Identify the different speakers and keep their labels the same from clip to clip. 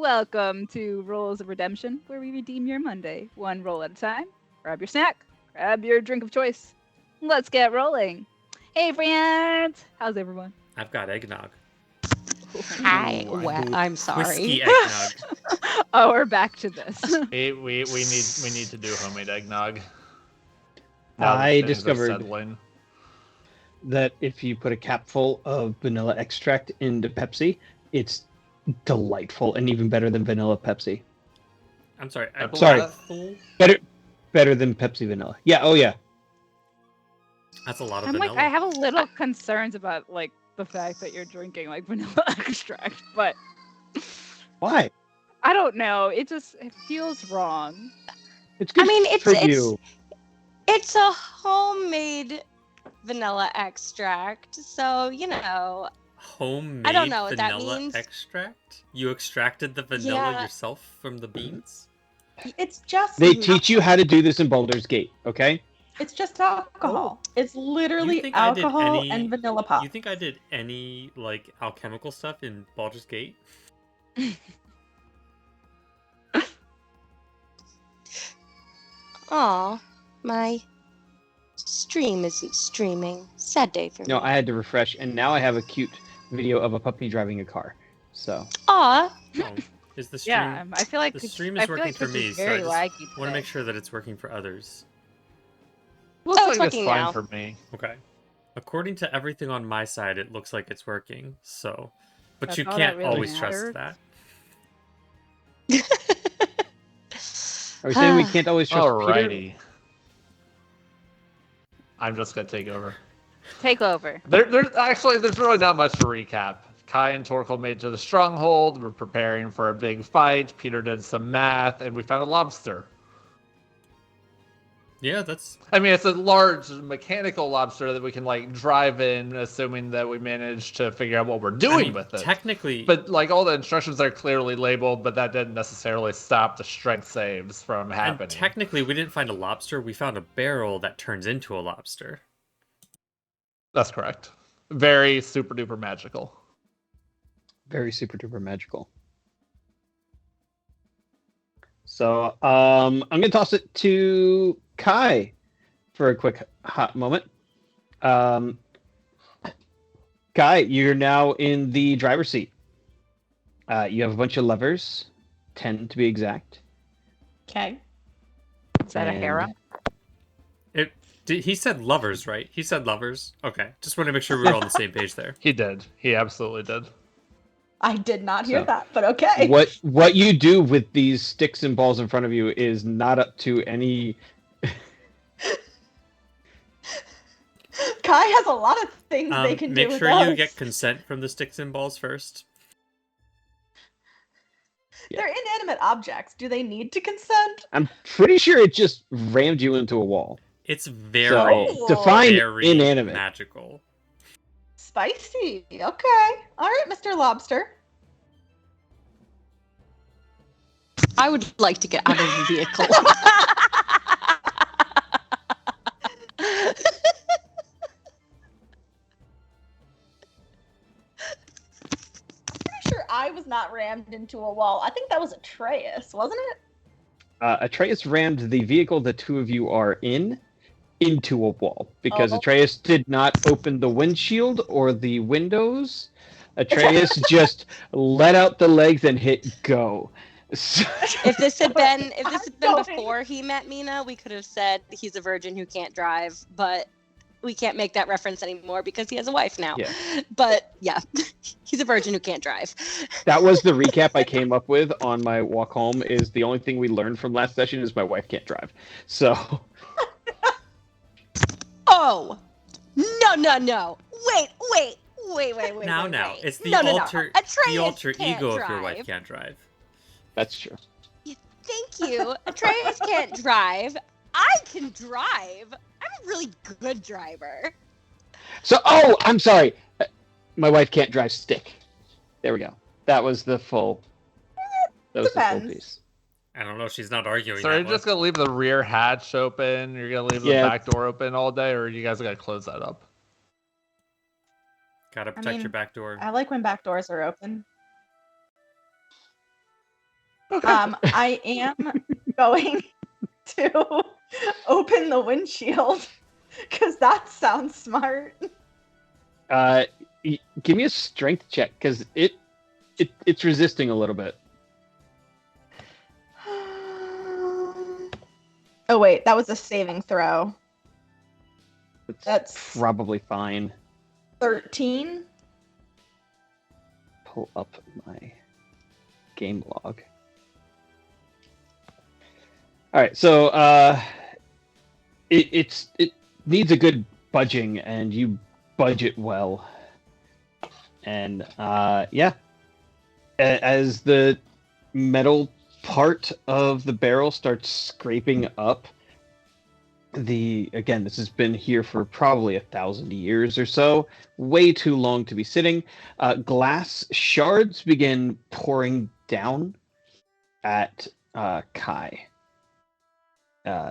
Speaker 1: Welcome to Rolls of Redemption, where we redeem your Monday, one roll at a time. Grab your snack, grab your drink of choice. Let's get rolling. Hey, friends! How's everyone?
Speaker 2: I've got eggnog.
Speaker 3: Hi.
Speaker 2: Ooh,
Speaker 3: Well, I'm sorry.
Speaker 2: Whiskey eggnog.
Speaker 1: Oh, we're back to this.
Speaker 4: We need to do homemade eggnog.
Speaker 5: I
Speaker 4: Things are
Speaker 5: discovered
Speaker 4: settling.
Speaker 5: that if you put a capful of vanilla extract into Pepsi, it's delightful and even better than vanilla Pepsi.
Speaker 2: I'm sorry.
Speaker 5: Sorry. Better than Pepsi vanilla. Yeah. Oh yeah.
Speaker 2: That's a lot of
Speaker 1: I'm
Speaker 2: vanilla.
Speaker 1: like, I have a little concerns about like the fact that you're drinking like vanilla extract, but
Speaker 5: Why?
Speaker 1: I don't know. It feels wrong.
Speaker 5: It's good
Speaker 3: I mean,
Speaker 5: for you.
Speaker 3: it's a homemade vanilla extract, so
Speaker 2: Homemade
Speaker 3: I don't know what that
Speaker 2: vanilla
Speaker 3: means.
Speaker 2: extract? You extracted the vanilla
Speaker 3: Yeah.
Speaker 2: yourself from the beans?
Speaker 6: It's just
Speaker 5: They teach you how to do this in Baldur's Gate. Okay.
Speaker 6: It's just alcohol. It's
Speaker 2: You
Speaker 6: literally
Speaker 2: think I did
Speaker 6: alcohol
Speaker 2: any-
Speaker 6: and vanilla pop.
Speaker 2: You think I did any like alchemical stuff in Baldur's Gate?
Speaker 3: Aw, my stream isn't streaming. Sad day for me.
Speaker 5: No, I had to refresh, and now I have a cute video of a puppy driving a car. So
Speaker 3: Aw,
Speaker 2: Oh, is the stream?
Speaker 1: Yeah, I feel like
Speaker 2: the
Speaker 1: this-
Speaker 2: stream
Speaker 1: I
Speaker 2: is
Speaker 1: feel
Speaker 2: working
Speaker 1: like
Speaker 2: for
Speaker 1: this
Speaker 2: me,
Speaker 1: is
Speaker 2: so I
Speaker 1: very
Speaker 2: just
Speaker 1: laggy
Speaker 2: want to
Speaker 1: today.
Speaker 2: make sure that it's working for others.
Speaker 4: Looks
Speaker 3: Oh, it's
Speaker 4: like
Speaker 3: working
Speaker 4: fine
Speaker 3: now.
Speaker 4: for me.
Speaker 2: Okay. According to everything on my side, it looks like it's working. So, but
Speaker 1: That's
Speaker 2: you
Speaker 1: all that
Speaker 2: can't
Speaker 1: really
Speaker 2: always
Speaker 1: matters.
Speaker 2: trust that.
Speaker 5: are we saying we can't always trust Peter?
Speaker 4: Alrighty. I'm just gonna take over.
Speaker 1: Take over.
Speaker 4: There's really not much to recap. Kai and Torkel made it to the stronghold. We're preparing for a big fight. Peter did some math, and we found a lobster.
Speaker 2: Yeah, that's
Speaker 4: I mean, it's a large mechanical lobster that we can like drive in, assuming that we manage to figure out what we're doing
Speaker 2: I mean,
Speaker 4: with it.
Speaker 2: technically.
Speaker 4: But like all the instructions are clearly labeled, but that didn't necessarily stop the strength saves from happening.
Speaker 2: And technically, we didn't find a lobster. We found a barrel that turns into a lobster.
Speaker 4: That's correct. Very super duper magical.
Speaker 5: Very super duper magical. So I'm gonna toss it to Kai for a quick hot moment. Kai, you're now in the driver's seat. You have a bunch of levers, 10 to be exact.
Speaker 6: Okay.
Speaker 1: Is that a
Speaker 5: And-
Speaker 1: harem?
Speaker 2: He said lovers, right? He said lovers. Okay, just want to make sure we were on the same page there.
Speaker 4: He did. He absolutely did.
Speaker 6: I did not hear
Speaker 5: So,
Speaker 6: that, but okay.
Speaker 5: What you do with these sticks and balls in front of you is not up to any.
Speaker 6: Kai has a lot of things they can do
Speaker 2: Make
Speaker 6: with
Speaker 2: sure
Speaker 6: us.
Speaker 2: you get consent from the sticks and balls first.
Speaker 6: They're inanimate objects. Do they need to consent?
Speaker 5: I'm pretty sure it just rammed you into a wall.
Speaker 2: It's very,
Speaker 5: So define
Speaker 2: very
Speaker 5: inanimate.
Speaker 2: magical.
Speaker 6: Spicy. Okay. All right, Mr. Lobster.
Speaker 3: I would like to get out of the vehicle.
Speaker 6: Pretty sure I was not rammed into a wall. I think that was Atreus, wasn't it?
Speaker 5: Atreus rammed the vehicle the two of you are in into a wall because
Speaker 6: Oh.
Speaker 5: Atreus did not open the windshield or the windows. Atreus just let out the legs and hit go. So-
Speaker 3: If this had been
Speaker 6: Don't.
Speaker 3: before he met Mina, we could have said he's a virgin who can't drive, but we can't make that reference anymore because he has a wife now.
Speaker 5: Yeah.
Speaker 3: But yeah, he's a virgin who can't drive.
Speaker 5: that was the recap I came up with on my walk home. Is the only thing we learned from last session is my wife can't drive. So
Speaker 3: Oh, no. Wait.
Speaker 2: Now,
Speaker 3: wait.
Speaker 2: it's the
Speaker 3: No.
Speaker 2: alter
Speaker 3: Atreus can't
Speaker 2: ego if your wife
Speaker 3: drive.
Speaker 2: can't drive.
Speaker 5: that's true.
Speaker 3: Thank you. Atreus can't drive. I can drive. I'm a really good driver.
Speaker 5: So I'm sorry. My wife can't drive stick. There we go. That was the full. That was the full
Speaker 6: Depends.
Speaker 5: piece.
Speaker 2: I don't know. She's not arguing.
Speaker 4: So are
Speaker 2: that
Speaker 4: you just
Speaker 2: one.
Speaker 4: gonna leave the rear hatch open? You're gonna leave the
Speaker 5: Yeah.
Speaker 4: back door open all day, or are you guys gonna close that up?
Speaker 2: Gotta protect your
Speaker 6: mean,
Speaker 2: back door.
Speaker 6: I like when back doors are open.
Speaker 4: Okay.
Speaker 6: I am going to open the windshield because that sounds smart.
Speaker 5: Give me a strength check because it's resisting a little bit.
Speaker 6: Oh wait, that was a saving throw.
Speaker 5: It's
Speaker 6: That's
Speaker 5: probably fine.
Speaker 6: 13.
Speaker 5: Pull up my game log. All right, so it needs a good budging, and you budge it well. And yeah, as the metal part of the barrel starts scraping up, again, this has been here for probably 1,000 years or so, way too long to be sitting. Glass shards begin pouring down at Kai.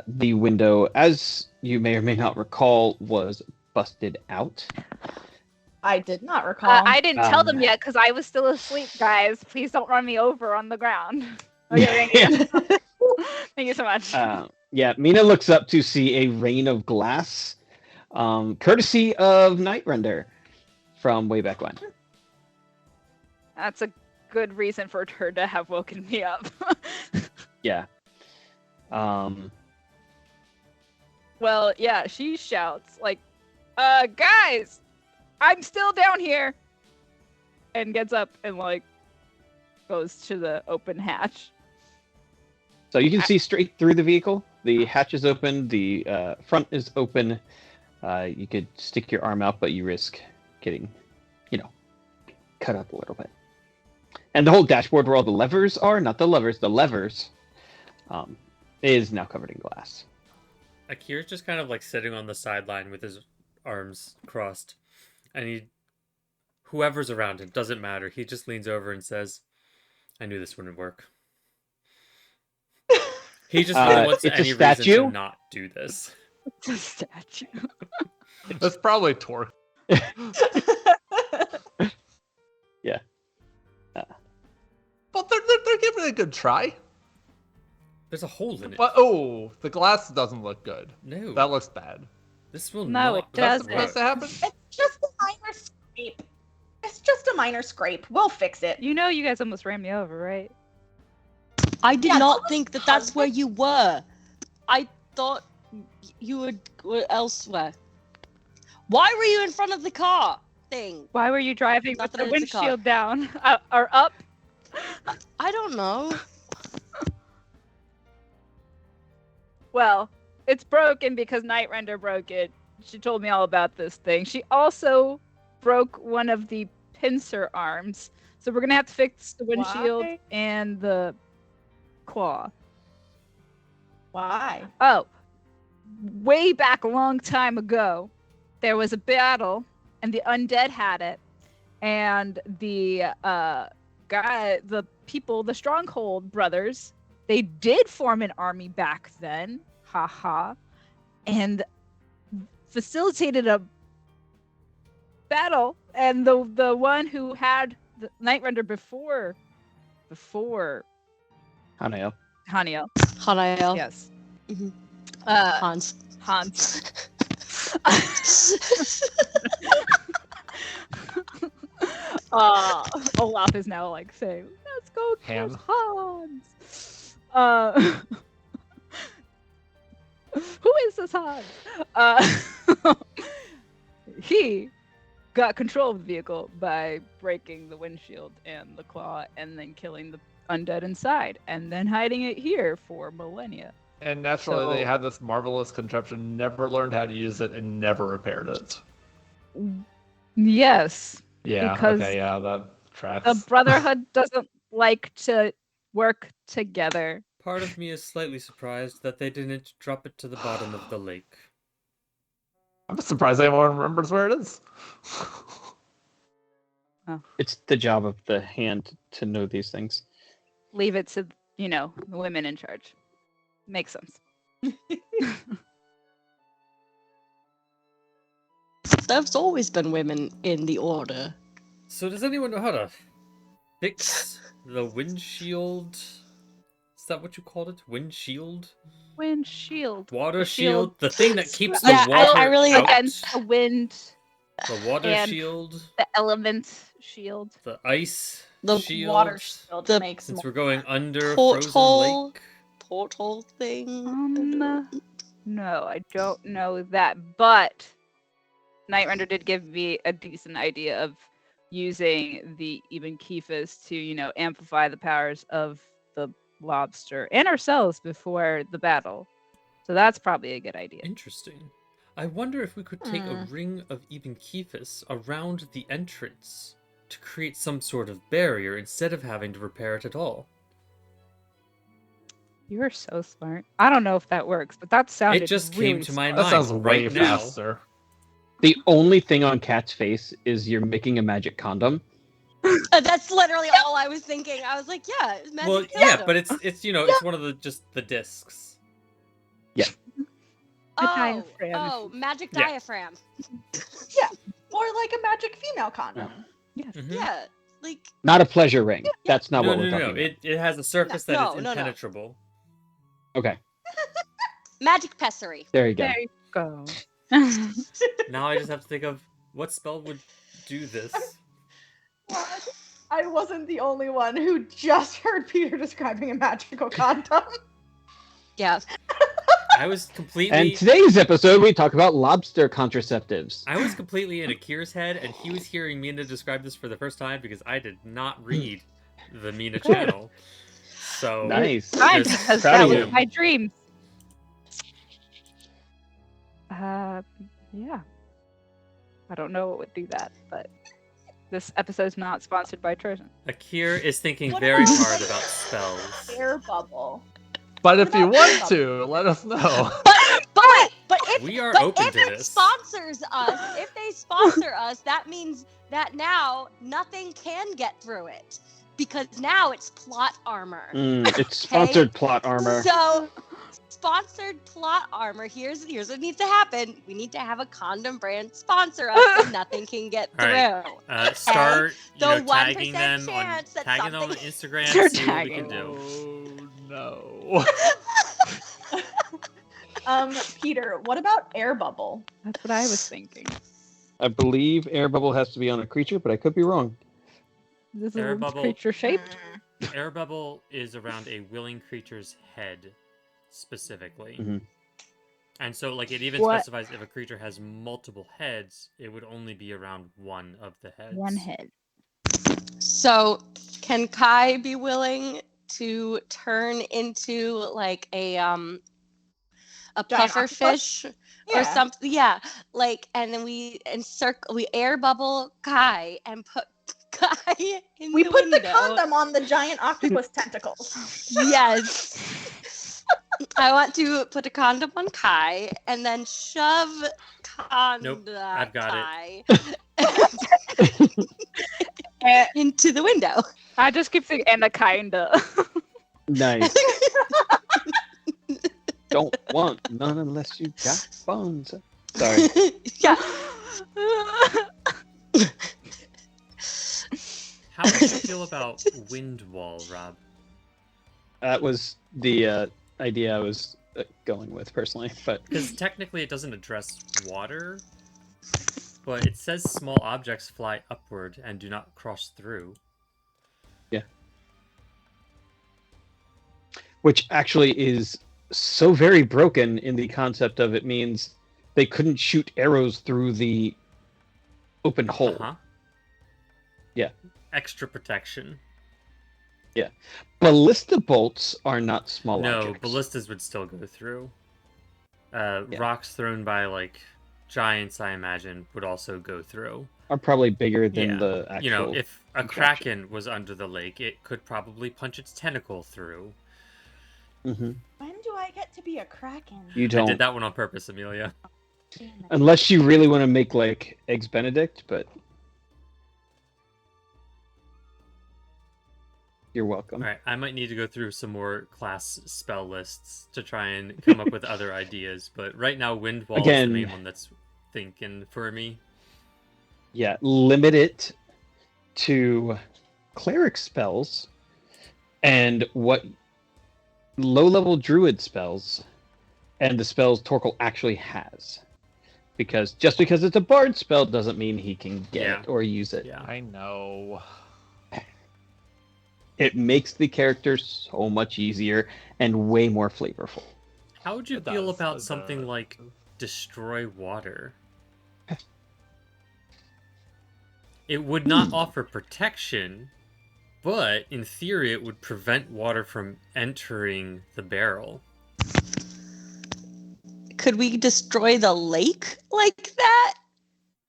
Speaker 5: The window, as you may or may not recall, was busted out.
Speaker 6: I did not recall.
Speaker 1: I didn't tell them
Speaker 5: Um,
Speaker 1: yet because I was still asleep, guys. Please don't run me over on the ground. Okay, thank you. Thank you so much.
Speaker 5: Yeah, Mina looks up to see a rain of glass, courtesy of Nightrender from way back when.
Speaker 1: That's a good reason for her to have woken me up.
Speaker 5: Yeah.
Speaker 1: Well, yeah, she shouts like, guys, I'm still down here. And gets up and like goes to the open hatch.
Speaker 5: So you can see straight through the vehicle. The hatch is open. The front is open. You could stick your arm out, but you risk getting, cut up a little bit. And the whole dashboard where all the levers are, not the levers, the levers, is now covered in glass.
Speaker 2: Akira's just kind of like sitting on the sideline with his arms crossed. And whoever's around him, doesn't matter. He just leans over and says, I knew this wouldn't work. He just really wants
Speaker 5: it's a
Speaker 2: any reason
Speaker 5: statue?
Speaker 2: to not do this.
Speaker 1: It's a statue.
Speaker 4: That's probably Torque.
Speaker 5: Yeah.
Speaker 4: But they're giving it a good try.
Speaker 2: There's a hole in it.
Speaker 4: But the glass doesn't look good.
Speaker 2: No,
Speaker 4: That looks bad.
Speaker 2: this will
Speaker 1: No,
Speaker 2: not.
Speaker 1: it
Speaker 4: That's
Speaker 1: doesn't.
Speaker 4: supposed to happen.
Speaker 6: It's just a minor scrape. It's just a minor scrape. We'll fix it.
Speaker 1: You know you guys almost ran me over, right?
Speaker 3: I did
Speaker 6: Yeah,
Speaker 3: not
Speaker 6: tell us
Speaker 3: think that
Speaker 6: how
Speaker 3: that's where you were. I thought you were elsewhere. Why were you in front of the car thing?
Speaker 1: Why were you driving
Speaker 3: Not
Speaker 1: with
Speaker 3: that
Speaker 1: the
Speaker 3: it's a car.
Speaker 1: windshield down or up?
Speaker 3: I don't know.
Speaker 1: Well, it's broken because Nightrender broke it. She told me all about this thing. She also broke one of the pincer arms. So we're going to have to fix the windshield
Speaker 6: Why?
Speaker 1: and the claw.
Speaker 6: Why?
Speaker 1: Oh, way back a long time ago, there was a battle and the undead had it. And the the Stronghold brothers, they did form an army back then. Haha. And facilitated a battle. And the one who had the Nightrender before
Speaker 5: Haneo.
Speaker 1: Haniel.
Speaker 3: Hanael.
Speaker 1: Yes.
Speaker 3: Mhm.
Speaker 1: Hans.
Speaker 3: Hans.
Speaker 1: Olaf is now like saying, "Let's go kill
Speaker 4: Ham.
Speaker 1: Hans." Who is this Hans? He got control of the vehicle by breaking the windshield and the claw, and then killing the undead inside, and then hiding it here for millennia.
Speaker 4: And naturally, they
Speaker 1: So-
Speaker 4: had this marvelous contraption, never learned how to use it, and never repaired it.
Speaker 1: Yes,
Speaker 4: Yeah,
Speaker 1: Because
Speaker 4: okay, yeah, that tracks.
Speaker 1: the Brotherhood doesn't like to work together.
Speaker 2: Part of me is slightly surprised that they didn't drop it to the bottom of the lake.
Speaker 4: I'm surprised anyone remembers where it is.
Speaker 5: It's the job of the hand to know these things.
Speaker 1: Leave it to, the women in charge. Makes sense.
Speaker 3: There's always been women in the order.
Speaker 2: So does anyone know how to fix the windshield Is that what you called it? Wind shield?
Speaker 1: Wind shield.
Speaker 2: Water
Speaker 1: The
Speaker 2: shield? The thing that keeps the
Speaker 3: Yeah,
Speaker 2: water
Speaker 3: I really-
Speaker 2: out?
Speaker 1: Against the wind,
Speaker 2: The water
Speaker 1: and-
Speaker 2: shield?
Speaker 1: the element shield.
Speaker 2: The ice
Speaker 3: The
Speaker 2: shield?
Speaker 6: Water shield
Speaker 3: The-
Speaker 6: makes
Speaker 2: Since
Speaker 6: more.
Speaker 2: we're going under a frozen
Speaker 3: Porthole.
Speaker 2: lake?
Speaker 3: Portal thing.
Speaker 1: No, I don't know that, but Nightrender did give me a decent idea of using the even Kephas to, amplify the powers of the lobster and ourselves before the battle. So that's probably a good idea.
Speaker 2: Interesting. I wonder if we could take a ring of Ibn Kephas around the entrance to create some sort of barrier instead of having to repair it at all.
Speaker 1: You are so smart. I don't know if that works, but that sounded
Speaker 2: It just
Speaker 1: really
Speaker 2: came to my
Speaker 1: smart.
Speaker 4: That
Speaker 2: mind
Speaker 4: sounds way
Speaker 2: right now.
Speaker 4: faster.
Speaker 5: The only thing on Cat's face is you're making a magic condom.
Speaker 3: That's literally all I was thinking. I was like, yeah, magic
Speaker 2: Well, yeah,
Speaker 3: condom.
Speaker 2: but it's it's one of the discs.
Speaker 1: A
Speaker 3: Oh,
Speaker 1: diaphragm.
Speaker 3: oh, magic
Speaker 2: Yeah.
Speaker 3: diaphragm.
Speaker 6: Or like a magic female condom.
Speaker 2: Mhm.
Speaker 3: Yeah, like
Speaker 5: Not a pleasure ring. That's not
Speaker 2: No,
Speaker 5: what
Speaker 2: no,
Speaker 5: we're
Speaker 2: no,
Speaker 5: talking
Speaker 2: no. It has a surface that
Speaker 3: No,
Speaker 2: is
Speaker 3: no, no.
Speaker 2: impenetrable.
Speaker 5: about. Okay,
Speaker 3: magic pessary.
Speaker 5: there you go.
Speaker 1: There you go.
Speaker 2: Now I just have to think of what spell would do this.
Speaker 6: What? I wasn't the only one who just heard Peter describing a magical condom.
Speaker 3: Yeah.
Speaker 2: I was completely
Speaker 5: And today's episode, we talk about lobster contraceptives.
Speaker 2: I was completely in Akira's head, and he was hearing Mina describe this for the first time because I did not read the Mina channel. So
Speaker 5: Nice.
Speaker 1: Fine,
Speaker 2: Just
Speaker 1: because
Speaker 5: proud
Speaker 1: that
Speaker 5: of
Speaker 1: was
Speaker 5: you.
Speaker 1: my dream. Yeah. I don't know what would do that, but this episode's not sponsored by Trojan.
Speaker 2: Akira is thinking
Speaker 6: What
Speaker 2: very
Speaker 6: about-
Speaker 2: hard about spells.
Speaker 6: Air bubble.
Speaker 4: But if
Speaker 6: What
Speaker 4: you
Speaker 6: about
Speaker 4: want
Speaker 6: that?
Speaker 4: to, let us know.
Speaker 3: But wait, but if
Speaker 2: We are
Speaker 3: but
Speaker 2: open
Speaker 3: if
Speaker 2: to
Speaker 3: it
Speaker 2: this.
Speaker 3: sponsors us, if they sponsor us, that means that now nothing can get through it because now it's plot armor.
Speaker 5: It's sponsored plot armor.
Speaker 3: So, sponsored plot armor. Here's what needs to happen. We need to have a condom brand sponsor us, so nothing can get
Speaker 2: All right.
Speaker 3: through.
Speaker 2: Start
Speaker 3: The
Speaker 2: tagging
Speaker 3: 1%
Speaker 2: them on
Speaker 3: chance that
Speaker 2: tagging them on
Speaker 3: something-
Speaker 2: Instagram.
Speaker 1: Start
Speaker 2: See what we
Speaker 1: tagging
Speaker 2: can do.
Speaker 4: Oh no.
Speaker 6: Peter, what about air bubble?
Speaker 1: That's what I was thinking.
Speaker 5: I believe air bubble has to be on a creature, but I could be wrong.
Speaker 1: This
Speaker 2: Air
Speaker 1: is
Speaker 2: bubble.
Speaker 1: creature shaped.
Speaker 2: Air bubble is around a willing creature's head, specifically.
Speaker 5: Mhm.
Speaker 2: And so, like, it even
Speaker 1: What?
Speaker 2: specifies if a creature has multiple heads, it would only be around one of the heads.
Speaker 1: One head.
Speaker 3: So, can Kai be willing to turn into like a puffer
Speaker 6: octopus?
Speaker 3: fish or something? Yeah, like, and then we air bubble Kai and put Kai in
Speaker 6: We
Speaker 3: the
Speaker 6: put the
Speaker 3: window.
Speaker 6: condom on the giant octopus tentacles.
Speaker 3: Yes. I want to put a condom on Kai and then shove
Speaker 2: Nope, I've got
Speaker 3: Kai
Speaker 1: Eh,
Speaker 3: into the window.
Speaker 1: I just keep thinking, and a kinda.
Speaker 5: Nice. Don't want none unless you got bones. Sorry.
Speaker 3: Yeah.
Speaker 2: How would you feel about wind wall, Rob?
Speaker 5: That was the idea I was going with personally, but
Speaker 2: Because technically it doesn't address water, but it says small objects fly upward and do not cross through.
Speaker 5: which actually is so very broken in the concept of it means they couldn't shoot arrows through the open hole.
Speaker 2: Uh-huh.
Speaker 5: Yeah.
Speaker 2: Extra protection.
Speaker 5: Ballista bolts are not small
Speaker 2: No,
Speaker 5: objects.
Speaker 2: ballistas would still go through.
Speaker 5: Yeah.
Speaker 2: Rocks thrown by, like, giants, I imagine, would also go through.
Speaker 5: Are probably bigger than
Speaker 2: Yeah.
Speaker 5: the actual.
Speaker 2: You know, if a
Speaker 5: contraption.
Speaker 2: kraken was under the lake, it could probably punch its tentacle through.
Speaker 5: Mhm.
Speaker 6: When do I get to be a kraken?
Speaker 5: You
Speaker 2: I
Speaker 5: don't,
Speaker 2: did that one on purpose, Amelia.
Speaker 6: Damn it.
Speaker 5: unless you really want to make like eggs Benedict, but you're welcome.
Speaker 2: Alright, I might need to go through some more class spell lists to try and come up with other ideas, but right now Wind Wall is
Speaker 5: Again-
Speaker 2: the main one that's thinking for me.
Speaker 5: Yeah, limit it to cleric spells, and what low-level druid spells and the spells Torkel actually has. Because just because it's a bard spell doesn't mean he can get
Speaker 2: Yeah.
Speaker 5: it or use it.
Speaker 2: Yeah.
Speaker 4: I know.
Speaker 5: It makes the character so much easier and way more flavorful.
Speaker 2: How would you
Speaker 4: It
Speaker 2: feel
Speaker 4: does,
Speaker 2: about
Speaker 4: it
Speaker 2: something
Speaker 4: does.
Speaker 2: like destroy water? It would not offer protection, but in theory it would prevent water from entering the barrel.
Speaker 3: Could we destroy the lake like that?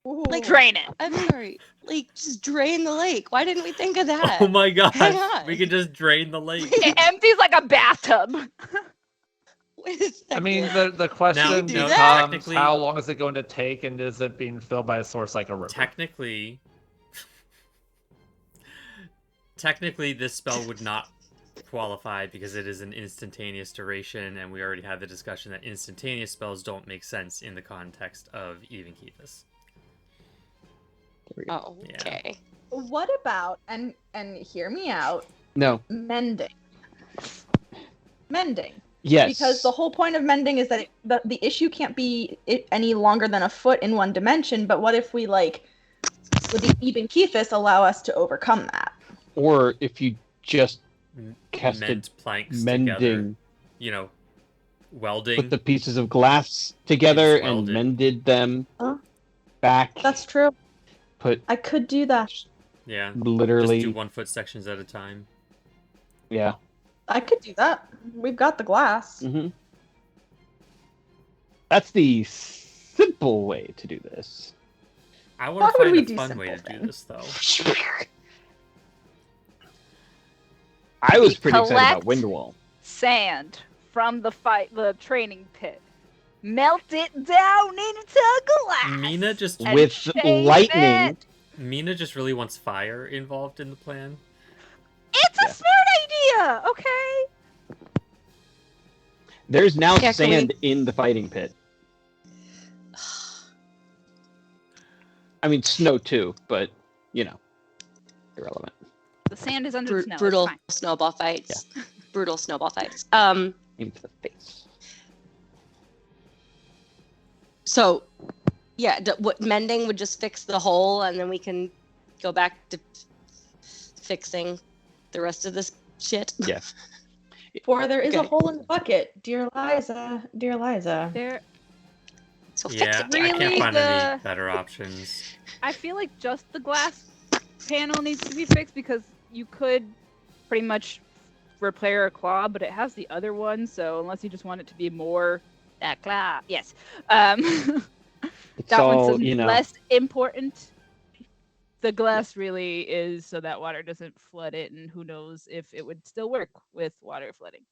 Speaker 3: Like,
Speaker 1: Drain it.
Speaker 3: I'm sorry. Like, just drain the lake. Why didn't we think of that?
Speaker 2: Oh my gosh,
Speaker 3: Hang on.
Speaker 2: we could just drain the lake.
Speaker 1: It empties like a bathtub.
Speaker 3: Wait a
Speaker 4: I mean,
Speaker 3: second.
Speaker 4: the question
Speaker 3: do that?
Speaker 4: becomes
Speaker 2: Technically-
Speaker 4: how long is it going to take, and is it being filled by a source like a river?
Speaker 2: Technically, this spell would not qualify because it is an instantaneous duration, and we already had the discussion that instantaneous spells don't make sense in the context of Even Keepus.
Speaker 3: Oh,
Speaker 2: Yeah.
Speaker 3: okay.
Speaker 6: What about and hear me out?
Speaker 5: No.
Speaker 6: Mending. Mending.
Speaker 5: Yes.
Speaker 6: Because the whole point of mending is that the issue can't be any longer than a foot in one dimension. But what if we would the Eben Kephis allow us to overcome that?
Speaker 5: Or if you just
Speaker 2: Mend
Speaker 5: casted
Speaker 2: planks together.
Speaker 5: mending,
Speaker 2: You know, welding.
Speaker 5: put the pieces of glass together
Speaker 2: Just
Speaker 5: and
Speaker 2: weld it.
Speaker 5: mended them
Speaker 6: Huh?
Speaker 5: back.
Speaker 6: That's true.
Speaker 5: Put
Speaker 6: I could do that.
Speaker 2: Yeah.
Speaker 5: literally,
Speaker 2: Just do 1 foot sections at a time.
Speaker 5: yeah.
Speaker 6: I could do that. We've got the glass.
Speaker 5: Hmm. That's the simple way to do this.
Speaker 2: I want
Speaker 6: Why
Speaker 2: to
Speaker 6: would
Speaker 2: find
Speaker 6: we
Speaker 2: a
Speaker 6: do
Speaker 2: fun
Speaker 6: simple
Speaker 2: way to do
Speaker 6: things?
Speaker 2: this, though.
Speaker 5: I was
Speaker 1: We
Speaker 5: pretty excited about
Speaker 1: collect-
Speaker 5: Windwall.
Speaker 1: Sand from the training pit. Melt it down into glass.
Speaker 2: Mina just
Speaker 1: And
Speaker 5: With
Speaker 1: shave
Speaker 5: lightning,
Speaker 1: it.
Speaker 2: Mina just really wants fire involved in the plan.
Speaker 1: It's a
Speaker 5: Yeah.
Speaker 1: smart idea. Okay.
Speaker 5: there's now
Speaker 3: Yeah, can we-
Speaker 5: sand in the fighting pit. I mean, snow too, but, irrelevant.
Speaker 1: The sand is under the snow. It's
Speaker 3: Brutal
Speaker 1: fine.
Speaker 3: snowball fights. Brutal snowball fights.
Speaker 5: Aim for the face.
Speaker 3: So, yeah, what mending would just fix the hole, and then we can go back to fixing the rest of this shit.
Speaker 5: Yeah.
Speaker 6: For there is a
Speaker 3: Okay.
Speaker 6: hole in the bucket, dear Liza. Dear Liza.
Speaker 1: There,
Speaker 3: So fix
Speaker 2: Yeah,
Speaker 3: it.
Speaker 2: I
Speaker 1: Really,
Speaker 2: can't find
Speaker 1: the-
Speaker 2: any better options.
Speaker 1: I feel like just the glass panel needs to be fixed because you could pretty much repair a claw, but it has the other one. So unless you just want it to be more that claw, yes,
Speaker 5: It's
Speaker 1: that
Speaker 5: all,
Speaker 1: one's less important. The glass really is so that water doesn't flood it, and who knows if it would still work with water flooding.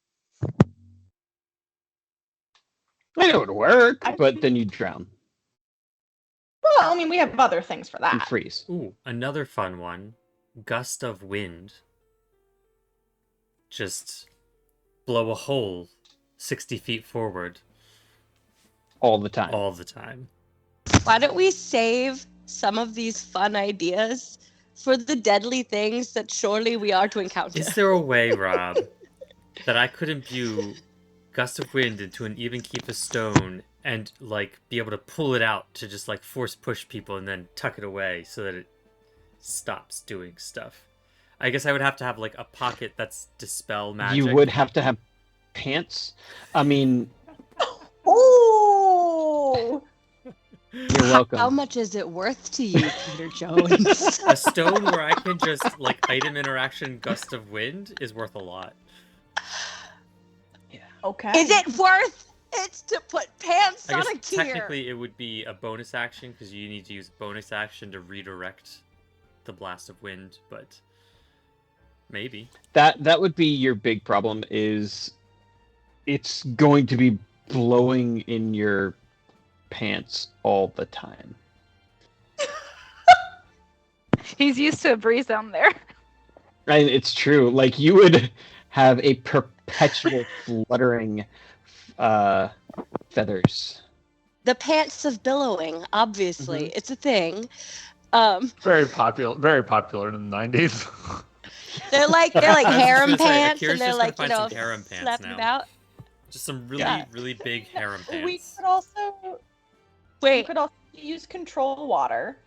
Speaker 5: I know it would work,
Speaker 6: I-
Speaker 5: but then you drown.
Speaker 6: Well, I mean, we have other things for
Speaker 5: You
Speaker 6: that.
Speaker 5: freeze.
Speaker 2: Ooh, another fun one. Gust of wind. Just blow a hole 60 feet forward
Speaker 5: All the time.
Speaker 2: all the time.
Speaker 3: Why don't we save some of these fun ideas for the deadly things that surely we are to encounter?
Speaker 2: Is there a way, Rob, that I could imbue Gust of Wind into an Even Keep stone and, be able to pull it out to just, force push people and then tuck it away so that it stops doing stuff? I guess I would have to have, a pocket that's dispel magic.
Speaker 5: You would have to have pants. I mean,
Speaker 6: Oh!
Speaker 5: you're welcome.
Speaker 3: How much is it worth to you, Peter Jones?
Speaker 2: A stone where I can just, item interaction Gust of Wind is worth a lot.
Speaker 6: Okay.
Speaker 3: Is it worth it to put pants
Speaker 2: I
Speaker 3: on
Speaker 2: guess
Speaker 3: a tier?
Speaker 2: technically it would be a bonus action because you need to use bonus action to redirect the blast of wind, but maybe.
Speaker 5: That would be your big problem is it's going to be blowing in your pants all the time.
Speaker 1: He's used to a breeze down there.
Speaker 5: And it's true. You would have a perpetual fluttering feathers.
Speaker 3: The pants of billowing, obviously. It's a thing.
Speaker 4: Very popular in the 90s.
Speaker 3: They're like
Speaker 2: I was just
Speaker 3: harem
Speaker 2: gonna say,
Speaker 3: pants,
Speaker 2: Akira's
Speaker 3: and they're
Speaker 2: just gonna
Speaker 3: like
Speaker 2: find some harem pants
Speaker 3: flapping
Speaker 2: now.
Speaker 3: about.
Speaker 2: Just some really,
Speaker 3: Yeah.
Speaker 2: really big harem
Speaker 6: We
Speaker 2: pants.
Speaker 6: could also
Speaker 3: Wait,
Speaker 6: use control water.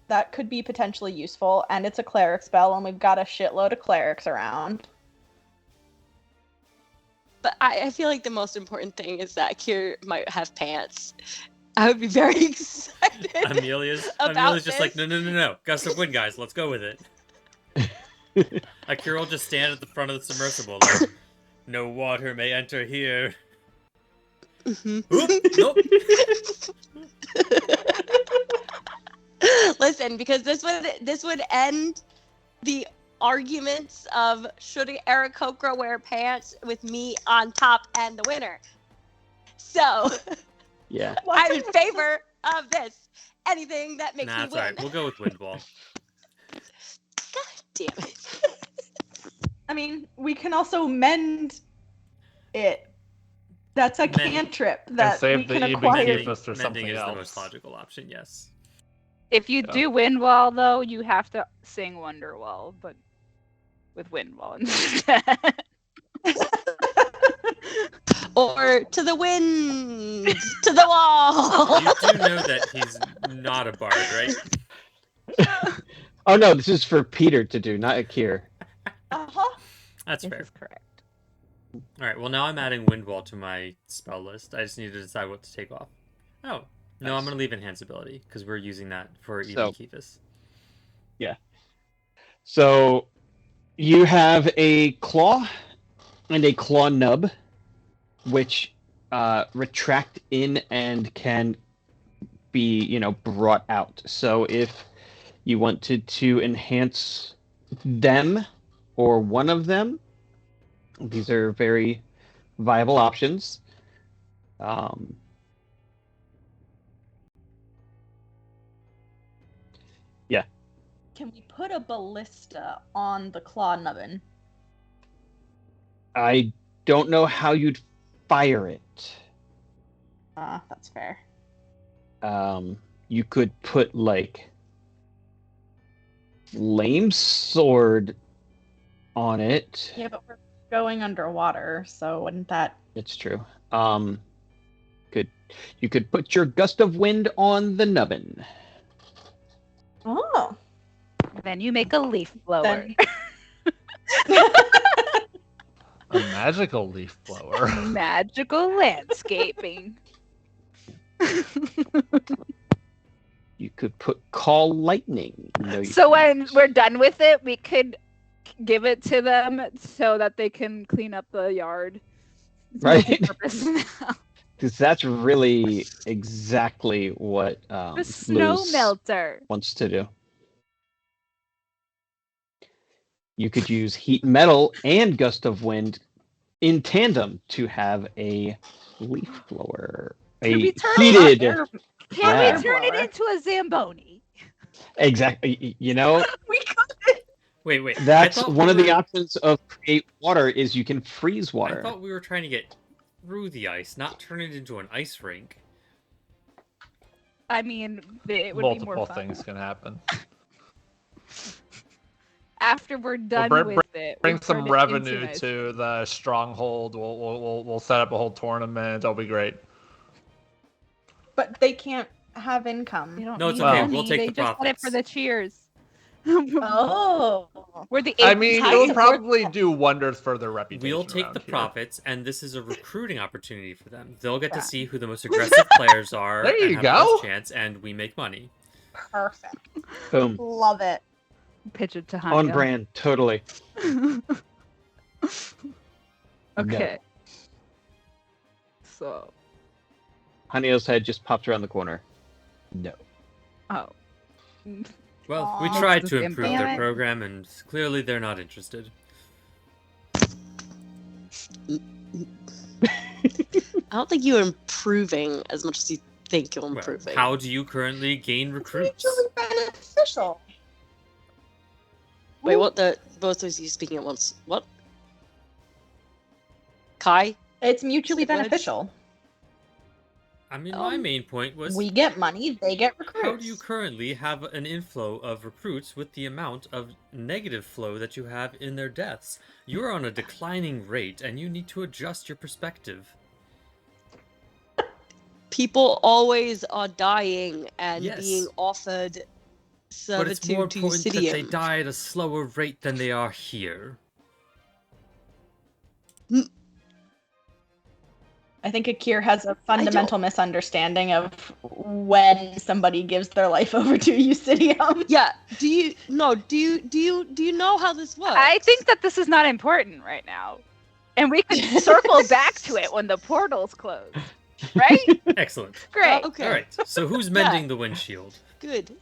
Speaker 6: That could be potentially useful, and it's a cleric spell, and we've got a shitload of clerics around.
Speaker 3: but I feel like the most important thing is that Kier might have pants. I would be very excited.
Speaker 2: Amelia's
Speaker 3: about
Speaker 2: just like,
Speaker 3: this.
Speaker 2: no. Gust of wind, guys. Let's go with it. Akira will just stand at the front of the submersible like, no water may enter here.
Speaker 3: Mhm.
Speaker 2: Oop, nope.
Speaker 3: Listen, because this would end the arguments of should Aarakocra wear pants with me on top and the winner. So
Speaker 5: Yeah.
Speaker 3: I'm in favor of this. Anything that makes
Speaker 2: Nah,
Speaker 3: me
Speaker 2: that's
Speaker 3: win.
Speaker 2: alright. We'll go with Windwall.
Speaker 3: God damn it.
Speaker 6: I mean, we can also mend it. That's a
Speaker 2: Mend-
Speaker 6: cantrip that
Speaker 4: save
Speaker 6: we
Speaker 4: the
Speaker 6: can
Speaker 4: Eben
Speaker 6: acquire.
Speaker 4: Keep
Speaker 2: Mending,
Speaker 4: us or
Speaker 2: mending
Speaker 4: something
Speaker 2: is the
Speaker 4: else.
Speaker 2: most logical option, yes.
Speaker 1: If you
Speaker 4: Yeah.
Speaker 1: do Windwall, though, you have to sing Wonderwall, but with Windwall instead.
Speaker 3: Or to the wind, to the wall.
Speaker 2: You do know that he's not a bard, right?
Speaker 5: Oh no, this is for Peter to do, not Akir.
Speaker 6: Uh-huh.
Speaker 2: That's
Speaker 1: This
Speaker 2: fair.
Speaker 1: is correct.
Speaker 2: Alright, well now I'm adding Windwall to my spell list. I just need to decide what to take off. Oh, no, I'm
Speaker 5: Nice.
Speaker 2: going to leave Enhance Ability, because we're using that for
Speaker 5: So-
Speaker 2: Eben Kephis.
Speaker 5: So you have a claw and a claw nub, which retract in and can be, brought out. So if you wanted to enhance them or one of them, these are very viable options.
Speaker 6: Can we put a ballista on the claw nubbin?
Speaker 5: I don't know how you'd fire it.
Speaker 6: That's fair.
Speaker 5: You could put like flame sword on it.
Speaker 6: Yeah, but we're going underwater, so wouldn't that?
Speaker 5: It's true. You could put your gust of wind on the nubbin.
Speaker 6: Oh.
Speaker 1: Then you make a leaf blower.
Speaker 6: Then-
Speaker 4: A magical leaf blower.
Speaker 1: Magical landscaping.
Speaker 5: You could put call lightning. No, you
Speaker 1: So when
Speaker 5: couldn't.
Speaker 1: we're done with it, we could give it to them so that they can clean up the yard. It's
Speaker 5: Right.
Speaker 1: multi-purpose now.
Speaker 5: Because that's really exactly what
Speaker 1: The snow
Speaker 5: Luz
Speaker 1: melter.
Speaker 5: wants to do. You could use heat metal and gust of wind in tandem to have a leaf blower.
Speaker 1: Can
Speaker 5: A
Speaker 1: we turn
Speaker 5: heated.
Speaker 6: Air-
Speaker 1: Can
Speaker 5: Yeah.
Speaker 1: we turn it
Speaker 6: blower.
Speaker 1: into a Zamboni?
Speaker 5: Exactly.
Speaker 6: We could.
Speaker 2: Wait.
Speaker 5: That's
Speaker 2: I thought
Speaker 5: one
Speaker 2: we
Speaker 5: of the
Speaker 2: were-
Speaker 5: options of create water is you can freeze
Speaker 2: I
Speaker 5: water.
Speaker 2: thought we were trying to get through the ice, not turn it into an ice rink.
Speaker 1: I mean, it would be
Speaker 4: Multiple
Speaker 1: more fun.
Speaker 4: things can happen.
Speaker 1: After we're done
Speaker 4: bring-
Speaker 1: with it, we
Speaker 4: Bring
Speaker 1: turn
Speaker 4: some
Speaker 1: it into
Speaker 4: revenue
Speaker 1: an ice
Speaker 4: to the stronghold. We'll set up a whole tournament. It'll be great.
Speaker 6: But they can't have income.
Speaker 1: They don't
Speaker 2: No, it's
Speaker 1: need
Speaker 4: okay,
Speaker 1: money,
Speaker 2: we'll take
Speaker 1: they
Speaker 2: the
Speaker 1: just want it for
Speaker 2: profits.
Speaker 1: the cheers.
Speaker 6: Oh.
Speaker 1: We're the
Speaker 4: I
Speaker 1: AP
Speaker 4: mean,
Speaker 6: How
Speaker 4: it'll
Speaker 6: does it
Speaker 4: probably
Speaker 6: work?
Speaker 4: do wonders for their reputation.
Speaker 2: We'll take
Speaker 4: around
Speaker 2: the
Speaker 4: here.
Speaker 2: profits, and this is a recruiting opportunity for them. They'll get
Speaker 6: Yeah.
Speaker 2: to see who the most aggressive players are
Speaker 4: There
Speaker 2: and
Speaker 4: you
Speaker 2: have the best
Speaker 4: go.
Speaker 2: chance, and we make money.
Speaker 6: Perfect.
Speaker 5: Boom.
Speaker 6: Love it.
Speaker 1: pitch it to
Speaker 5: On
Speaker 1: Hanya.
Speaker 5: brand, totally.
Speaker 1: Okay. So,
Speaker 5: Hanyo's head just popped around the corner. No.
Speaker 1: oh.
Speaker 2: Well, we
Speaker 6: Aw.
Speaker 2: tried
Speaker 1: That's
Speaker 2: to
Speaker 1: the
Speaker 2: improve
Speaker 1: damn
Speaker 2: their
Speaker 1: it.
Speaker 2: program, and clearly they're not interested.
Speaker 3: I don't think you're improving as much as you think you're
Speaker 2: Well,
Speaker 3: improving.
Speaker 2: how do you currently gain recruits?
Speaker 6: Mutually beneficial.
Speaker 3: Wait, what? The both of you speaking at once? What? Kai?
Speaker 6: It's mutually
Speaker 3: Say what?
Speaker 6: beneficial.
Speaker 2: I mean, my main point was
Speaker 6: We get money, they get recruits.
Speaker 2: how do you currently have an inflow of recruits with the amount of negative flow that you have in their deaths? You're on a declining rate, and you need to adjust your perspective.
Speaker 3: People always are dying and
Speaker 2: Yes.
Speaker 3: being offered
Speaker 2: But it's more
Speaker 3: servitude to
Speaker 2: important that they
Speaker 3: Usidium.
Speaker 2: die at a slower rate than they are here.
Speaker 6: I think Akir has a fundamental misunderstanding of when somebody gives their life over to Eusidium.
Speaker 3: Yeah. Do you know how this works?
Speaker 1: I think that this is not important right now. And we could circle back to it when the portals close. Right?
Speaker 2: Excellent.
Speaker 1: Great.
Speaker 3: Okay.
Speaker 2: All right. So who's mending the windshield?
Speaker 3: Good.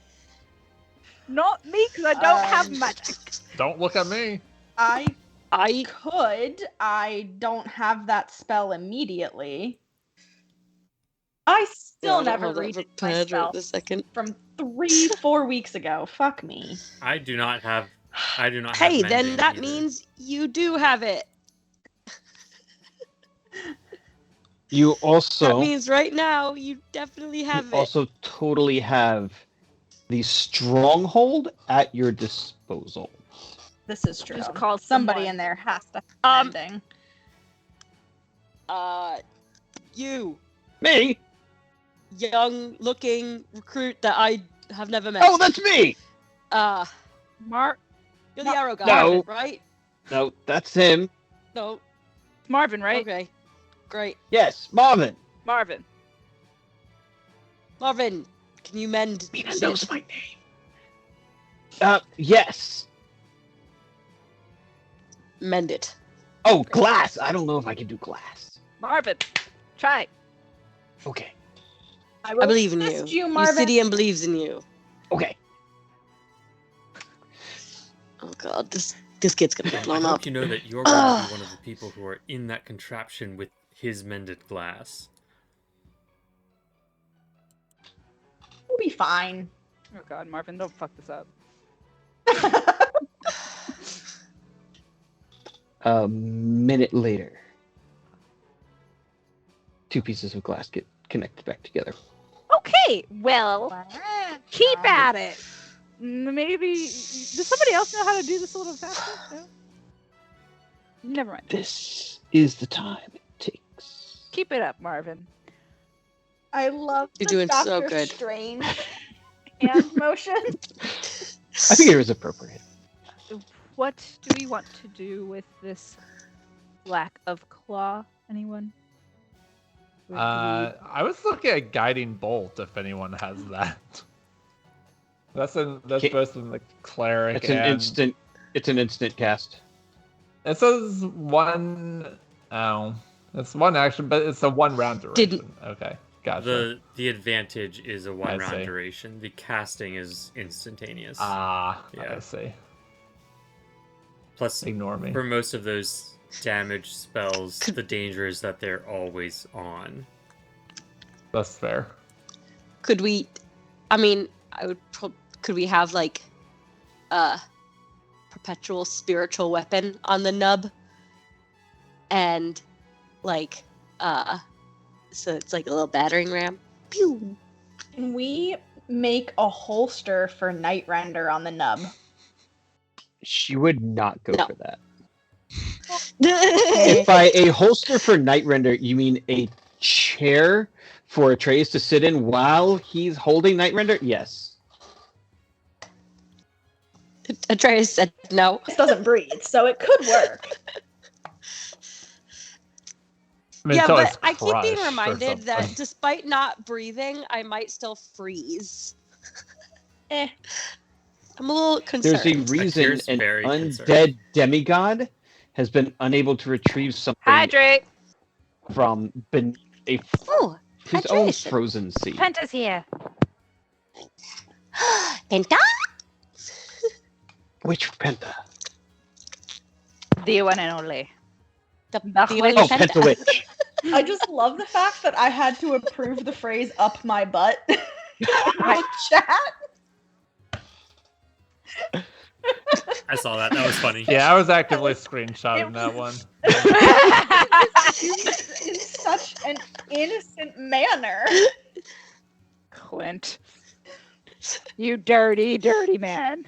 Speaker 1: Not me, because I don't have
Speaker 6: Um,
Speaker 1: magic.
Speaker 4: Don't look at me.
Speaker 6: I
Speaker 3: I
Speaker 6: could. I don't have that spell immediately. I still never read it myself
Speaker 3: the second.
Speaker 6: from 3-4 weeks ago. Fuck me.
Speaker 2: I do not have.
Speaker 3: Hey,
Speaker 2: mending
Speaker 3: then that
Speaker 2: either.
Speaker 3: means you do have it.
Speaker 5: You
Speaker 3: That
Speaker 5: also
Speaker 3: means right now you definitely have
Speaker 5: you
Speaker 3: it.
Speaker 5: also totally have the stronghold at your disposal.
Speaker 6: This is true.
Speaker 1: Just call
Speaker 6: Somebody
Speaker 1: someone.
Speaker 6: in there has to
Speaker 3: Um,
Speaker 6: have ending.
Speaker 3: You,
Speaker 5: Me?
Speaker 3: young-looking recruit that I have never met.
Speaker 5: Oh, that's me.
Speaker 3: You're the
Speaker 6: No,
Speaker 3: arrow guy,
Speaker 5: no.
Speaker 3: right?
Speaker 5: No, that's him.
Speaker 3: No.
Speaker 1: Marvin, right?
Speaker 3: Okay. Great.
Speaker 5: Yes, Marvin.
Speaker 1: Marvin.
Speaker 3: Marvin, can you mend?
Speaker 5: Mina
Speaker 3: shit?
Speaker 5: knows my name. Yes.
Speaker 3: Mend it.
Speaker 5: Oh, glass. I don't know if I can do glass.
Speaker 1: Marvin. Try.
Speaker 5: Okay.
Speaker 3: I believe in
Speaker 6: assist
Speaker 3: you.
Speaker 6: you, Marvin.
Speaker 3: Usidium believes in you.
Speaker 5: Okay.
Speaker 3: Oh god, this kid's gonna get
Speaker 2: I
Speaker 3: blown
Speaker 2: hope
Speaker 3: up.
Speaker 2: you know that you're going to be one of the people who are in that contraption with his mended glass.
Speaker 6: We'll be fine.
Speaker 1: Oh god, Marvin, don't fuck this up.
Speaker 5: A minute later, 2 pieces of glass get connected back together.
Speaker 1: Okay, well, keep at it. Maybe does somebody else know how to do this a little faster? No? Never mind.
Speaker 5: This is the time it takes.
Speaker 1: Keep it up, Marvin.
Speaker 6: I love
Speaker 3: You're
Speaker 6: the
Speaker 3: doing so
Speaker 6: Doctor
Speaker 3: good.
Speaker 6: Strange hand motion.
Speaker 5: I think it was appropriate.
Speaker 1: What do we want to do with this lack of claw? Anyone?
Speaker 4: I was looking at guiding bolt. If anyone has that, that's
Speaker 5: Okay.
Speaker 4: both in the cleric.
Speaker 5: It's an
Speaker 4: and...
Speaker 5: instant. It's an instant cast.
Speaker 4: It says one. Oh, it's one action, but it's a 1 round duration.
Speaker 3: Didn't-
Speaker 4: Okay, gotcha.
Speaker 2: The advantage is a 1
Speaker 4: I
Speaker 2: round
Speaker 4: see.
Speaker 2: duration. The casting is instantaneous.
Speaker 4: Ah,
Speaker 2: Yeah.
Speaker 4: I see.
Speaker 2: Plus,
Speaker 4: Ignore me.
Speaker 2: for most of those damage spells, the danger is that they're always on.
Speaker 4: That's fair.
Speaker 3: Could we? I mean, could we have like a perpetual spiritual weapon on the nub, and like so it's like a little battering ram. Pew.
Speaker 6: Can we make a holster for Night Render on the nub?
Speaker 5: She would not go
Speaker 3: No.
Speaker 5: for that. If by a holster for Night Render, you mean a chair for Atreus to sit in while he's holding Night Render? Yes.
Speaker 3: Atreus said no.
Speaker 6: This doesn't breathe, so it could work.
Speaker 4: I mean,
Speaker 3: Yeah,
Speaker 4: until
Speaker 3: but
Speaker 4: it's
Speaker 3: I keep being
Speaker 4: crushed or
Speaker 3: reminded that
Speaker 4: something.
Speaker 3: despite not breathing, I might still freeze.
Speaker 6: Eh.
Speaker 3: I'm a little concerned.
Speaker 5: There's a reason
Speaker 2: Akir's
Speaker 5: an
Speaker 2: very
Speaker 5: undead
Speaker 2: concerned.
Speaker 5: demigod has been unable to retrieve something
Speaker 1: Hydrate.
Speaker 5: from beneath
Speaker 3: Oh,
Speaker 5: his own
Speaker 3: hydration.
Speaker 5: frozen sea.
Speaker 1: Penta's here.
Speaker 3: Penta?
Speaker 5: Which Penta?
Speaker 1: The one and only.
Speaker 3: The,
Speaker 1: Bach
Speaker 3: the
Speaker 1: Witch.
Speaker 5: Oh,
Speaker 3: Penta.
Speaker 5: Penta Witch.
Speaker 6: I just love the fact that I had to approve the phrase "up my butt" in the chat.
Speaker 2: I saw that. That was funny.
Speaker 4: Yeah, I was actively screenshotting that one.
Speaker 6: It's such an innocent manner.
Speaker 1: Clint. You dirty, dirty man.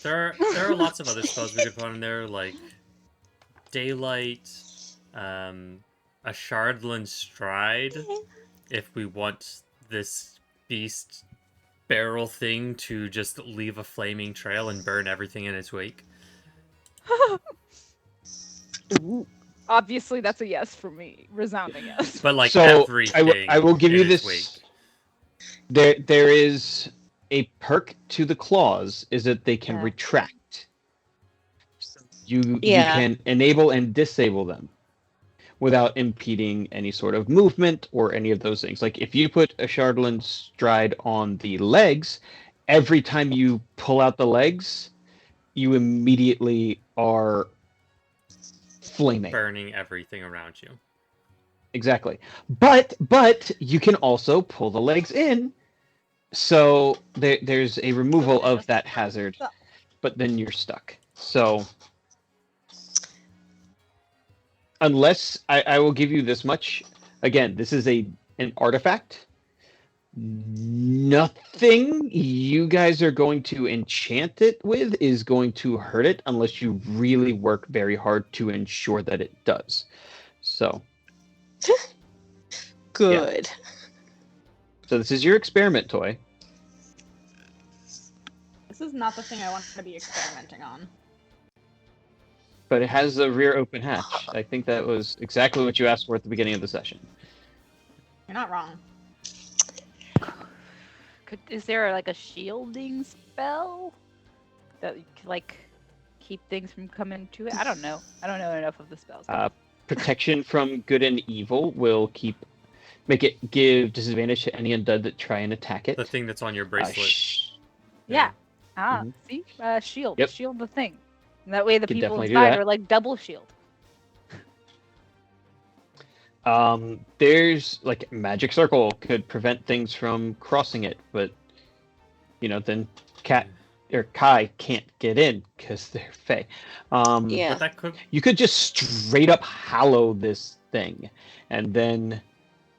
Speaker 2: There are lots of other spells we could put in there, like Daylight, a Shardland Stride, if we want this beast barrel thing to just leave a flaming trail and burn everything in its wake.
Speaker 1: Obviously, that's a yes for me. Resounding yes.
Speaker 2: But like
Speaker 5: So
Speaker 2: everything
Speaker 5: I will give
Speaker 2: in
Speaker 5: you
Speaker 2: its
Speaker 5: this.
Speaker 2: wake.
Speaker 5: There is a perk to the claws, is that they can
Speaker 3: Yeah.
Speaker 5: retract. You
Speaker 3: Yeah.
Speaker 5: can enable and disable them without impeding any sort of movement or any of those things. Like if you put a Shardland Stride on the legs, every time you pull out the legs, you immediately are flaming.
Speaker 2: Burning everything around you.
Speaker 5: Exactly. But you can also pull the legs in, so there's a removal of that hazard, but then you're stuck. So unless I will give you this much, again, this is an artifact. Nothing you guys are going to enchant it with is going to hurt it unless you really work very hard to ensure that it does. So
Speaker 3: Good.
Speaker 5: So this is your experiment toy.
Speaker 6: This is not the thing I want to be experimenting on.
Speaker 5: But it has a rear open hatch. I think that was exactly what you asked for at the beginning of the session.
Speaker 6: You're not wrong.
Speaker 1: Is there like a shielding spell that could, like, keep things from coming to it? I don't know. I don't know enough of the spells.
Speaker 5: Protection from good and evil will make it give disadvantage to any undead that try and attack it.
Speaker 2: The thing that's on your bracelet.
Speaker 1: Yeah. Ah,
Speaker 5: Mhm.
Speaker 1: see? Shield.
Speaker 5: Yep.
Speaker 1: Shield the thing. And that way the
Speaker 5: Could
Speaker 1: people
Speaker 5: definitely do
Speaker 1: inside
Speaker 5: that.
Speaker 1: are like double shield.
Speaker 5: There's like magic circle could prevent things from crossing it, but then Cat or Kai can't get in because they're Fey.
Speaker 3: Yeah.
Speaker 2: But that could
Speaker 5: You could just straight up hallow this thing, and then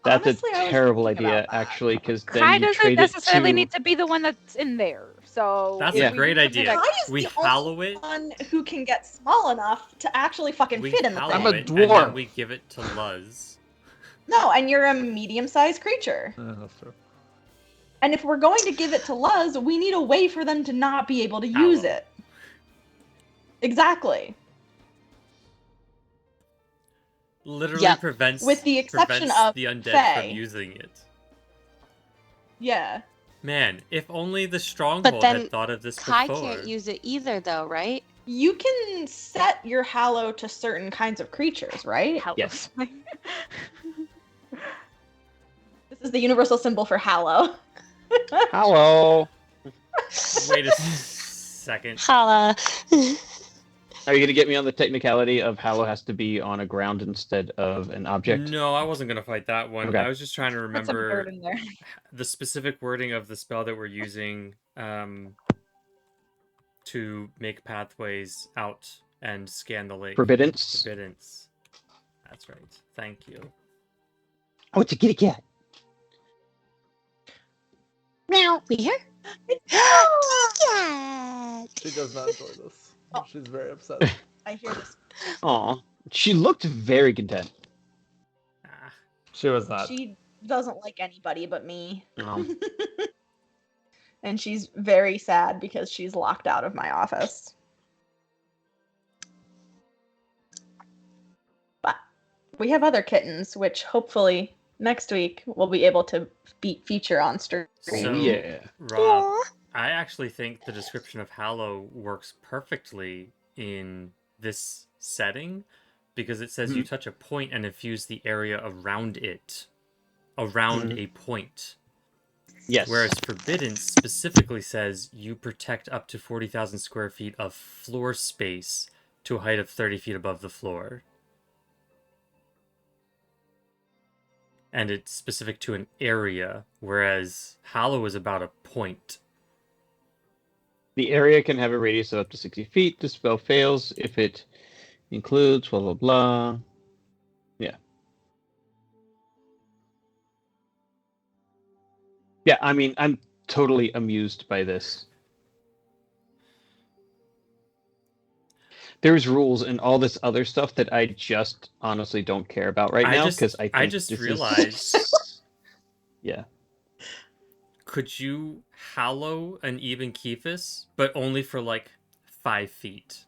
Speaker 5: that's
Speaker 6: Honestly, I
Speaker 5: a
Speaker 6: was
Speaker 5: terrible
Speaker 6: thinking
Speaker 5: idea
Speaker 6: about that.
Speaker 5: actually, because then
Speaker 1: Kai
Speaker 5: you
Speaker 1: doesn't
Speaker 5: trade
Speaker 1: necessarily
Speaker 5: it to.
Speaker 1: need to be the one that's in there. So
Speaker 2: That's
Speaker 1: if
Speaker 5: a
Speaker 1: we
Speaker 2: great
Speaker 1: do something
Speaker 2: idea.
Speaker 1: like-
Speaker 6: Kai is
Speaker 2: We
Speaker 6: the only
Speaker 2: hallow it.
Speaker 6: one who can get small enough to actually fucking
Speaker 2: We
Speaker 6: fit in the
Speaker 2: hallow
Speaker 6: thing.
Speaker 4: I'm a
Speaker 2: it, and then
Speaker 4: dwarf.
Speaker 2: we give it to Luz.
Speaker 6: No, and you're a medium-sized creature.
Speaker 4: That's true.
Speaker 6: And if we're going to give it to Luz, we need a way for them to not be able to use
Speaker 2: Hallow.
Speaker 6: it. Exactly.
Speaker 2: Literally
Speaker 3: Yeah.
Speaker 2: prevents
Speaker 6: With the exception
Speaker 2: prevents
Speaker 6: of
Speaker 2: the undead
Speaker 6: Fae.
Speaker 2: from using it.
Speaker 6: Yeah.
Speaker 2: Man, if only the stronghold
Speaker 3: then
Speaker 2: had thought of this
Speaker 3: Kai
Speaker 2: before.
Speaker 3: can't use it either, though, right?
Speaker 6: You can set your hallow to certain kinds of creatures, right?
Speaker 1: Hello.
Speaker 5: Yes.
Speaker 6: This is the universal symbol for hallow.
Speaker 5: Hello.
Speaker 2: Wait a second.
Speaker 3: Holla.
Speaker 5: Are you gonna get me on the technicality of hallow has to be on a ground instead of an object?
Speaker 2: No, I wasn't gonna fight that one.
Speaker 5: Okay.
Speaker 2: I was just trying to
Speaker 1: That's a bird
Speaker 2: remember
Speaker 1: in there.
Speaker 2: the specific wording of the spell that we're using to make pathways out and scan the lake.
Speaker 5: Forbiddance.
Speaker 2: Forbiddance. That's right. Thank you.
Speaker 5: Oh, it's a kitty cat.
Speaker 3: Meow. We here? Cat.
Speaker 4: She does not enjoy this.
Speaker 6: Oh.
Speaker 4: She's very upset.
Speaker 6: I hear this.
Speaker 5: Aw, she looked very content.
Speaker 2: Ah,
Speaker 4: She was not.
Speaker 6: She doesn't like anybody but me.
Speaker 5: Um,
Speaker 6: And she's very sad because she's locked out of my office. But we have other kittens, which hopefully next week we'll be able to feature on stream.
Speaker 2: So,
Speaker 5: yeah.
Speaker 2: Rob, I actually think the description of Hallow works perfectly in this setting because it says you touch a point and infuse the area around it. Around a point.
Speaker 5: Yes.
Speaker 2: Whereas Forbidden specifically says you protect up to 40,000 square feet of floor space to a height of 30 feet above the floor. And it's specific to an area, whereas Hallow is about a point.
Speaker 5: The area can have a radius of up to 60 feet. The spell fails if it includes blah blah blah. Yeah. Yeah, I mean, I'm totally amused by this. There's rules and all this other stuff that I just honestly don't care about right now because I think
Speaker 2: just
Speaker 5: this
Speaker 2: realized.
Speaker 5: is... Yeah.
Speaker 2: Could you hallow an Eben Kephis, but only for like 5 feet?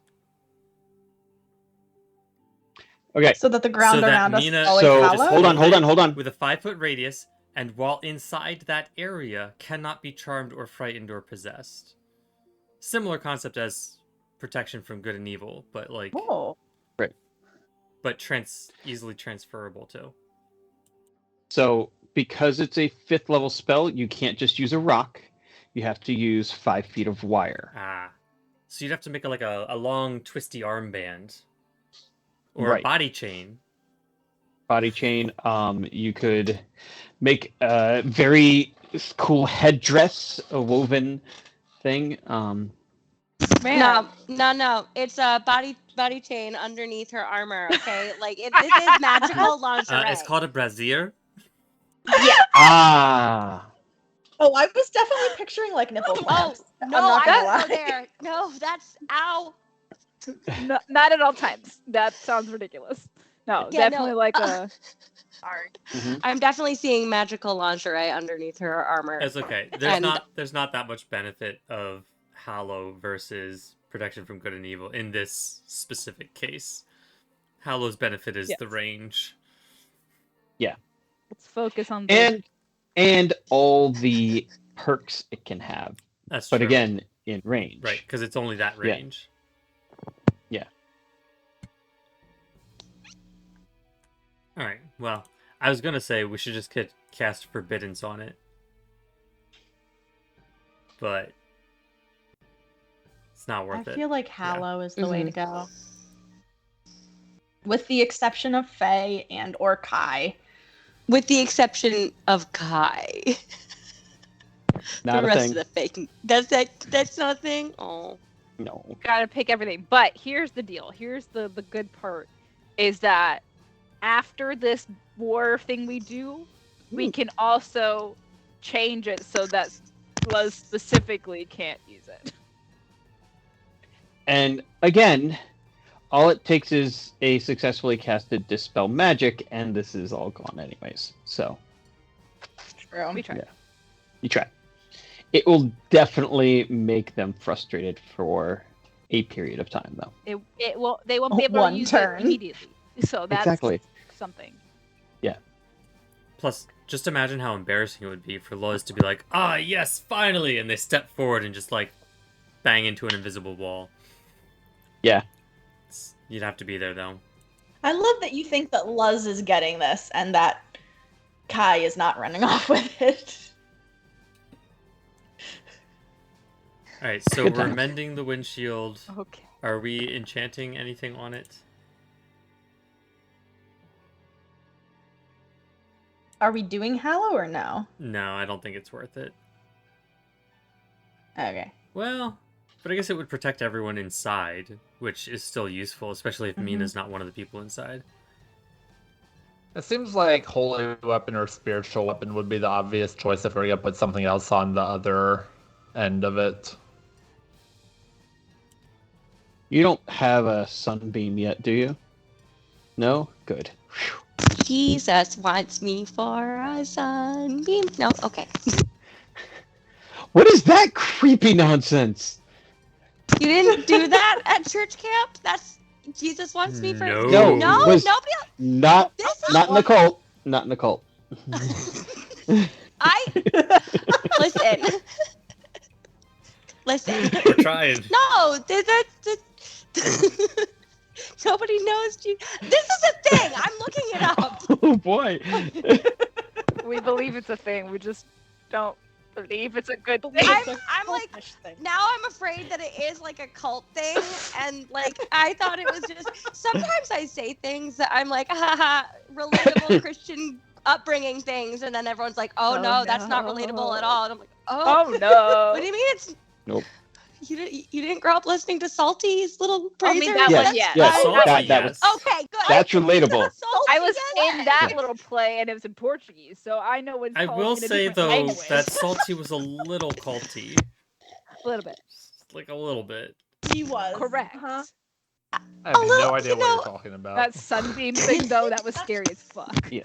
Speaker 5: Okay.
Speaker 6: So that the ground
Speaker 2: So that
Speaker 6: around
Speaker 2: Mina-
Speaker 6: us is always
Speaker 5: So
Speaker 2: just
Speaker 6: hallowed?
Speaker 5: hold on.
Speaker 2: With a 5-foot radius, and while inside that area, cannot be charmed or frightened or possessed. Similar concept as protection from good and evil, but like,
Speaker 6: Oh.
Speaker 2: but easily transferable too.
Speaker 5: So because it's a 5th level spell, you can't just use a rock. You have to use 5 feet of wire.
Speaker 2: Ah, so you'd have to make a long twisty armband, or
Speaker 5: Right.
Speaker 2: a body chain.
Speaker 5: Body chain. You could make a very cool headdress, a woven thing.
Speaker 1: Man,
Speaker 3: No. It's a body chain underneath her armor. Okay, like this is magical lingerie.
Speaker 2: It's called a brassiere.
Speaker 5: Ah.
Speaker 6: Oh, I was definitely picturing like nipple
Speaker 3: Oh
Speaker 6: clamps. I'm
Speaker 3: no,
Speaker 6: not
Speaker 3: I
Speaker 6: gonna
Speaker 3: won't go
Speaker 6: lie.
Speaker 3: there. No, that's ow.
Speaker 1: not at all times. That sounds ridiculous. No,
Speaker 3: Yeah,
Speaker 1: definitely
Speaker 3: no,
Speaker 1: like a. Sorry.
Speaker 5: Mhm.
Speaker 3: I'm definitely seeing magical lingerie underneath her armor.
Speaker 2: It's okay.
Speaker 3: And-
Speaker 2: There's not that much benefit of Hallow versus protection from good and evil in this specific case. Hallow's benefit is the
Speaker 1: Yes.
Speaker 2: range.
Speaker 1: Let's focus on the
Speaker 5: And all the perks it can have.
Speaker 2: That's
Speaker 5: But
Speaker 2: true.
Speaker 5: again, in range.
Speaker 2: Right, because it's only that
Speaker 5: Yeah.
Speaker 2: range.
Speaker 5: Yeah.
Speaker 2: All right. Well, I was gonna say we should just cast Forbiddance on it, but it's not
Speaker 6: I
Speaker 2: worth it.
Speaker 6: feel like Hallow is the way to
Speaker 3: Mhm.
Speaker 6: go. With the exception of Faye and or Kai.
Speaker 3: With the exception of Kai.
Speaker 5: Not
Speaker 3: the
Speaker 5: a
Speaker 3: rest
Speaker 5: thing.
Speaker 3: of the fake. That's not a thing. Oh.
Speaker 5: No.
Speaker 1: gotta pick everything. But here's the deal. Here's the good part is that after this war thing we do, we can also change it so that Luz specifically can't use it.
Speaker 5: And again, all it takes is a successfully casted Dispel Magic, and this is all gone anyways. So,
Speaker 6: True.
Speaker 1: We tried.
Speaker 5: Yeah. you try. It will definitely make them frustrated for a period of time, though.
Speaker 1: They won't be able
Speaker 6: One
Speaker 1: to use
Speaker 6: turn.
Speaker 1: it immediately. So that's
Speaker 5: Exactly.
Speaker 1: something.
Speaker 2: Plus, just imagine how embarrassing it would be for Lois to be like, "Ah, yes, finally!" and they step forward and just like bang into an invisible wall.
Speaker 5: Yeah.
Speaker 2: You'd have to be there though.
Speaker 6: I love that you think that Luz is getting this and that Kai is not running off with it.
Speaker 2: All right, so
Speaker 5: Good
Speaker 2: we're
Speaker 5: times.
Speaker 2: mending the windshield.
Speaker 1: Okay.
Speaker 2: Are we enchanting anything on it?
Speaker 6: Are we doing Hallow or no?
Speaker 2: No, I don't think it's worth it.
Speaker 6: Okay.
Speaker 2: Well, but I guess it would protect everyone inside, which is still useful, especially if Mina's not one of the people inside.
Speaker 4: It seems like holy weapon or spiritual weapon would be the obvious choice if we're gonna put something else on the other end of it.
Speaker 5: You don't have a sunbeam yet, do you? No? Good. Phew.
Speaker 3: Jesus wants me for a sunbeam. No, okay.
Speaker 5: What is that creepy nonsense?
Speaker 3: You didn't do that at church camp? That's Jesus wants me for
Speaker 2: No.
Speaker 5: No,
Speaker 3: No,
Speaker 5: it was
Speaker 3: nobody.
Speaker 5: not
Speaker 3: This is
Speaker 5: not in the cult. Not in the cult.
Speaker 3: I listen. Listen.
Speaker 2: We're trying.
Speaker 3: No, nobody knows. This is a thing. I'm looking it up.
Speaker 5: Oh boy.
Speaker 1: We believe it's a thing. We just don't believe it's a good thing.
Speaker 3: I'm like, now I'm afraid that it is like a cult thing, and like I thought it was just. Sometimes I say things that I'm like, haha, relatable Christian upbringing things, and then everyone's like, oh,
Speaker 1: Oh,
Speaker 3: no, that's not
Speaker 1: no.
Speaker 3: relatable at all, and I'm like, oh,
Speaker 1: Oh no.
Speaker 3: what do you mean it's?
Speaker 5: Nope.
Speaker 3: You didn't grow up listening to Salty's little
Speaker 1: Only
Speaker 3: praiser?
Speaker 1: that
Speaker 5: Yes,
Speaker 1: one, yes.
Speaker 5: yes,
Speaker 2: Salty,
Speaker 5: that was
Speaker 2: yes.
Speaker 3: Okay, good.
Speaker 5: that's relatable.
Speaker 1: I was in that little play and it was in Portuguese, so I know what's
Speaker 2: I
Speaker 1: called
Speaker 2: will
Speaker 1: in a
Speaker 2: say
Speaker 1: different
Speaker 2: though
Speaker 1: language.
Speaker 2: that Salty was a little culty,
Speaker 1: a little bit.
Speaker 2: Just like a little bit.
Speaker 6: He was
Speaker 1: Correct.
Speaker 6: Huh?
Speaker 4: I have
Speaker 3: A little-
Speaker 4: no idea
Speaker 3: you
Speaker 4: what
Speaker 3: know-
Speaker 4: you're talking about.
Speaker 1: That sunbeam thing though, that was scary as fuck.
Speaker 5: Yeah.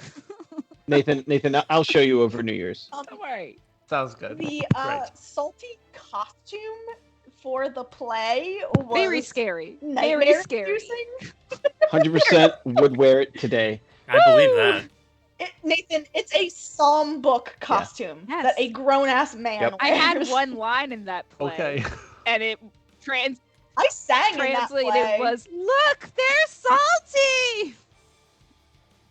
Speaker 5: Nathan, I'll show you over New Year's.
Speaker 1: Don't worry.
Speaker 4: Sounds good.
Speaker 6: The
Speaker 4: Great.
Speaker 6: salty costume for the play was
Speaker 1: Very scary. Very
Speaker 6: nightmare
Speaker 1: scary.
Speaker 6: inducing.
Speaker 5: 100% would wear it today.
Speaker 2: I believe that.
Speaker 6: Nathan, it's a psalm book costume
Speaker 1: Yes.
Speaker 6: that a grown ass man
Speaker 5: Yep.
Speaker 1: I had
Speaker 6: wears.
Speaker 1: one line in that play,
Speaker 4: Okay.
Speaker 1: and it
Speaker 6: I sang in that
Speaker 1: translated
Speaker 6: play.
Speaker 1: was, "Look, they're salty."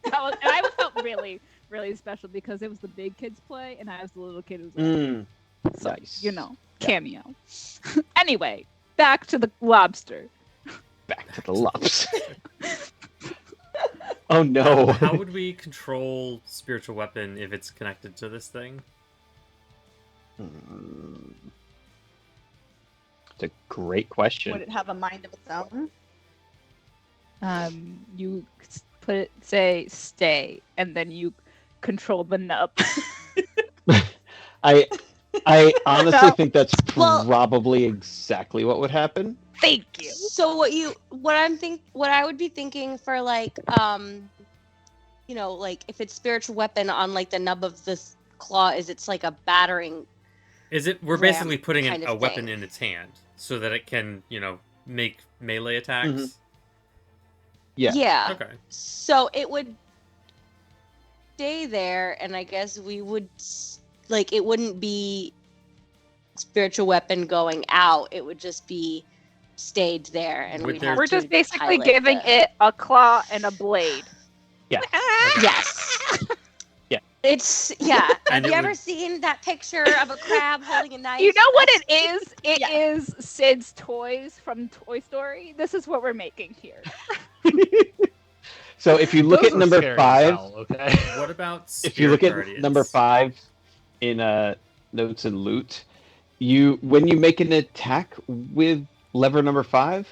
Speaker 1: And I felt really, really special because it was the big kids play, and I was the little kid who was like, so,
Speaker 5: Nice.
Speaker 1: you know, cameo. Anyway, back to the lobster.
Speaker 5: Back to the lobster. Oh no.
Speaker 2: How would we control spiritual weapon if it's connected to this thing?
Speaker 5: It's a great question.
Speaker 6: Would it have a mind of its own?
Speaker 1: You put it, say stay, and then you control the nub.
Speaker 5: I honestly
Speaker 1: No.
Speaker 5: think that's
Speaker 3: Well-
Speaker 5: probably exactly what would happen.
Speaker 1: Thank you.
Speaker 3: So what I would be thinking for like you know, like if it's spiritual weapon on like the nub of this claw is it's like a battering.
Speaker 2: Is it? We're
Speaker 3: Ram
Speaker 2: basically putting
Speaker 3: kind
Speaker 2: a
Speaker 3: of
Speaker 2: weapon
Speaker 3: thing.
Speaker 2: in its hand so that it can, make melee attacks.
Speaker 5: Mhm. Yeah.
Speaker 3: Yeah.
Speaker 2: Okay.
Speaker 3: So it would stay there, and I guess we would like it wouldn't be spiritual weapon going out. It would just be stayed there, and
Speaker 2: Would
Speaker 3: we'd
Speaker 2: there-
Speaker 3: have
Speaker 1: We're
Speaker 3: to
Speaker 1: just basically
Speaker 3: pilot
Speaker 1: giving
Speaker 3: the-
Speaker 1: it a claw and a blade.
Speaker 5: Yeah.
Speaker 3: Yes.
Speaker 5: Yeah.
Speaker 3: It's yeah.
Speaker 2: And
Speaker 3: Have you
Speaker 2: it
Speaker 3: ever
Speaker 2: would-
Speaker 3: seen that picture of a crab holding a knife?
Speaker 1: You know what it is? It is
Speaker 6: Yeah.
Speaker 1: Sid's toys from Toy Story. This is what we're making here.
Speaker 5: So if you look
Speaker 4: Those
Speaker 5: at
Speaker 4: are
Speaker 5: number
Speaker 4: scary as
Speaker 5: 5,
Speaker 4: hell, okay.
Speaker 2: What about
Speaker 5: if you look
Speaker 2: Spirit
Speaker 5: at
Speaker 2: Guardians?
Speaker 5: number 5 in notes and loot, when you make an attack with lever number 5,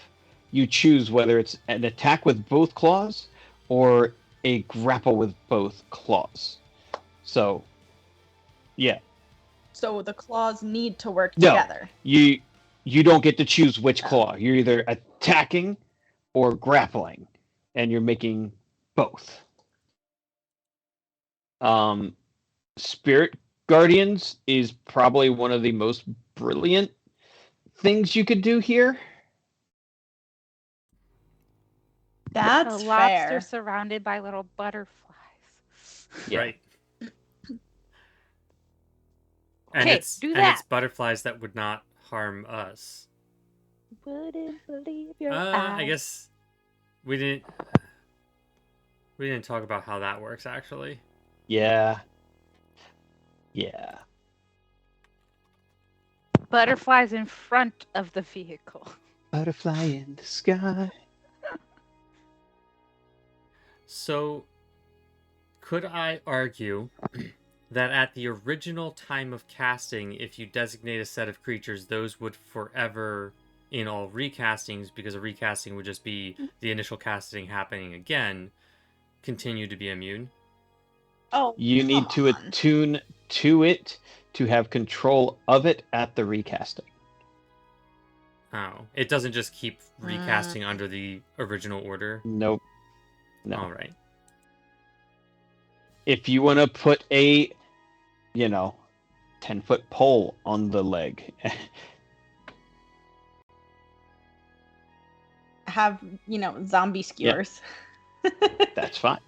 Speaker 5: you choose whether it's an attack with both claws or a grapple with both claws. So, yeah,
Speaker 6: So the claws need to work
Speaker 5: No.
Speaker 6: together.
Speaker 5: you don't get to choose which claw. You're either attacking or grappling, and you're making both. Spirit Guardians is probably one of the most brilliant things you could do here.
Speaker 6: That's
Speaker 1: a lobster
Speaker 6: fair.
Speaker 1: surrounded by little butterflies.
Speaker 5: Yeah.
Speaker 2: Right. And
Speaker 1: Okay,
Speaker 2: it's
Speaker 1: do
Speaker 2: and
Speaker 1: that.
Speaker 2: it's butterflies that would not harm us.
Speaker 1: Wouldn't believe your
Speaker 2: I
Speaker 1: eyes.
Speaker 2: guess we didn't talk about how that works actually.
Speaker 5: Yeah. Yeah.
Speaker 1: Butterflies in front of the vehicle.
Speaker 5: Butterfly in the sky.
Speaker 2: So could I argue that at the original time of casting, if you designate a set of creatures, those would forever, in all recastings, because a recasting would just be the initial casting happening again, continue to be immune?
Speaker 6: Oh,
Speaker 5: You need
Speaker 6: come
Speaker 5: to
Speaker 6: on.
Speaker 5: attune to it to have control of it at the recasting.
Speaker 2: Oh, it doesn't just keep recasting under the original order?
Speaker 5: Nope. No.
Speaker 2: All right.
Speaker 5: If you want to put a, 10-foot pole on the leg,
Speaker 6: Have zombie skewers.
Speaker 5: that's fine.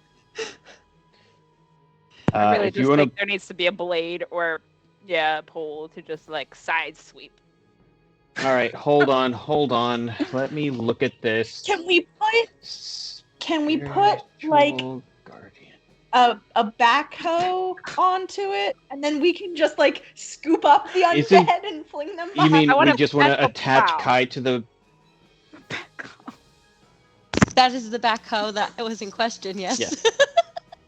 Speaker 1: I really
Speaker 5: if you
Speaker 1: just
Speaker 5: want
Speaker 1: think
Speaker 5: to,
Speaker 1: there needs to be a blade or, a pole to just like side sweep.
Speaker 5: all right, hold on. Let me look at this.
Speaker 6: Can we put like
Speaker 5: Spiritual Guardian.
Speaker 6: a backhoe onto it, and then we can just like scoop up the
Speaker 5: Isn't-
Speaker 6: undead and fling them
Speaker 5: You
Speaker 6: behind?
Speaker 5: mean
Speaker 1: I
Speaker 5: we
Speaker 1: wanna
Speaker 5: just want
Speaker 1: pet
Speaker 5: to
Speaker 1: a
Speaker 5: attach
Speaker 1: plow.
Speaker 5: Kai to the?
Speaker 3: That is the backhoe that was in question. Yes.
Speaker 5: Yeah.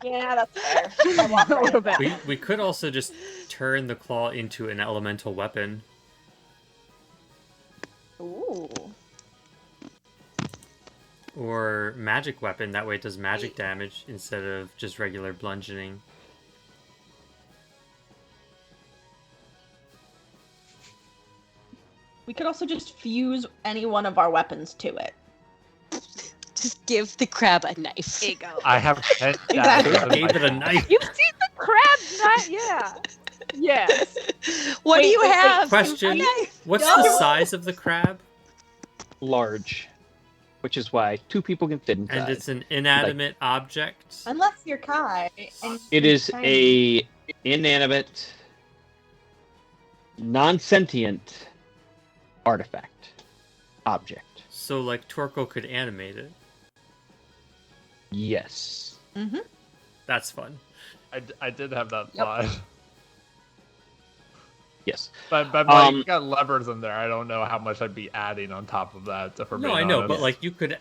Speaker 6: Yeah, that's fair. I walk
Speaker 1: A
Speaker 6: right
Speaker 1: little
Speaker 6: at that.
Speaker 1: bit.
Speaker 2: We could also just turn the claw into an elemental weapon. Or magic weapon. That way it does magic damage instead of just regular bludgeoning.
Speaker 6: We could also just fuse any one of our weapons to it.
Speaker 3: Just give the crab a knife.
Speaker 1: There you go.
Speaker 4: I have 10
Speaker 6: Exactly.
Speaker 4: daggers in
Speaker 2: Gave
Speaker 4: my
Speaker 2: it a
Speaker 4: hand.
Speaker 2: knife.
Speaker 1: You've seen the crab nut? Yeah. Yes.
Speaker 3: What do
Speaker 1: Wait,
Speaker 3: you
Speaker 1: wait, wait.
Speaker 3: have?
Speaker 2: Question.
Speaker 3: A knife.
Speaker 2: What's
Speaker 3: No.
Speaker 2: the size of the crab?
Speaker 5: Large, which is why 2 people can fit inside.
Speaker 2: And it's an inanimate object.
Speaker 6: Unless you're Kai. And
Speaker 5: It
Speaker 6: you're
Speaker 5: is
Speaker 6: tiny.
Speaker 5: a inanimate, non-sentient artifact object.
Speaker 2: So, like, Torko could animate it.
Speaker 5: Yes.
Speaker 6: Mm-hmm.
Speaker 2: That's fun.
Speaker 4: I did have that
Speaker 6: Yep.
Speaker 4: slide.
Speaker 5: Yes.
Speaker 4: But you got levers in there. I don't know how much I'd be adding on top of that. If we're
Speaker 2: No,
Speaker 4: being
Speaker 2: I know,
Speaker 4: honest.
Speaker 2: but like you could,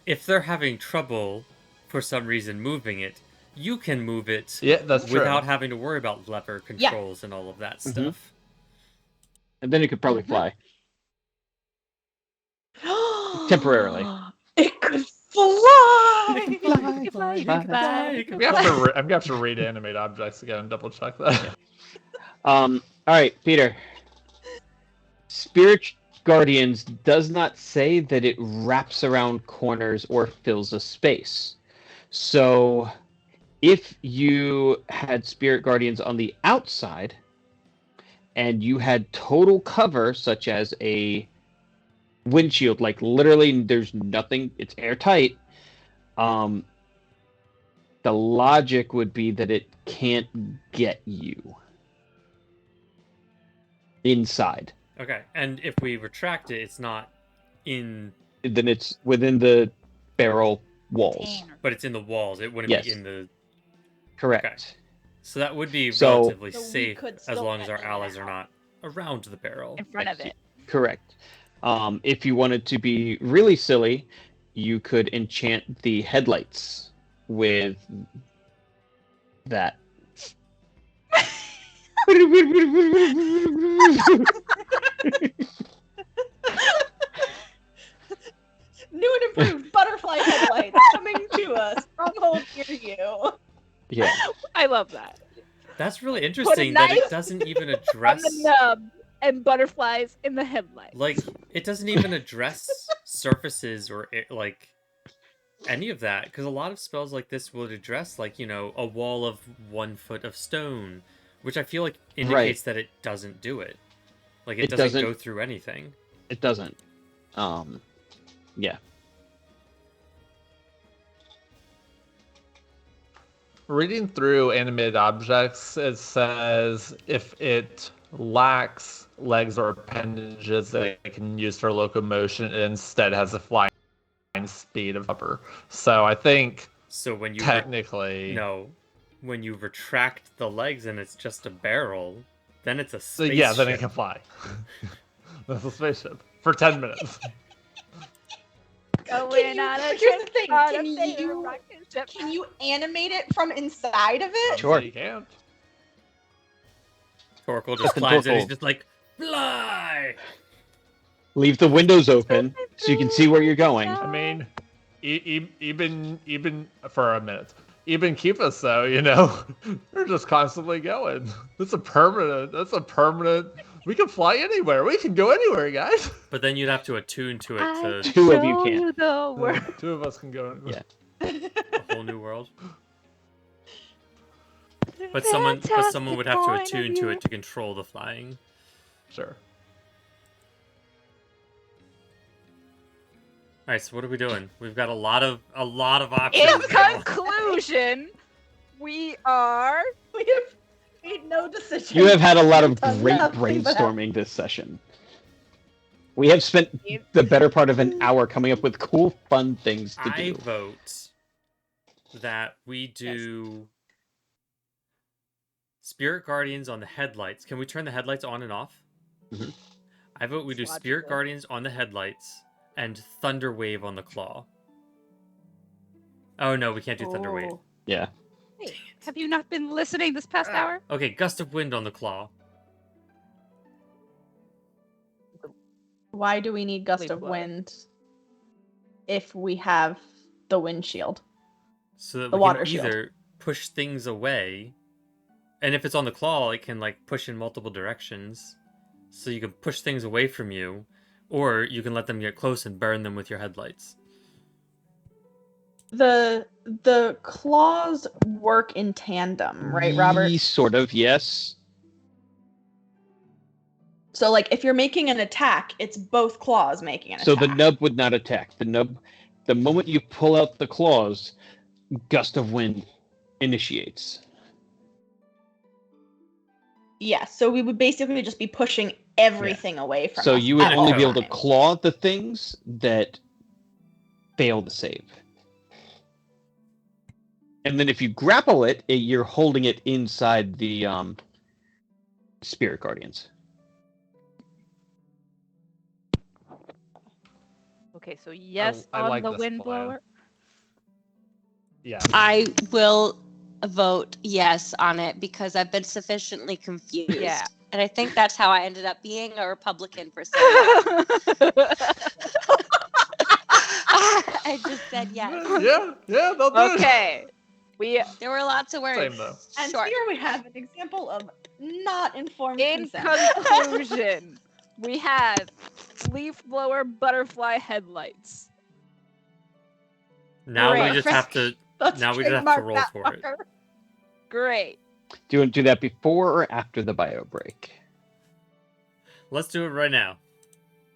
Speaker 2: if they're having trouble for some reason moving it, you can move it
Speaker 4: Yeah, that's true.
Speaker 2: without having to worry about lever
Speaker 6: Yeah.
Speaker 2: controls and all of that
Speaker 5: Mhm.
Speaker 2: stuff.
Speaker 5: And then it could probably
Speaker 6: Mhm.
Speaker 5: fly. Temporarily.
Speaker 6: It could fly!
Speaker 1: You can fly, you can fly, you can
Speaker 4: I'm gonna
Speaker 1: fly.
Speaker 4: have to reanimate objects again and double check that.
Speaker 5: All right, Peter. Spirit Guardians does not say that it wraps around corners or fills a space. So, if you had Spirit Guardians on the outside, and you had total cover, such as a windshield, like literally there's nothing, it's airtight, the logic would be that it can't get you inside.
Speaker 2: Okay, and if we retract it, it's not in,
Speaker 5: Then it's within the barrel walls.
Speaker 2: but it's in the walls. It wouldn't
Speaker 5: Yes.
Speaker 2: be in the.
Speaker 5: Correct.
Speaker 2: So that would be
Speaker 5: So-
Speaker 2: relatively
Speaker 6: So we
Speaker 2: safe
Speaker 6: could
Speaker 2: as
Speaker 6: still
Speaker 2: long as
Speaker 6: get
Speaker 2: our
Speaker 6: in
Speaker 2: allies
Speaker 6: now.
Speaker 2: are not around the barrel.
Speaker 1: In front of it.
Speaker 5: Correct. If you wanted to be really silly, you could enchant the headlights with that.
Speaker 6: New and improved butterfly headlights coming to us. Stronghold near you.
Speaker 5: Yeah.
Speaker 1: I love that.
Speaker 2: That's really interesting that it
Speaker 1: knife
Speaker 2: doesn't even
Speaker 1: On
Speaker 2: address.
Speaker 1: the nub and butterflies in the headlights.
Speaker 2: Like, it doesn't even address surfaces or like any of that, because a lot of spells like this would address, like, you know, a wall of 1 foot of stone, which I feel like indicates that it doesn't do it. Like, it
Speaker 5: It
Speaker 2: doesn't
Speaker 5: doesn't-
Speaker 2: go through anything.
Speaker 5: It doesn't. Yeah.
Speaker 4: Reading through animated objects, it says if it lacks legs or appendages that it can use for locomotion, it instead has a flying speed of upper. So I think
Speaker 2: So when you
Speaker 4: technically,
Speaker 2: when you retract the legs and it's just a barrel, then it's a
Speaker 4: so
Speaker 2: spaceship.
Speaker 4: yeah, then it can fly. That's a spaceship for 10 minutes.
Speaker 1: Going on a
Speaker 6: Here's
Speaker 1: trip
Speaker 6: the thing,
Speaker 1: on
Speaker 6: can
Speaker 1: a favorite
Speaker 6: you-
Speaker 1: rocket ship.
Speaker 6: Can you animate it from inside of it?
Speaker 5: Sure.
Speaker 4: You can't.
Speaker 2: Torkel just
Speaker 5: Captain
Speaker 2: climbs in, he's
Speaker 5: Torkel.
Speaker 2: just like, fly!
Speaker 5: Leave the windows open so you can see where you're going.
Speaker 4: I mean, even for a minute, even keep us though, you know, they're just constantly going. That's a permanent. We can fly anywhere. We can go anywhere, guys.
Speaker 2: But then you'd have to attune to it to
Speaker 5: Two of you
Speaker 1: Show
Speaker 5: can't.
Speaker 1: the world.
Speaker 4: 2 of us can go.
Speaker 5: Yeah.
Speaker 2: a whole new world. But someone would have to attune to it to control the flying.
Speaker 4: Sure.
Speaker 2: Alright, so what are we doing? We've got a lot of options.
Speaker 1: In
Speaker 2: now.
Speaker 1: conclusion, we are.
Speaker 6: We have made no decision.
Speaker 5: You have had a lot of
Speaker 6: We've done
Speaker 5: great
Speaker 6: nothing but-
Speaker 5: brainstorming this session. We have spent the better part of an hour coming up with cool, fun things to
Speaker 2: I
Speaker 5: do.
Speaker 2: vote that we do Spirit Guardians on the headlights. Can we turn the headlights on and off?
Speaker 5: Mhm.
Speaker 2: I vote we do
Speaker 1: It's
Speaker 2: Spirit
Speaker 1: logical.
Speaker 2: Guardians on the headlights and Thunder Wave on the claw. Oh no, we can't do Thunder Wave.
Speaker 6: Oh.
Speaker 5: Yeah.
Speaker 1: Hey, have you not been listening this past hour?
Speaker 2: Okay, Gust of Wind on the claw.
Speaker 6: Why do we need gust
Speaker 1: Leave
Speaker 6: of
Speaker 1: blow.
Speaker 6: wind? if we have the windshield.
Speaker 2: So that
Speaker 6: The
Speaker 2: we
Speaker 6: water
Speaker 2: can
Speaker 6: shield.
Speaker 2: either push things away, and if it's on the claw, it can like push in multiple directions. So you can push things away from you, or you can let them get close and burn them with your headlights.
Speaker 6: The claws work in tandem, right, Robert?
Speaker 5: Sort of, yes.
Speaker 6: So like if you're making an attack, it's both claws making an
Speaker 5: So
Speaker 6: attack.
Speaker 5: the nub would not attack. The nub, the moment you pull out the claws, gust of wind initiates.
Speaker 6: Yeah, so we would basically just be pushing everything away from
Speaker 5: So
Speaker 6: us
Speaker 5: you would
Speaker 6: at
Speaker 5: only
Speaker 6: all
Speaker 5: be able to
Speaker 6: times.
Speaker 5: claw the things that fail to save. And then if you grapple it, you're holding it inside the spirit guardians.
Speaker 1: Okay, so yes
Speaker 4: I
Speaker 1: on
Speaker 4: like
Speaker 1: the
Speaker 4: this
Speaker 1: wind
Speaker 4: plan.
Speaker 1: blower.
Speaker 4: Yeah.
Speaker 3: I will vote yes on it because I've been sufficiently confused.
Speaker 1: Yeah.
Speaker 3: And I think that's how I ended up being a Republican for so long. I just said yes.
Speaker 4: Yeah, they'll do it.
Speaker 1: Okay.
Speaker 3: There were lots of words.
Speaker 4: Same though.
Speaker 6: And
Speaker 3: Short.
Speaker 6: here we have an example of not informed
Speaker 1: In
Speaker 6: consent.
Speaker 1: conclusion, we have leaf blower butterfly headlights.
Speaker 2: Now
Speaker 1: Great.
Speaker 2: we just have to.
Speaker 6: Let's
Speaker 2: Now we just have to
Speaker 6: trademark
Speaker 2: roll
Speaker 6: that
Speaker 2: for it.
Speaker 6: fucker.
Speaker 1: Great.
Speaker 5: Do you want to do that before or after the bio break?
Speaker 2: Let's do it right now.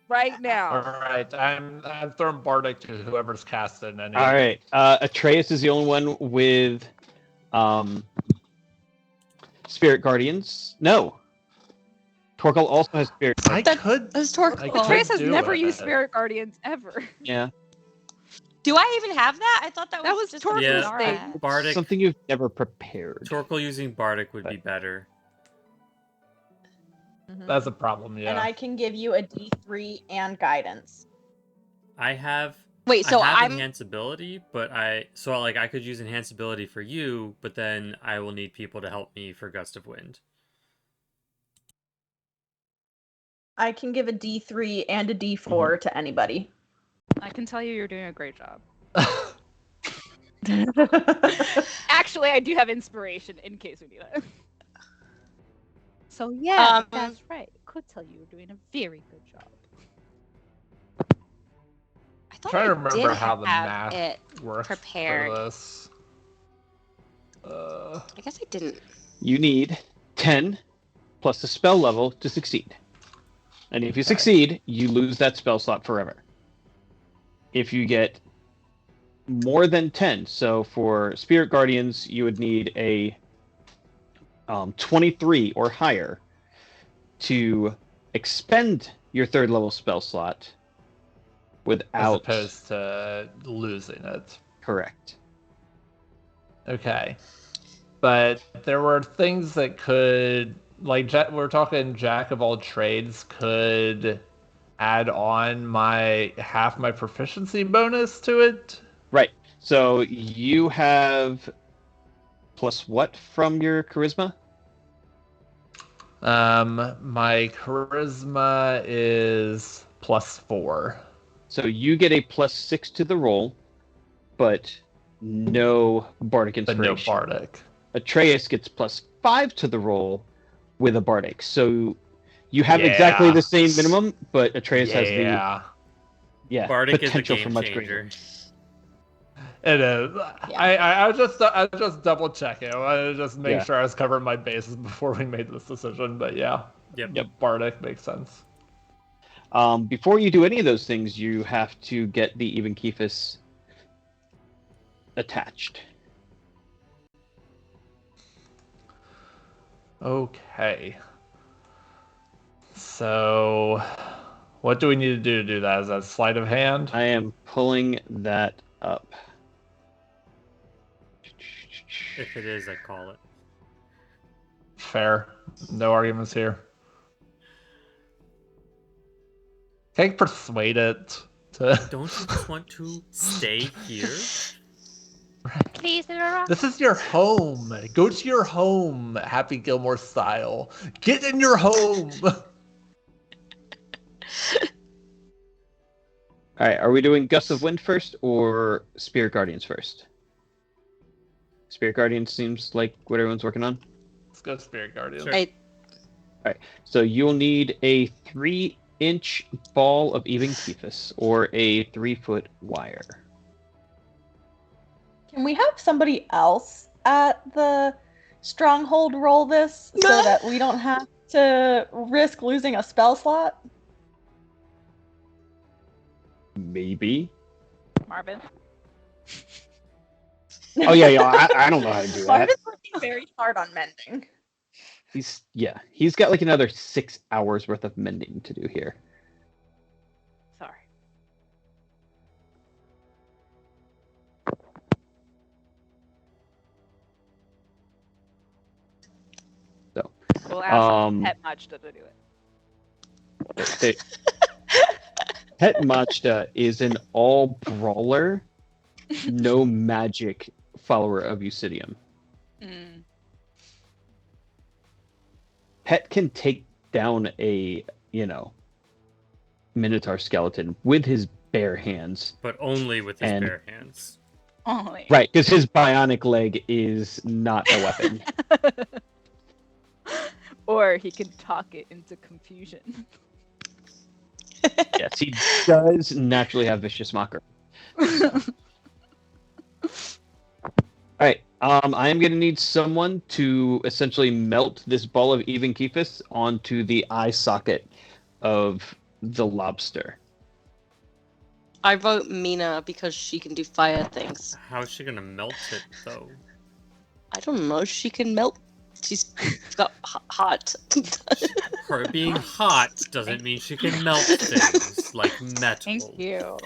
Speaker 1: Right now.
Speaker 4: All right, I'm throwing Bardic to whoever's casting any.
Speaker 5: All right. Atreus is the only one with spirit guardians. No. Torkel also has spirit
Speaker 4: I
Speaker 5: guardians.
Speaker 4: could.
Speaker 3: It was Torque.
Speaker 4: I
Speaker 3: Call.
Speaker 4: could
Speaker 1: Trace has
Speaker 4: do
Speaker 1: never
Speaker 4: it.
Speaker 1: used spirit guardians ever.
Speaker 5: Yeah.
Speaker 3: Do I even have that? I thought that
Speaker 1: That
Speaker 3: was
Speaker 1: was
Speaker 3: just
Speaker 1: Torquel's
Speaker 2: Yeah.
Speaker 1: thing.
Speaker 2: Bardic.
Speaker 5: Something you've never prepared.
Speaker 2: Torkel using Bardic would be better.
Speaker 4: That's a problem. Yeah.
Speaker 6: And I can give you a D3 and guidance.
Speaker 2: I have.
Speaker 3: Wait, so
Speaker 2: I have
Speaker 3: I'm
Speaker 2: enhance ability, but I could use enhance ability for you, but then I will need people to help me for gust of wind.
Speaker 6: I can give a D3 and a D4 to anybody.
Speaker 1: I can tell you you're doing a great job. Actually, I do have inspiration in case we need it. So yeah, that's right. Could tell you you're doing a very good job.
Speaker 3: I thought
Speaker 4: trying to
Speaker 3: I
Speaker 4: remember
Speaker 3: did
Speaker 4: how the
Speaker 3: have
Speaker 4: math
Speaker 3: it.
Speaker 4: works
Speaker 3: prepared.
Speaker 4: for this.
Speaker 3: I guess I didn't.
Speaker 5: You need 10 plus the spell level to succeed. And if you succeed, you lose that spell slot forever. If you get more than 10, so for Spirit Guardians, you would need a 23 or higher to expend your third level spell slot without...
Speaker 4: As opposed to losing it.
Speaker 5: Correct.
Speaker 4: Okay. But there were things that could, like, we're talking Jack of all trades could add on half my proficiency bonus to it.
Speaker 5: Right. So you have plus what from your charisma?
Speaker 4: My charisma is +4.
Speaker 5: So you get a +6 to the roll, but no bardic
Speaker 4: But
Speaker 5: inspiration.
Speaker 4: no Bardic.
Speaker 5: Atreus gets +5 to the roll with a bardic. So you have exactly the same minimum, but Atreus has the
Speaker 2: Bardic is a
Speaker 5: potential
Speaker 2: game
Speaker 5: for much
Speaker 2: changer.
Speaker 5: greater.
Speaker 4: It is.
Speaker 6: Yeah.
Speaker 4: I was just double checking. I wanted to just make
Speaker 5: Yeah.
Speaker 4: sure I was covering my bases before we made this decision. But yeah.
Speaker 2: Yep.
Speaker 4: Bardic makes sense.
Speaker 5: Before you do any of those things, you have to get the Even Kephis attached.
Speaker 4: Okay. So, what do we need to do that? Is that sleight of hand?
Speaker 5: I am pulling that up.
Speaker 2: If it is, I call it.
Speaker 4: Fair. No arguments here. Can I persuade it to...
Speaker 2: Don't you just want to stay here?
Speaker 1: Please interrupt.
Speaker 4: This is your home. Go to your home, Happy Gilmore style. Get in your home.
Speaker 5: All right, are we doing Gust of Wind first or Spirit Guardians first? Spirit Guardians seems like what everyone's working on.
Speaker 4: Let's go Spirit Guardian.
Speaker 2: Sure.
Speaker 3: I
Speaker 5: So you'll need a 3-inch ball of even Kephis or a 3-foot wire.
Speaker 6: Can we have somebody else at the stronghold roll this so that we don't have to risk losing a spell slot?
Speaker 5: Maybe.
Speaker 1: Marvin.
Speaker 5: Oh yeah, I don't know how to do that.
Speaker 6: Marvin's working very hard on mending.
Speaker 5: He's got like another 6 hours worth of mending to do here.
Speaker 1: Sorry.
Speaker 5: So,
Speaker 1: We'll ask Pet Majda to do it.
Speaker 5: Pet Majda is an all brawler, no magic follower of Eucidium.
Speaker 1: Mm.
Speaker 5: Pet can take down a, Minotaur skeleton with his bare hands.
Speaker 2: But only with his
Speaker 5: And-
Speaker 2: bare hands.
Speaker 1: Only.
Speaker 5: Right, because his bionic leg is not a weapon.
Speaker 1: Or he can talk it into confusion.
Speaker 5: Yes, he does naturally have Vicious Mockery. Alright, I am going to need someone to essentially melt this ball of even Kephis onto the eye socket of the lobster.
Speaker 3: I vote Mina because she can do fire things.
Speaker 2: How is she gonna melt it though?
Speaker 3: I don't know. She can melt. She's got hot.
Speaker 2: Her being hot doesn't mean she can melt things like metal.
Speaker 1: Thank you.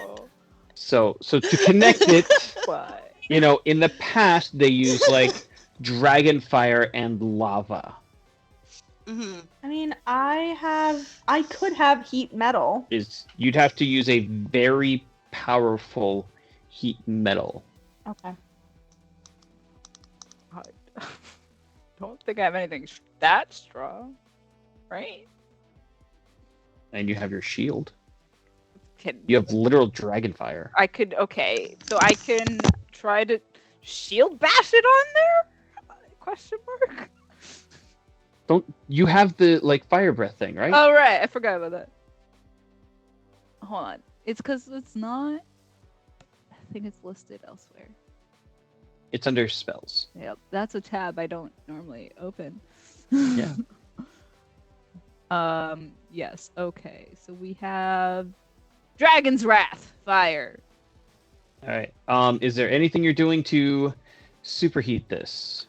Speaker 5: So to connect it,
Speaker 1: What?
Speaker 5: in the past they used like dragon fire and lava.
Speaker 3: hmm
Speaker 6: I mean, I could have heat metal.
Speaker 5: You'd have to use a very powerful heat metal.
Speaker 6: Okay.
Speaker 1: I don't think I have anything that strong, right?
Speaker 5: And you have your shield.
Speaker 1: Can
Speaker 5: You have literal dragon fire.
Speaker 1: I could okay, so I can try to shield bash it on there? Question mark.
Speaker 5: Don't you have the like fire breath thing, right?
Speaker 1: Oh right, I forgot about that. Hold on, it's because it's not. I think it's listed elsewhere.
Speaker 5: It's under spells.
Speaker 1: Yep, that's a tab I don't normally open.
Speaker 5: Yeah.
Speaker 1: Yes. Okay. So we have Dragon's Wrath, fire.
Speaker 5: All right. Is there anything you're doing to superheat this?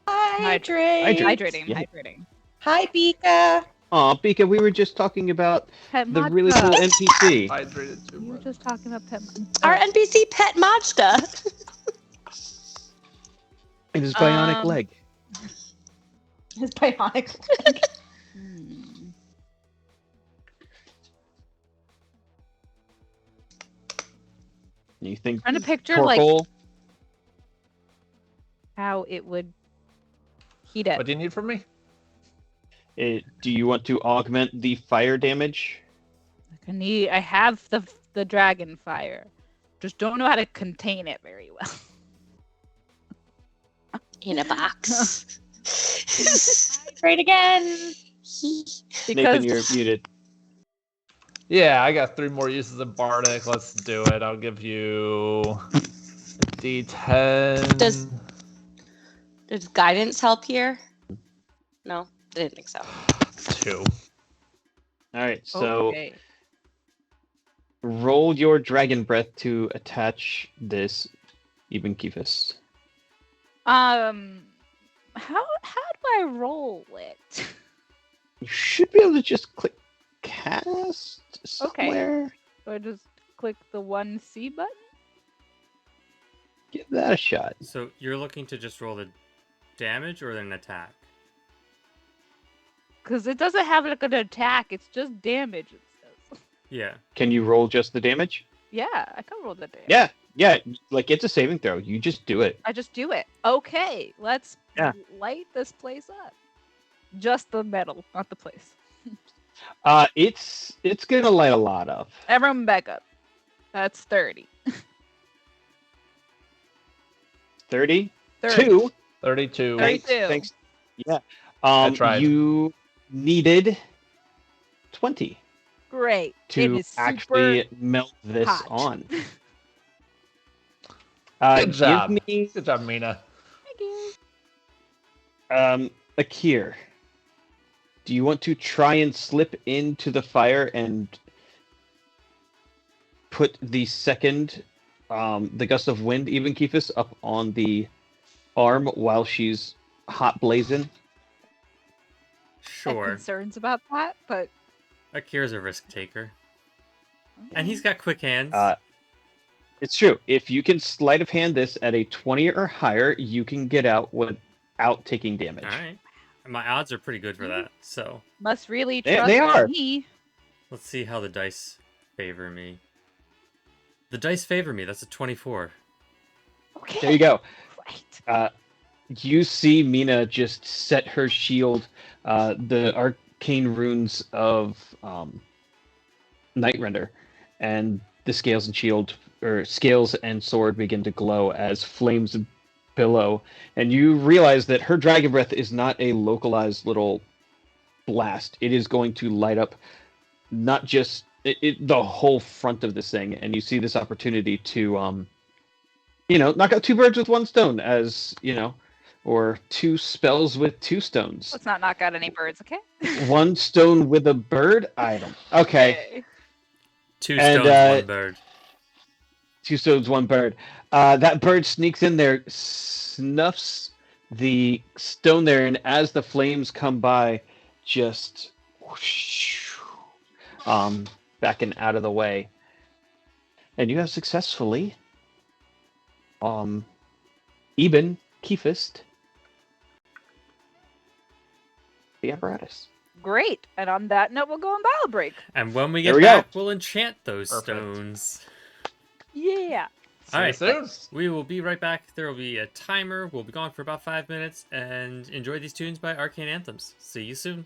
Speaker 6: Hydrate.
Speaker 1: Hydrating.
Speaker 5: Yeah.
Speaker 1: Hydrating.
Speaker 6: Hi, Pika.
Speaker 5: Aw, Pika, we were just talking about
Speaker 1: Pet
Speaker 5: the really
Speaker 1: Majda.
Speaker 5: cool NPC.
Speaker 4: Hydrated too
Speaker 1: We were
Speaker 4: much.
Speaker 1: just talking about Pet.
Speaker 3: Our NPC Pet Majda.
Speaker 5: And his bionic
Speaker 1: Um,
Speaker 5: leg.
Speaker 6: His bionic.
Speaker 1: Hmm.
Speaker 5: You think
Speaker 1: Trying to picture like
Speaker 5: Torkoal?
Speaker 1: how it would heat it.
Speaker 4: What do you need from me?
Speaker 5: Do you want to augment the fire damage?
Speaker 1: I have the dragon fire. Just don't know how to contain it very well.
Speaker 3: In a box.
Speaker 6: Hydrate again.
Speaker 5: Nathan, you're muted.
Speaker 4: Yeah, I got 3 more uses of Bardic. Let's do it. I'll give you a D10.
Speaker 3: Does guidance help here? No, I didn't think so.
Speaker 4: 2.
Speaker 5: All right, so
Speaker 1: okay.
Speaker 5: roll your dragon breath to attach this even Kephis.
Speaker 1: How do I roll it?
Speaker 5: You should be able to just click cast
Speaker 1: Okay.
Speaker 5: somewhere.
Speaker 1: So I just click the 1C button?
Speaker 5: Give that a shot.
Speaker 2: So you're looking to just roll the damage or an attack?
Speaker 1: Because it doesn't have like an attack, it's just damage, it says.
Speaker 2: Yeah.
Speaker 5: Can you roll just the damage?
Speaker 1: Yeah, I can roll the damage.
Speaker 5: Yeah, like it's a saving throw. You just do it.
Speaker 1: I just do it. Okay, let's
Speaker 5: Yeah.
Speaker 1: light this place up. Just the metal, not the place.
Speaker 5: It's it's gonna light a lot up.
Speaker 1: Everyone back up. That's 30.
Speaker 5: 30?
Speaker 1: 30.
Speaker 5: 2.
Speaker 4: 32.
Speaker 1: Thank-
Speaker 5: Thanks.
Speaker 1: 32.
Speaker 5: Thanks. Yeah.
Speaker 4: tried.
Speaker 5: You needed 20
Speaker 1: Great. It
Speaker 5: to
Speaker 1: is super
Speaker 5: actually melt this
Speaker 1: hot.
Speaker 5: on.
Speaker 4: Good job.
Speaker 5: Give me
Speaker 4: Good job, Mina.
Speaker 5: Akir. Do you want to try and slip into the fire and put the second, the gust of wind, even Kephis, up on the arm while she's hot blazing?
Speaker 1: I have
Speaker 2: Sure.
Speaker 1: concerns about that, but
Speaker 2: Akira's a risk taker. And he's got quick hands.
Speaker 5: It's true. If you can sleight of hand this at a 20 or higher, you can get out without taking damage.
Speaker 2: Alright. My odds are pretty good for that. So
Speaker 1: must really
Speaker 5: They-
Speaker 1: trust
Speaker 5: they are.
Speaker 1: me.
Speaker 2: let's see how the dice favor me. The dice favor me. That's a 24.
Speaker 1: Okay.
Speaker 5: There you go.
Speaker 1: Right.
Speaker 5: You see Mina just set her shield, the arcane runes of Nightrender, and the scales and shield, or scales and sword, begin to glow as flames billow, and you realize that her dragon breath is not a localized little blast. It is going to light up not just the whole front of this thing, and you see this opportunity to knock out two birds with one stone, as or two spells with two stones.
Speaker 1: Let's not knock out any birds, okay?
Speaker 5: One stone with a bird item. Okay.
Speaker 2: Two
Speaker 5: And,
Speaker 2: stones, one bird.
Speaker 5: Two stones, one bird. That bird sneaks in there, snuffs the stone there, and as the flames come by, just whoosh, backing out of the way. And you have successfully Eben Kephist the apparatus.
Speaker 1: Great. And on that note, we'll go on battle break.
Speaker 2: And when we
Speaker 5: There
Speaker 2: get
Speaker 5: we go.
Speaker 2: back, we'll enchant those
Speaker 4: Perfect.
Speaker 2: stones.
Speaker 1: Yeah.
Speaker 4: See
Speaker 2: Alright.
Speaker 4: you soon.
Speaker 2: We will be right back. There will be a timer. We'll be gone for about 5 minutes. And enjoy these tunes by Arcane Anthems. See you soon.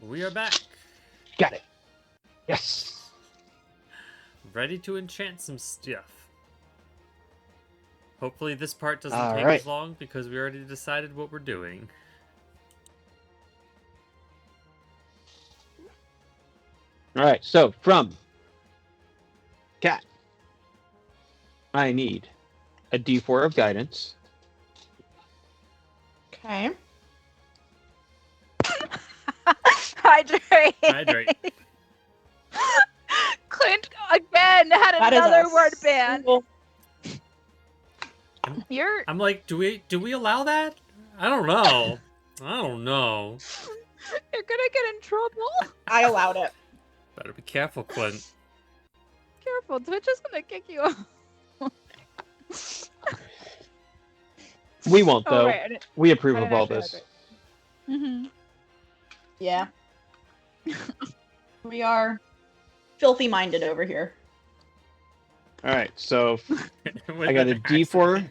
Speaker 2: We are back.
Speaker 5: Got it. Yes.
Speaker 2: Ready to enchant some stuff. Hopefully this part doesn't
Speaker 5: All
Speaker 2: take
Speaker 5: right.
Speaker 2: as long because we already decided what we're doing.
Speaker 5: All right. So from Cat, I need a D4 of guidance.
Speaker 6: Okay.
Speaker 1: Hydrate.
Speaker 2: Hydrate.
Speaker 1: Clint again had
Speaker 6: That is
Speaker 1: another
Speaker 6: a
Speaker 1: word ban.
Speaker 6: single-
Speaker 1: You're
Speaker 2: I'm like, do we allow that? I don't know. I don't know.
Speaker 1: you're gonna get in trouble.
Speaker 6: I allowed it.
Speaker 2: Better be careful, Clint.
Speaker 1: Careful, Twitch is gonna kick you off.
Speaker 5: We won't,
Speaker 1: Oh,
Speaker 5: though.
Speaker 1: right.
Speaker 5: We approve
Speaker 1: I
Speaker 5: of
Speaker 1: didn't
Speaker 5: all
Speaker 1: actually
Speaker 5: this.
Speaker 1: Mm-hmm.
Speaker 6: Yeah. We are filthy minded over here.
Speaker 5: All right. So
Speaker 2: With
Speaker 5: I got a
Speaker 2: an
Speaker 5: D4.
Speaker 2: accent.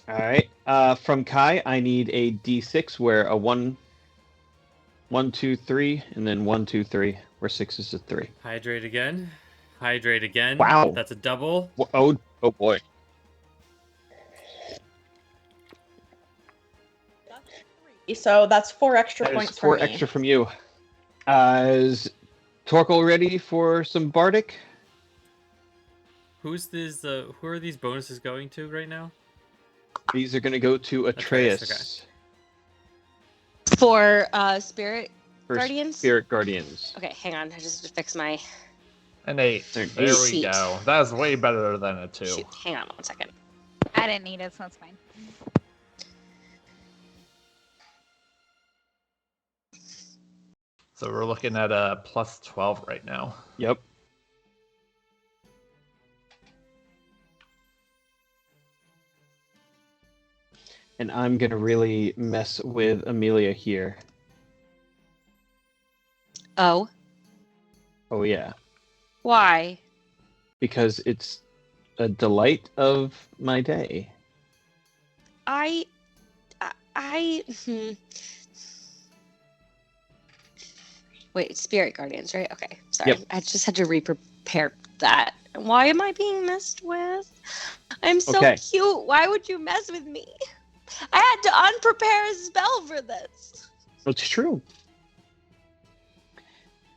Speaker 5: All right. From Kai, I need a D6 where a 1, 1, 2, 3, and then 1, 2, 3, where 6 is a 3.
Speaker 2: Hydrate again. Hydrate again.
Speaker 5: Wow.
Speaker 2: That's a double.
Speaker 5: Oh boy.
Speaker 6: So that's 4 extra
Speaker 5: That is
Speaker 6: points
Speaker 5: 4
Speaker 6: for me.
Speaker 5: extra from you. Is Torkel ready for some Bardic?
Speaker 2: Who are these bonuses going to right now?
Speaker 5: These are going to go to
Speaker 2: Atreus,
Speaker 5: Atreus.
Speaker 3: For Spirit
Speaker 5: For
Speaker 3: Guardians?
Speaker 5: Spirit Guardians.
Speaker 3: Okay, hang on. I just have to fix my
Speaker 4: An 8.
Speaker 5: An
Speaker 4: There we
Speaker 3: eight.
Speaker 4: go. That's way better than a 2.
Speaker 3: shoot. Hang on 1 second.
Speaker 1: I didn't need it, so it's fine.
Speaker 4: So we're looking at a plus 12 right now.
Speaker 5: Yep. And I'm going to really mess with Amelia here.
Speaker 3: Oh,
Speaker 5: Oh, yeah.
Speaker 3: why?
Speaker 5: Because it's a delight of my day.
Speaker 3: Wait, it's Spirit Guardians, right? Okay, sorry.
Speaker 5: Yep.
Speaker 3: I just had to re-prepare that. Why am I being messed with? I'm so
Speaker 5: Okay.
Speaker 3: cute. Why would you mess with me? I had to unprepare a spell for this.
Speaker 5: It's true.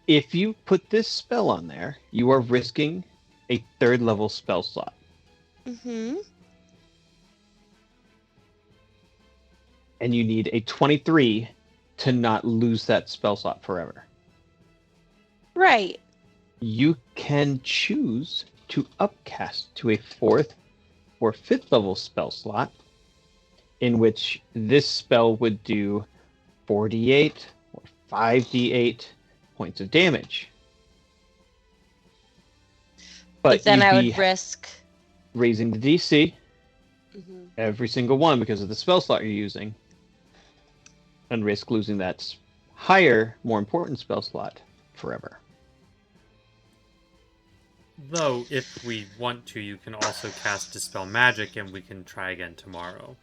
Speaker 5: If you put this spell on there, you are risking a 3rd level spell slot.
Speaker 3: Mm-hmm.
Speaker 5: And you need a 23 to not lose that spell slot forever.
Speaker 3: Right.
Speaker 5: You can choose to upcast to a 4th or 5th level spell slot, in which this spell would do 4d8 or 5d8 points of damage.
Speaker 3: But then
Speaker 5: you'd
Speaker 3: I
Speaker 5: be
Speaker 3: would risk.
Speaker 5: raising the DC
Speaker 3: Mhm.
Speaker 5: every single one because of the spell slot you're using, and risk losing that higher, more important spell slot forever.
Speaker 2: Though, if we want to, you can also cast Dispel Magic, and we can try again tomorrow.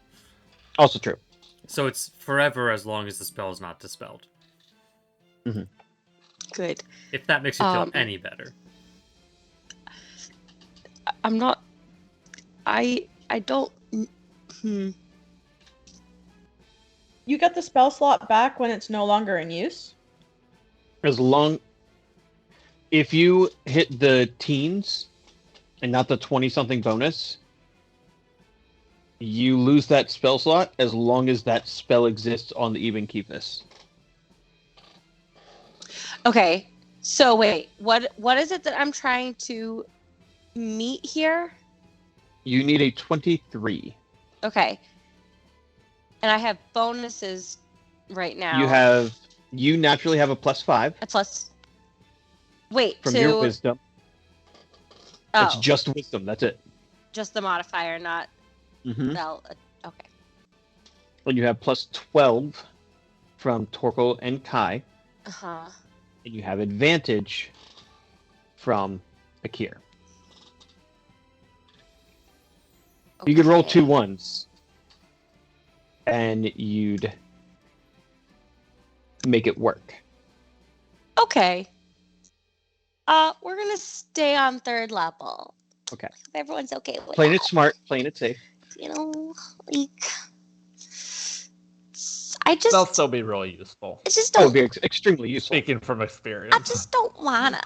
Speaker 5: Also true.
Speaker 2: So it's forever as long as the spell is not dispelled.
Speaker 3: Good.
Speaker 2: If that makes you feel
Speaker 3: Um,
Speaker 2: any better.
Speaker 3: I'm not. I don't. Hmm.
Speaker 6: You get the spell slot back when it's no longer in use.
Speaker 5: If you hit the teens and not the 20-something bonus, you lose that spell slot as long as that spell exists on the Even Keepus.
Speaker 3: Okay. So wait, what is it that I'm trying to meet here?
Speaker 5: You need a 23.
Speaker 3: Okay. And I have bonuses right now.
Speaker 5: You naturally have a +5
Speaker 3: a plus. Wait,
Speaker 5: from
Speaker 3: to
Speaker 5: your wisdom. It's
Speaker 3: oh,
Speaker 5: just wisdom. That's it.
Speaker 3: just the modifier, not
Speaker 5: Mm-hmm.
Speaker 3: spell. Okay.
Speaker 5: And you have +12 from Torkel and Kai,
Speaker 3: Uh huh.
Speaker 5: and you have advantage from Akir. You could roll 2 1s, and you'd make it work.
Speaker 3: Okay. We're gonna stay on 3rd level.
Speaker 5: Okay.
Speaker 3: If everyone's okay with
Speaker 5: Playing
Speaker 3: that.
Speaker 5: it smart, playing it safe.
Speaker 3: You know, like
Speaker 4: They'll still be really useful.
Speaker 3: I just
Speaker 5: That would
Speaker 3: don't.
Speaker 5: be extremely useful.
Speaker 4: Speaking from experience.
Speaker 3: I just don't wanna.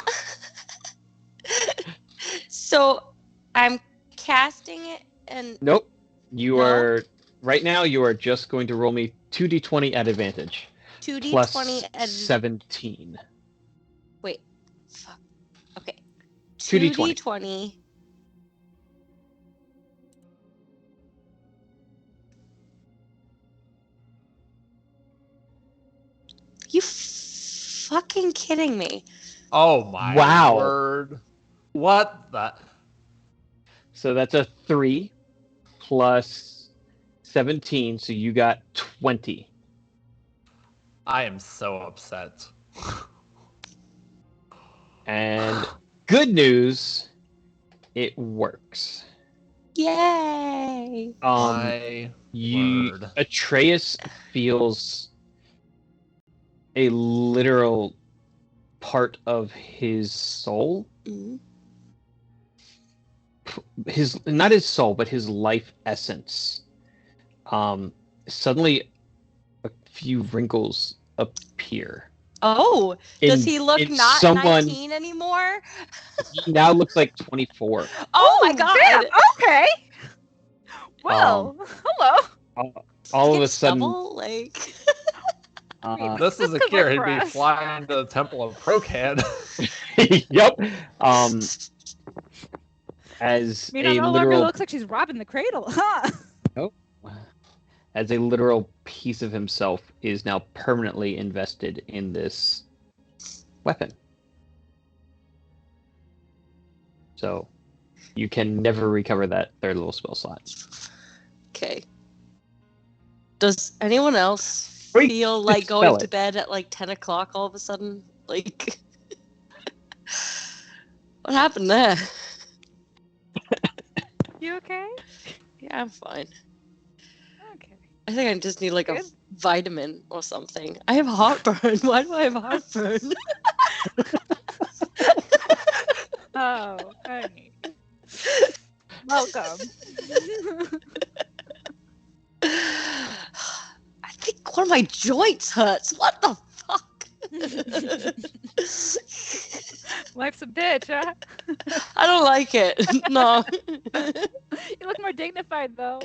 Speaker 3: So I'm casting it, and
Speaker 5: Nope. You
Speaker 3: No?
Speaker 5: are right now. You are just going to roll me 2d20 at advantage.
Speaker 3: 2d20
Speaker 5: plus
Speaker 3: at
Speaker 5: 17.
Speaker 3: wait. Fuck. Okay.
Speaker 5: 2d20.
Speaker 3: 2d20. You fucking kidding me?
Speaker 4: Oh my
Speaker 5: Wow.
Speaker 4: word. What the?
Speaker 5: So that's a 3 plus 17. So you got 20.
Speaker 4: I am so upset.
Speaker 5: And good news, it works.
Speaker 3: Yay!
Speaker 4: My word.
Speaker 5: Atreus feels a literal part of his soul.
Speaker 3: Mhm.
Speaker 5: Not his soul, but his life essence. Suddenly a few wrinkles appear.
Speaker 3: Oh, does
Speaker 5: In-
Speaker 3: he look
Speaker 5: in
Speaker 3: not
Speaker 5: someone-
Speaker 3: 19 anymore?
Speaker 5: He now looks like 24.
Speaker 3: Oh my god!
Speaker 1: Damn, okay. Well, hello.
Speaker 5: All of
Speaker 3: Get
Speaker 5: a sudden,
Speaker 3: stubble, like
Speaker 4: This is a
Speaker 1: Good
Speaker 4: kid
Speaker 1: luck
Speaker 4: who'd
Speaker 1: for
Speaker 4: be
Speaker 1: us.
Speaker 4: flying to the Temple of Procan.
Speaker 5: yep. As
Speaker 1: Mina
Speaker 5: a
Speaker 1: no longer
Speaker 5: literal,
Speaker 1: looks like she's robbing the cradle, huh?
Speaker 5: as a literal piece of himself is now permanently invested in this weapon. So you can never recover that 3rd level spell slot.
Speaker 3: okay. Does anyone else
Speaker 5: Wait,
Speaker 3: feel like
Speaker 5: dispel
Speaker 3: going to
Speaker 5: it.
Speaker 3: bed at like 10 o'clock all of a sudden? Like, what happened there?
Speaker 1: You okay?
Speaker 3: Yeah, I'm fine.
Speaker 1: Okay.
Speaker 3: I think I just need like a
Speaker 1: Good.
Speaker 3: vitamin or something. I have heartburn. Why do I have heartburn?
Speaker 1: Oh, honey. Welcome.
Speaker 3: I think one of my joints hurts. What the fuck?
Speaker 1: Life's a bitch, huh?
Speaker 3: I don't like it. No.
Speaker 1: You look more dignified though.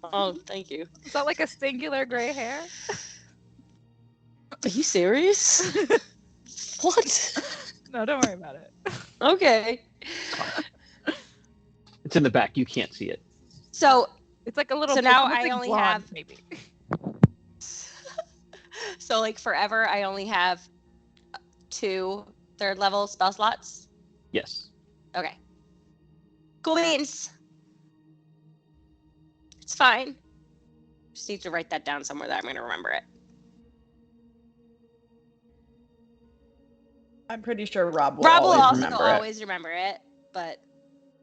Speaker 3: Oh, thank you.
Speaker 1: Is that like a singular gray hair?
Speaker 3: Are you serious? What?
Speaker 1: No, don't worry about it.
Speaker 3: Okay.
Speaker 5: It's in the back. You can't see it.
Speaker 3: So,
Speaker 1: It's like a little.
Speaker 3: So
Speaker 1: it's
Speaker 3: now
Speaker 1: almost
Speaker 3: I
Speaker 1: like
Speaker 3: only
Speaker 1: blonde,
Speaker 3: have-
Speaker 1: maybe.
Speaker 3: so like forever, I only have 2 3rd level spell slots.
Speaker 5: Yes.
Speaker 3: Okay. Cool beans. It's fine. Just need to write that down somewhere that I'm going to remember it.
Speaker 6: I'm pretty sure Rob will
Speaker 3: Rob will
Speaker 6: always
Speaker 3: also
Speaker 6: remember it.
Speaker 3: always remember it. but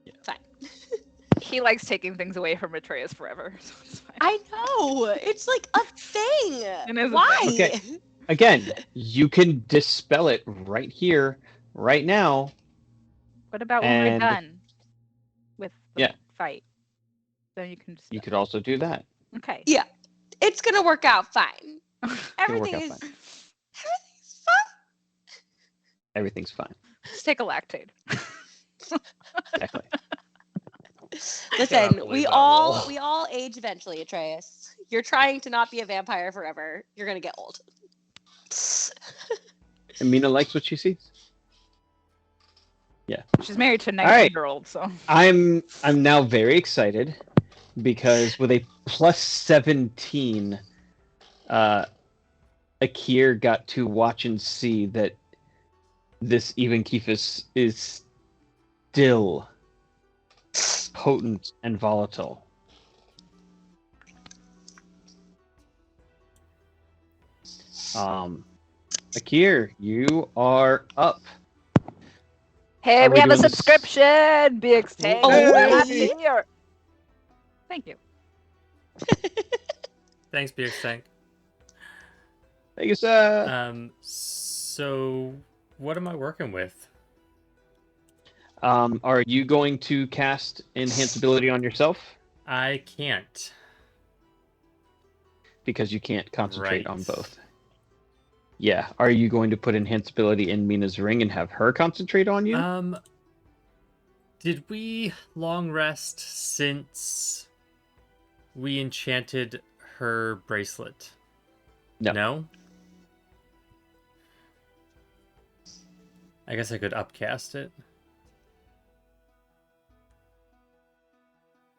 Speaker 5: Yeah.
Speaker 3: fine.
Speaker 1: He likes taking things away from Atreus forever. So it's fine.
Speaker 3: I know it's like a thing.
Speaker 1: It is a
Speaker 3: Why?
Speaker 1: thing.
Speaker 5: Okay. Again, you can dispel it right here, right now.
Speaker 1: What about when we're
Speaker 5: And-
Speaker 1: done with the
Speaker 5: Yeah.
Speaker 1: fight? Then you can just.
Speaker 5: You could also do that.
Speaker 1: Okay.
Speaker 3: Yeah. It's gonna work out fine.
Speaker 5: It'll work
Speaker 3: Everything
Speaker 5: out
Speaker 3: is
Speaker 5: fine.
Speaker 3: everything's fine.
Speaker 5: Everything's fine.
Speaker 1: Just take a lactate.
Speaker 5: Exactly.
Speaker 3: Listen,
Speaker 4: believe
Speaker 3: we
Speaker 4: that
Speaker 3: all
Speaker 4: rule.
Speaker 3: we all age eventually, Atreus. You're trying to not be a vampire forever. You're gonna get old.
Speaker 5: And Mina likes what she sees.
Speaker 1: She's married to a
Speaker 5: right.
Speaker 1: 19-year-old, so.
Speaker 5: I'm now very excited because with a plus 17, Akir got to watch and see that this Even Kephis is still potent and volatile. Akir, you are up.
Speaker 1: Hey,
Speaker 5: Are
Speaker 1: we
Speaker 5: we
Speaker 1: have a
Speaker 5: doing this-
Speaker 1: subscription! BX Tank.
Speaker 3: Oh,
Speaker 1: We're
Speaker 3: hey.
Speaker 1: here. Thank you.
Speaker 2: Thanks, BX Tank.
Speaker 5: Thank you, sir.
Speaker 2: So what am I working with?
Speaker 5: Are you going to cast Enhance Ability on yourself?
Speaker 2: I can't.
Speaker 5: Because you can't concentrate on
Speaker 2: Right.
Speaker 5: both. Yeah. Are you going to put Enhance Ability in Mina's ring and have her concentrate on you?
Speaker 2: Did we long rest since we enchanted her bracelet?
Speaker 5: No.
Speaker 2: No? I guess I could upcast it.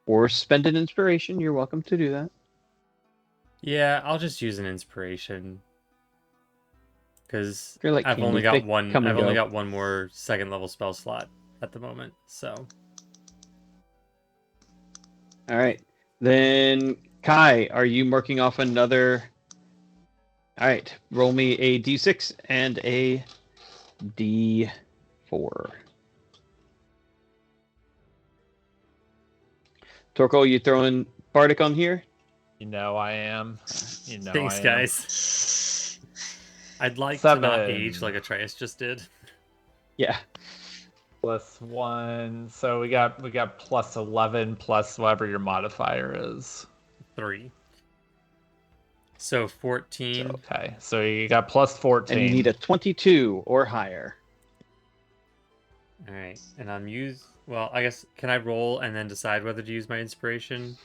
Speaker 5: Or spend an inspiration? You're welcome to do that.
Speaker 2: Yeah, I'll just use an inspiration. Because
Speaker 5: You're like
Speaker 2: I've only
Speaker 5: candy,
Speaker 2: got
Speaker 5: they
Speaker 2: one.
Speaker 5: come and
Speaker 2: I've only
Speaker 5: go.
Speaker 2: got one more second level spell slot at the moment. So
Speaker 5: All right. Then, Kai, are you marking off another? All right. Roll me a d6 and a d4. Torko, you throwing Bardic on here?
Speaker 4: You know I am. You know
Speaker 2: thanks,
Speaker 4: I am.
Speaker 2: guys. I'd like to not
Speaker 4: 7.
Speaker 2: age like Atreus just did.
Speaker 5: Yeah.
Speaker 4: +1. So we got plus 11 plus whatever your modifier is.
Speaker 2: 3. So 14.
Speaker 4: Okay. So you got plus 14.
Speaker 5: And you need a 22 or higher.
Speaker 2: All right, and I'm Well, I guess can I roll and then decide whether to use my inspiration?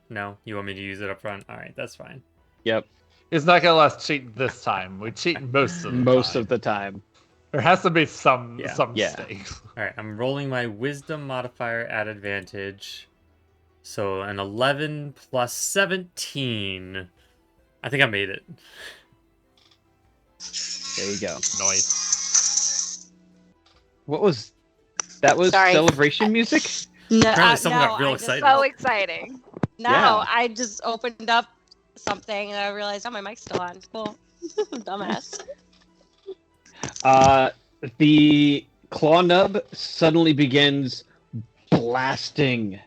Speaker 2: No, you want me to use it up front. All right, that's fine.
Speaker 5: Yep.
Speaker 4: It's not gonna let us cheat this time. We cheat most of the
Speaker 5: Most
Speaker 4: time.
Speaker 5: of the time.
Speaker 4: There has to be some
Speaker 2: Yeah.
Speaker 5: Yeah.
Speaker 4: mistakes.
Speaker 2: All right, I'm rolling my wisdom modifier at advantage. So an 11 plus 17. I think I made it.
Speaker 5: There you go.
Speaker 4: Noise.
Speaker 5: What was that? Was
Speaker 3: Sorry.
Speaker 5: celebration music?
Speaker 3: No,
Speaker 2: Apparently someone got real
Speaker 3: I just-
Speaker 2: excited.
Speaker 1: So exciting.
Speaker 3: No,
Speaker 5: Yeah.
Speaker 3: I just opened up something and I realized, oh, my mic's still on. Cool. Dumbass.
Speaker 5: The claw nub suddenly begins blasting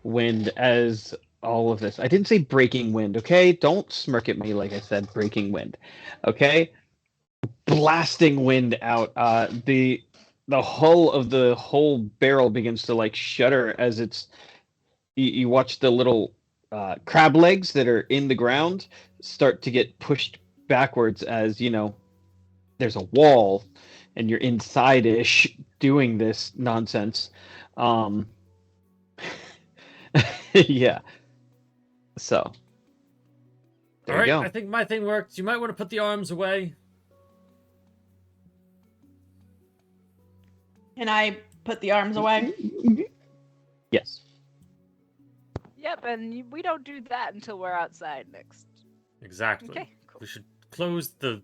Speaker 5: wind as all of this. I didn't say breaking wind, okay? Don't smirk at me like I said breaking wind, okay? Blasting wind out. The hull of the whole barrel begins to like shudder as it's. You watch the little crab legs that are in the ground start to get pushed backwards as there's a wall and you're inside-ish doing this nonsense. Yeah. So. There
Speaker 2: All right,
Speaker 5: you go.
Speaker 2: I think my thing worked. You might want to put the arms away.
Speaker 6: Can I put the arms away?
Speaker 5: Yes.
Speaker 1: Yep, and we don't do that until we're outside next.
Speaker 2: Exactly.
Speaker 1: Okay, cool.
Speaker 2: We should close the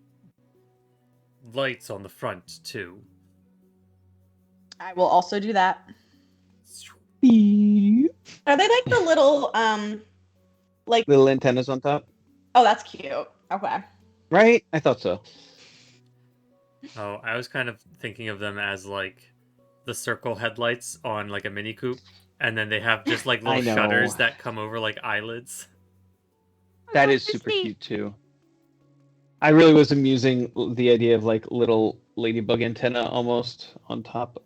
Speaker 2: lights on the front too.
Speaker 6: I will also do that. Are they like the little like
Speaker 5: Little antennas on top.
Speaker 6: oh that's cute. Okay.
Speaker 5: Right? I thought so.
Speaker 2: Oh, I was kind of thinking of them as like the circle headlights on like a Mini Coupe, and then they have just like
Speaker 5: I
Speaker 2: little
Speaker 5: know.
Speaker 2: shutters that come over like eyelids.
Speaker 5: That is super cute too. I really was amusing the idea of like little ladybug antenna almost on top.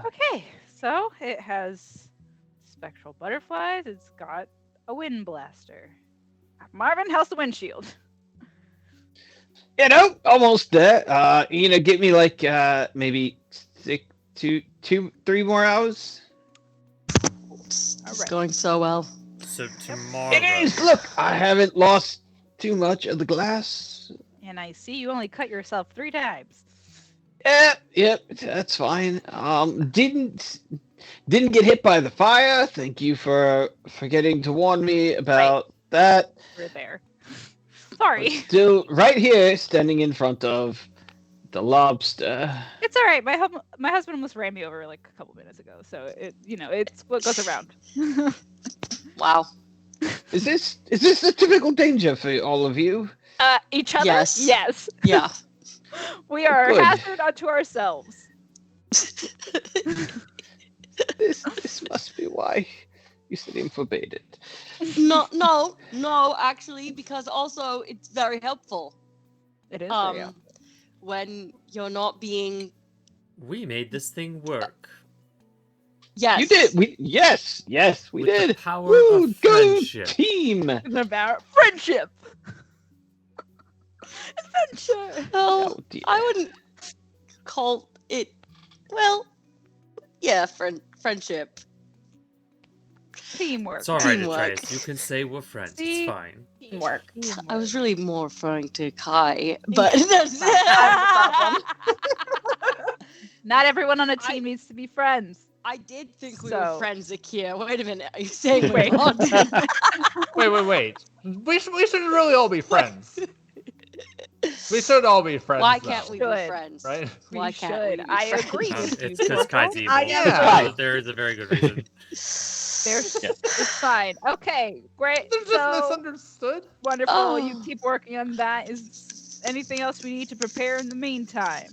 Speaker 1: Okay, so it has spectral butterflies. It's got a wind blaster. Marvin, how's the windshield?
Speaker 5: Almost there. Get me like maybe 3 more hours.
Speaker 3: It's
Speaker 1: Alright.
Speaker 3: going so well.
Speaker 2: So tomorrow.
Speaker 5: It is. Look, I haven't lost too much of the glass.
Speaker 1: And I see you only cut yourself 3 times.
Speaker 5: Yep, that's fine. Didn't get hit by the fire. Thank you for forgetting to warn me about that.
Speaker 1: We're there. Sorry.
Speaker 5: Still right here, standing in front of the lobster.
Speaker 1: It's all right. My husband almost ran me over like a couple minutes ago, so it's what goes around.
Speaker 3: Wow.
Speaker 5: Is this a typical danger for all of you?
Speaker 1: Each other?
Speaker 3: Yes.
Speaker 1: Yes.
Speaker 3: Yeah.
Speaker 1: We are
Speaker 5: Good.
Speaker 1: a hazard unto ourselves.
Speaker 5: This must be why you said him forbade it.
Speaker 3: No, actually, because also it's very helpful.
Speaker 1: It is. very
Speaker 3: When you're not being.
Speaker 2: We made this thing work.
Speaker 3: Yes.
Speaker 5: You did. Yes, we
Speaker 2: With the
Speaker 5: did.
Speaker 2: power
Speaker 5: Woo,
Speaker 2: of
Speaker 5: good
Speaker 2: friendship.
Speaker 5: team.
Speaker 1: It's about friendship. Adventure.
Speaker 3: Well,
Speaker 5: Oh, dear.
Speaker 3: I wouldn't call it. Well, yeah, friendship.
Speaker 1: Teamwork.
Speaker 2: It's all right,
Speaker 3: Teamwork.
Speaker 2: Atreus. You can say we're friends.
Speaker 1: See?
Speaker 2: It's fine.
Speaker 6: Teamwork.
Speaker 3: I was really more referring to Kai, but that's
Speaker 6: Not
Speaker 1: Not everyone on a team needs to be friends.
Speaker 3: I did think we
Speaker 1: So-
Speaker 3: were friends, Akia. Wait a minute, are you saying
Speaker 1: Wait.
Speaker 3: we're not?
Speaker 4: Wait. We should really all be friends. We should all be friends.
Speaker 3: Why
Speaker 4: though,
Speaker 3: can't we be
Speaker 1: Good.
Speaker 3: friends?
Speaker 4: Right?
Speaker 3: Why
Speaker 1: We
Speaker 3: can't we
Speaker 1: should.
Speaker 3: be
Speaker 1: I
Speaker 3: friends?
Speaker 1: agree with you.
Speaker 2: It's because Kai's evil.
Speaker 6: I
Speaker 4: am.
Speaker 2: So there is a very good reason.
Speaker 1: It's fine. Okay, great.
Speaker 4: They're just
Speaker 1: So
Speaker 4: misunderstood.
Speaker 1: wonderful.
Speaker 3: Oh.
Speaker 1: You keep working on that. Is anything else we need to prepare in the meantime?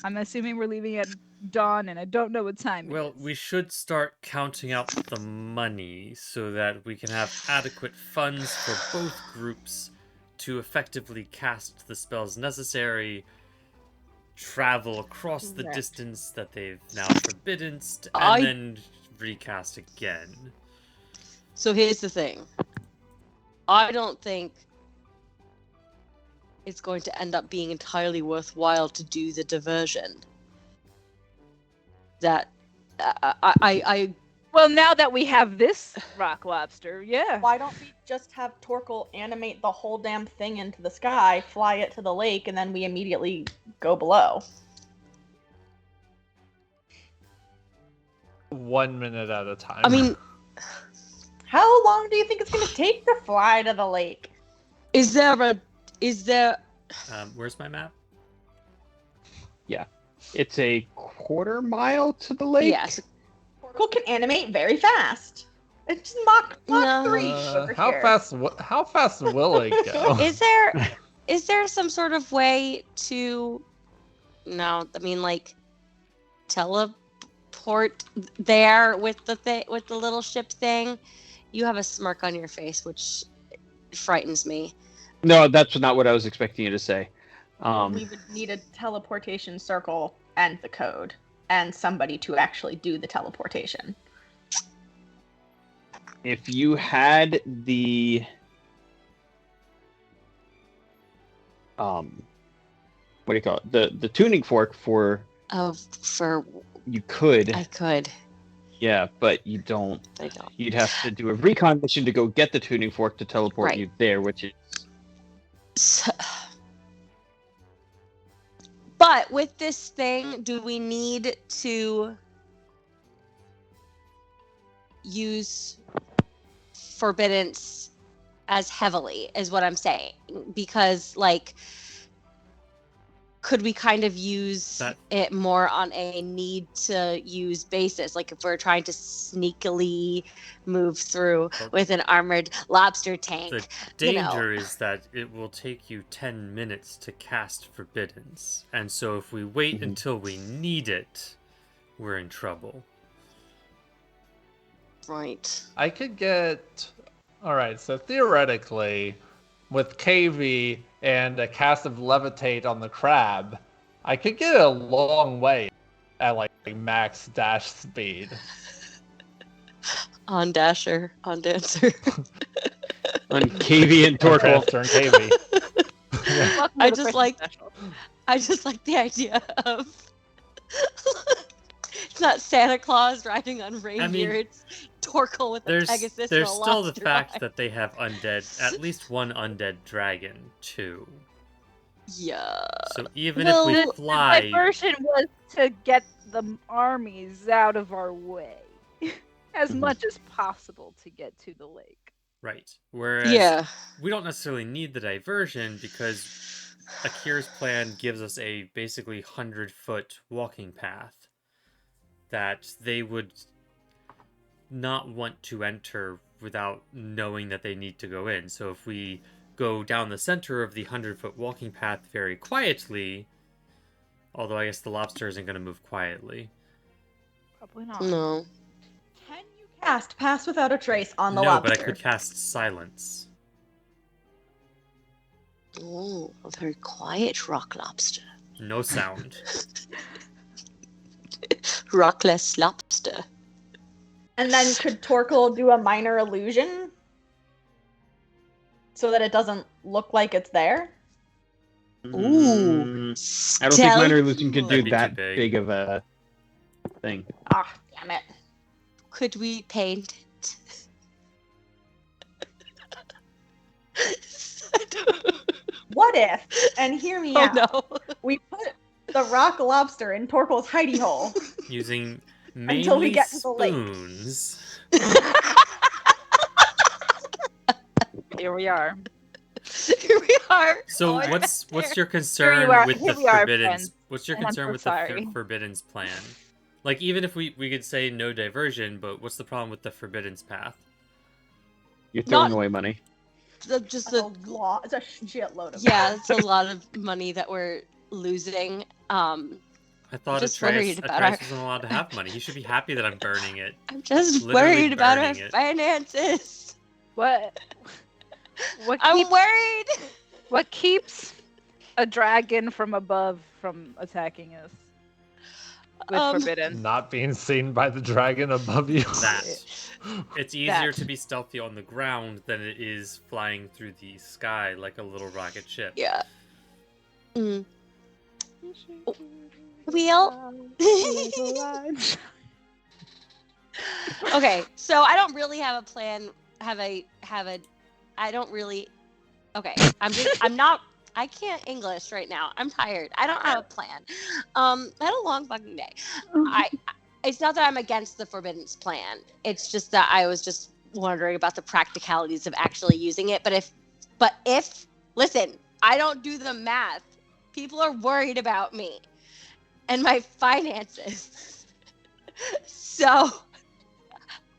Speaker 1: I'm assuming we're leaving at dawn, and I don't know what time.
Speaker 2: Well,
Speaker 1: it is.
Speaker 2: we should start counting out the money so that we can have adequate funds for both groups to effectively cast the spells necessary, travel across the
Speaker 1: Correct.
Speaker 2: distance that they've now forbidden, and
Speaker 3: I-
Speaker 2: then recast again.
Speaker 3: So here's the thing. I don't think it's going to end up being entirely worthwhile to do the diversion. That I
Speaker 1: Well, now that we have this rock lobster, yeah.
Speaker 6: Why don't we just have Torkel animate the whole damn thing into the sky, fly it to the lake, and then we immediately go below?
Speaker 4: 1 minute at a time.
Speaker 3: I mean,
Speaker 6: How long do you think it's going to take to fly to the lake?
Speaker 3: is there
Speaker 2: Where's my map?
Speaker 5: It's a quarter mile to the lake.
Speaker 3: yes.
Speaker 6: Torkel can animate very fast. It's Mach
Speaker 3: No.
Speaker 6: 3 over
Speaker 4: how
Speaker 6: here.
Speaker 4: fast will it go?
Speaker 3: Is there some sort of way to teleport there with the little ship thing? You have a smirk on your face, which frightens me.
Speaker 5: No, that's not what I was expecting you to say.
Speaker 6: We would need a teleportation circle and the code, and somebody to actually do the teleportation.
Speaker 5: If you had the what do you call it? The tuning fork for you could.
Speaker 3: I could.
Speaker 5: Yeah, but you don't.
Speaker 3: I don't.
Speaker 5: You'd have to do a recon mission to go get the tuning fork to teleport
Speaker 3: Right.
Speaker 5: you there, which is
Speaker 3: But with this thing, do we need to use forbiddance as heavily, is what I'm saying? Because, like, could we kind of use it more on a need to use basis? Like if we're trying to sneakily move through with an armored lobster tank.
Speaker 2: The danger is that it will take you 10 minutes to cast Forbiddance. And so if we wait until we need it, we're in trouble.
Speaker 3: Right.
Speaker 4: I could get... Alright, so theoretically, with KV and a cast of Levitate on the crab, I could get a long way at like max dash speed.
Speaker 3: On Dasher, on Dancer.
Speaker 5: On KV and Torkel.
Speaker 4: Turn KV.
Speaker 1: Welcome
Speaker 3: I
Speaker 1: to the
Speaker 3: just
Speaker 1: Christmas
Speaker 3: like
Speaker 1: special.
Speaker 3: I just like the idea of it's not Santa Claus riding on reindeer, it's Torkel with a Pegasus and a
Speaker 2: There's still the
Speaker 3: lobster
Speaker 2: fact
Speaker 3: eye.
Speaker 2: that they have undead, at least one undead dragon, too.
Speaker 3: Yeah.
Speaker 2: So even
Speaker 3: well,
Speaker 2: if we
Speaker 1: The
Speaker 2: fly,
Speaker 1: diversion was to get the armies out of our way as much as possible to get to the lake.
Speaker 2: right. Whereas
Speaker 3: Yeah.
Speaker 2: we don't necessarily need the diversion because Akira's plan gives us a basically 100-foot walking path that they would not want to enter without knowing that they need to go in. So if we go down the center of the 100-foot walking path very quietly, although I guess the lobster isn't going to move quietly.
Speaker 1: Probably not.
Speaker 3: No.
Speaker 6: Can you cast Pass Without a Trace on the
Speaker 2: No,
Speaker 6: lobster?
Speaker 2: but I could cast Silence.
Speaker 3: Oh, a very quiet rock lobster.
Speaker 2: No sound.
Speaker 3: Rockless lobster.
Speaker 6: And then could Torkel do a minor illusion? So that it doesn't look like it's there?
Speaker 3: Ooh.
Speaker 5: I don't think Minor
Speaker 3: Stealth-
Speaker 5: Illusion can
Speaker 2: That'd
Speaker 5: do
Speaker 2: be too
Speaker 5: that
Speaker 2: big.
Speaker 5: big of a thing.
Speaker 6: Ah, damn it.
Speaker 3: Could we paint it?
Speaker 6: What if, and hear me
Speaker 3: Oh
Speaker 6: out,
Speaker 3: no.
Speaker 6: we put the rock lobster in Torkel's hidey hole.
Speaker 2: Using
Speaker 6: Until we
Speaker 2: mainly
Speaker 6: get to the lake.
Speaker 2: spoons.
Speaker 1: Here we are.
Speaker 3: Here we are.
Speaker 2: So
Speaker 3: Oh,
Speaker 2: what's
Speaker 3: there.
Speaker 2: your concern
Speaker 1: are.
Speaker 2: with
Speaker 1: Here
Speaker 2: the
Speaker 1: we are,
Speaker 2: Forbiddance?
Speaker 1: friends.
Speaker 2: What's your
Speaker 1: And I'm
Speaker 2: concern
Speaker 1: so
Speaker 2: with
Speaker 1: sorry.
Speaker 2: the Forbiddance plan? Like even if we could say no diversion, but what's the problem with the Forbiddance path?
Speaker 5: You're throwing
Speaker 3: Not-
Speaker 5: away money.
Speaker 3: Just
Speaker 6: It's
Speaker 3: a
Speaker 6: a lot. It's a shitload of
Speaker 3: yeah, it's a lot of money that we're losing.
Speaker 2: I thought
Speaker 3: Just
Speaker 2: Atreus,
Speaker 3: worried about
Speaker 2: Atreus
Speaker 3: our-
Speaker 2: wasn't allowed to have money. He should be happy that I'm burning it.
Speaker 3: I'm just
Speaker 2: Literally
Speaker 3: worried about our
Speaker 2: burning it.
Speaker 3: finances.
Speaker 1: What? What
Speaker 3: I'm
Speaker 1: keeps,
Speaker 3: worried.
Speaker 1: what keeps a dragon from above from attacking us with forbidden?
Speaker 4: Not being seen by the dragon above you.
Speaker 2: That. It's easier
Speaker 1: That.
Speaker 2: to be stealthy on the ground than it is flying through the sky like a little rocket ship.
Speaker 3: Yeah. Mm. Wheel. Okay, so I don't really have a plan. I don't really. Okay, I can't English right now. I'm tired. I don't have a plan. I had a long fucking day. It's not that I'm against the Forbiddance plan. It's just that I was just wondering about the practicalities of actually using it. But if listen, I don't do the math. People are worried about me and my finances. So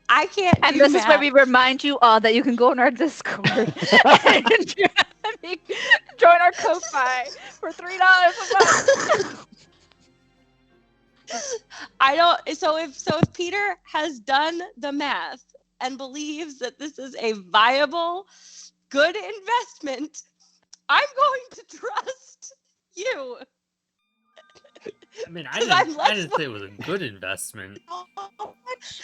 Speaker 3: I can't
Speaker 1: And
Speaker 3: do
Speaker 1: this
Speaker 3: math.
Speaker 1: is where we remind you all that you can go on our Discord and join our Ko-Fi for $3 a month.
Speaker 3: I don't. So if Peter has done the math and believes that this is a viable, good investment, I'm going to trust you.
Speaker 2: I mean,
Speaker 3: Because I'm
Speaker 2: I didn't say it was a good investment.
Speaker 6: How much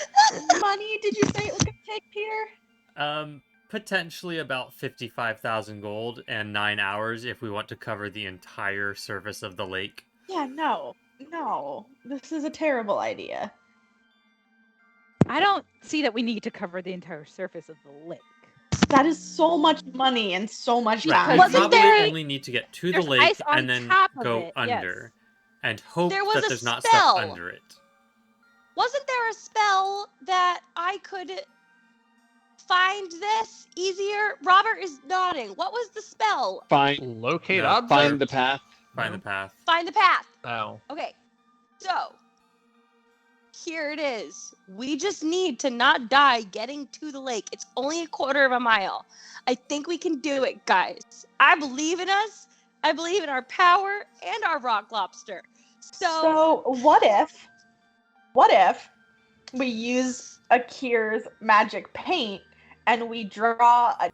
Speaker 6: money did you say it was going to take, Peter?
Speaker 2: Potentially about 55,000 gold and 9 hours if we want to cover the entire surface of the lake.
Speaker 6: Yeah, no. This is a terrible idea.
Speaker 1: I don't see that we need to cover the entire surface of the lake.
Speaker 6: That is so much money and so much
Speaker 2: Right,
Speaker 6: time.
Speaker 2: we
Speaker 1: Wasn't
Speaker 2: probably
Speaker 1: there-
Speaker 2: only need to get to the
Speaker 1: there's
Speaker 2: lake
Speaker 1: ice on
Speaker 2: and then
Speaker 1: top of
Speaker 2: go
Speaker 1: it,
Speaker 2: under.
Speaker 1: yes.
Speaker 2: And hope
Speaker 3: There was
Speaker 2: that
Speaker 3: a
Speaker 2: there's not
Speaker 3: spell.
Speaker 2: stuff under it.
Speaker 3: Wasn't there a spell that I could find this easier? Robert is nodding. What was the spell?
Speaker 5: Find
Speaker 4: Locate
Speaker 2: No,
Speaker 4: object.
Speaker 5: find the path.
Speaker 2: Find the path.
Speaker 3: Find the path.
Speaker 4: Oh.
Speaker 3: Okay, so here it is. We just need to not die getting to the lake. It's only a quarter of a mile. I think we can do it, guys. I believe in us. I believe in our power and our rock lobster.
Speaker 6: So what if we use Akir's magic paint and we draw a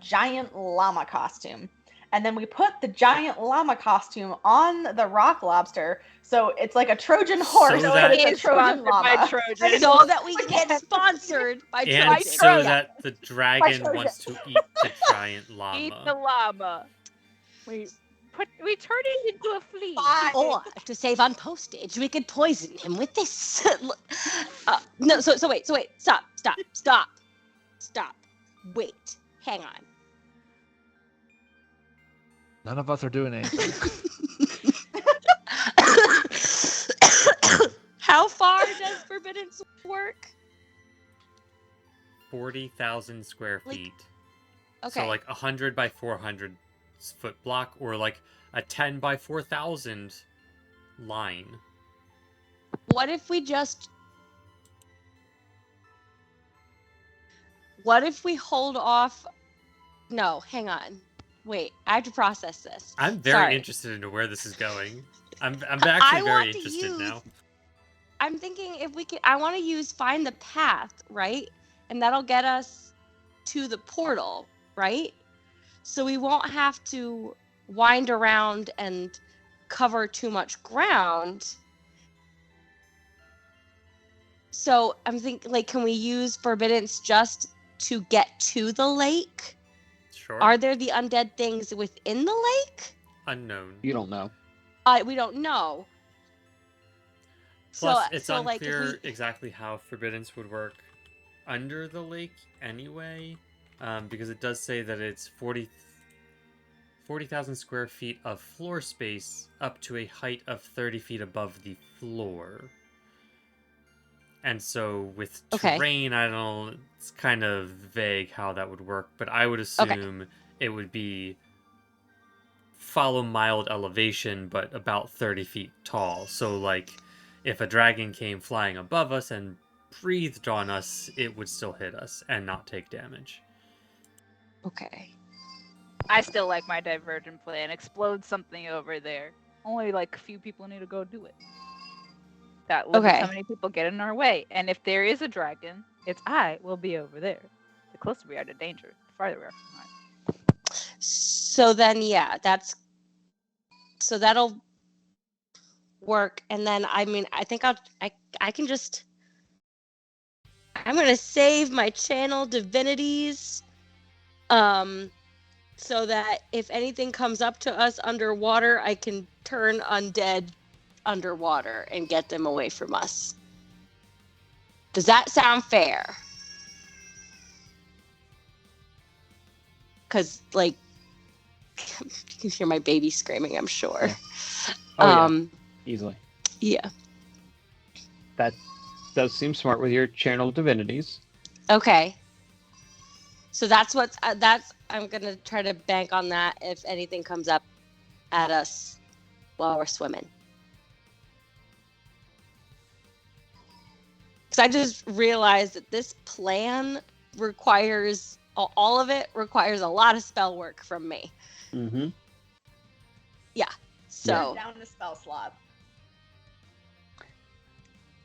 Speaker 6: giant llama costume? And then we put the giant llama costume on the rock lobster, so it's like a Trojan horse,
Speaker 2: So
Speaker 6: but
Speaker 2: that-
Speaker 6: it's a Trojan
Speaker 1: by
Speaker 6: llama.
Speaker 1: Trojan.
Speaker 3: so that we get sponsored by
Speaker 2: And
Speaker 3: Trojan.
Speaker 2: so that the dragon
Speaker 6: Trojan.
Speaker 2: wants to eat the giant
Speaker 1: Eat the
Speaker 2: llama.
Speaker 1: llama. We turn it into a flea.
Speaker 3: Or to save on postage, we could poison him with this. No, so wait, stop. Wait, hang on.
Speaker 4: None of us are doing anything.
Speaker 3: How far does Forbidden work?
Speaker 2: 40,000 square
Speaker 3: Like-
Speaker 2: feet.
Speaker 3: Okay.
Speaker 2: So like 100 by 400 foot block, or like a 10 by 4,000 line.
Speaker 3: What if we just... What if we hold off... No, hang on. Wait, I have to process this.
Speaker 2: I'm very
Speaker 3: Sorry.
Speaker 2: interested into where this is going. I'm
Speaker 3: I
Speaker 2: actually very
Speaker 3: want to
Speaker 2: interested
Speaker 3: use-
Speaker 2: now.
Speaker 3: I'm thinking if we could... I want to use Find the Path, right? And that'll get us to the portal, right? So we won't have to wind around and cover too much ground. So I'm thinking, like, can we use Forbiddance just to get to the lake?
Speaker 2: Sure.
Speaker 3: Are there the undead things within the lake?
Speaker 2: Unknown.
Speaker 5: You don't know.
Speaker 3: We don't know.
Speaker 2: Plus,
Speaker 3: so,
Speaker 2: it's
Speaker 3: so like, if
Speaker 2: unclear
Speaker 3: we,
Speaker 2: exactly how Forbiddance would work under the lake anyway, because it does say that it's 40,000 square feet of floor space up to a height of 30 feet above the floor. And so with
Speaker 3: Okay.
Speaker 2: terrain, I don't know, it's kind of vague how that would work, but I would assume it would be follow mild elevation, but about 30 feet tall. So, like, if a dragon came flying above us and breathed on us, it would still hit us and not take damage.
Speaker 3: okay.
Speaker 1: I still like my divergent plan. Explode something over there. Only like a few people need to go do it. That limits
Speaker 3: Okay.
Speaker 1: how many people get in our way. And if there is a dragon, it's I will be over there. The closer we are to danger, the farther we are from mine.
Speaker 3: So then, yeah, so that'll work. And then, I mean, I think I can just, I'm going to save my channel divinities, so that if anything comes up to us underwater, I can turn undead underwater and get them away from us. Does that sound fair? Because, like, you can hear my baby screaming, I'm sure.
Speaker 5: Oh, Easily.
Speaker 3: Yeah.
Speaker 5: That does seem smart with your channel divinities.
Speaker 3: Okay. So that's I'm gonna try to bank on that if anything comes up at us while we're swimming. Because I just realized that this plan requires all of it requires a lot of spell work from me.
Speaker 5: Mm-hmm.
Speaker 3: So
Speaker 6: Down to spell slot.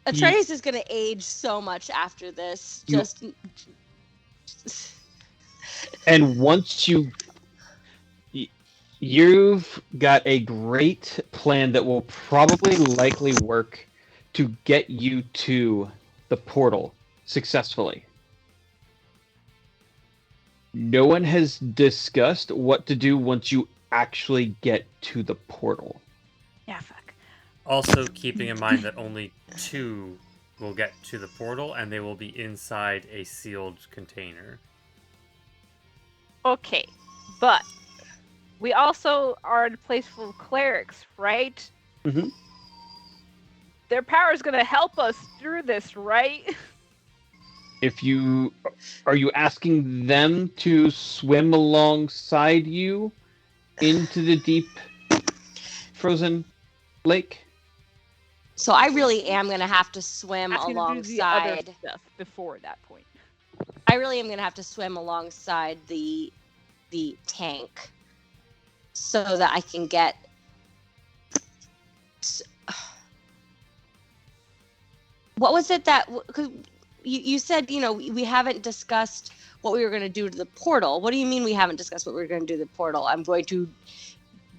Speaker 3: Atreus is gonna age so much after this.
Speaker 5: You-
Speaker 3: Just
Speaker 5: And once you've got a great plan that will probably likely work to get you to the portal successfully. No one has discussed what to do once you actually get to the portal.
Speaker 1: Yeah, fuck.
Speaker 2: Also, keeping in mind that only 2 will get to the portal, and they will be inside a sealed container.
Speaker 1: Okay, but we also are in a place full of clerics, right?
Speaker 5: Mhm.
Speaker 1: Their power is going to help us through this, right?
Speaker 5: Are you asking them to swim alongside you into the deep frozen lake?
Speaker 3: So I really am gonna have to swim
Speaker 1: Asking to do the other
Speaker 3: alongside.
Speaker 1: stuff before that point.
Speaker 3: I really am gonna have to swim alongside the tank, so that I can get. What was it that? Because you said we haven't discussed what we were going to do to the portal. What do you mean we haven't discussed what we were going to do to the portal? I'm going to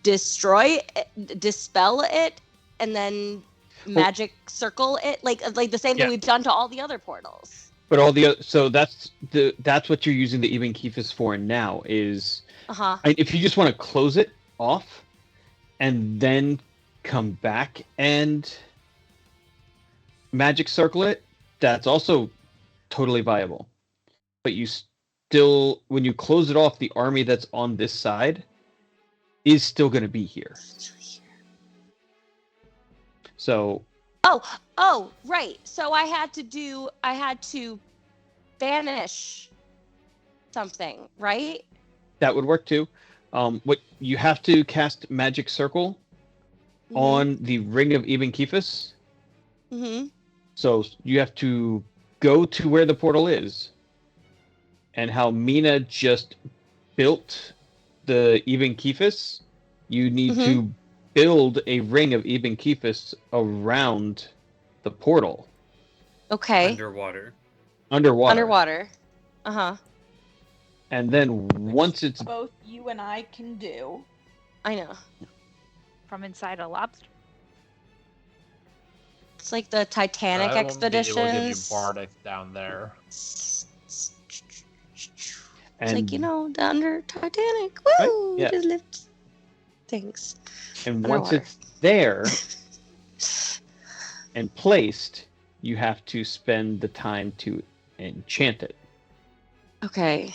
Speaker 3: destroy it, dispel it, and then magic circle it, like the same thing
Speaker 5: Yeah.
Speaker 3: we've done to all the other portals.
Speaker 5: But all the other, so that's what you're using the Even Kephis for now is if you just want to close it off and then come back and magic circle it, that's also totally viable. But you still, when you close it off, the army that's on this side is still going to be here. So
Speaker 3: Oh, right. So I had to banish something, right?
Speaker 5: that would work too. What you have to cast Magic Circle on the Ring of Even Kephis.
Speaker 3: Mm-hmm.
Speaker 5: So you have to go to where the portal is, and how Mina just built the Even Kephis. You need to build a ring of Even Kephis around the portal.
Speaker 3: Okay.
Speaker 2: Underwater.
Speaker 3: Underwater. Uh-huh.
Speaker 5: And then once it's
Speaker 6: Both you and I can do.
Speaker 3: I know.
Speaker 1: From inside a lobster.
Speaker 3: It's like the Titanic
Speaker 4: I won't be able to give you
Speaker 3: expeditions.
Speaker 4: Bardic down there.
Speaker 3: It's
Speaker 5: and
Speaker 3: like, the under Titanic.
Speaker 5: Right,
Speaker 3: Woo!
Speaker 5: yeah.
Speaker 3: Just lift things.
Speaker 5: and once
Speaker 3: underwater.
Speaker 5: it's there and placed, you have to spend the time to enchant it.
Speaker 3: Okay.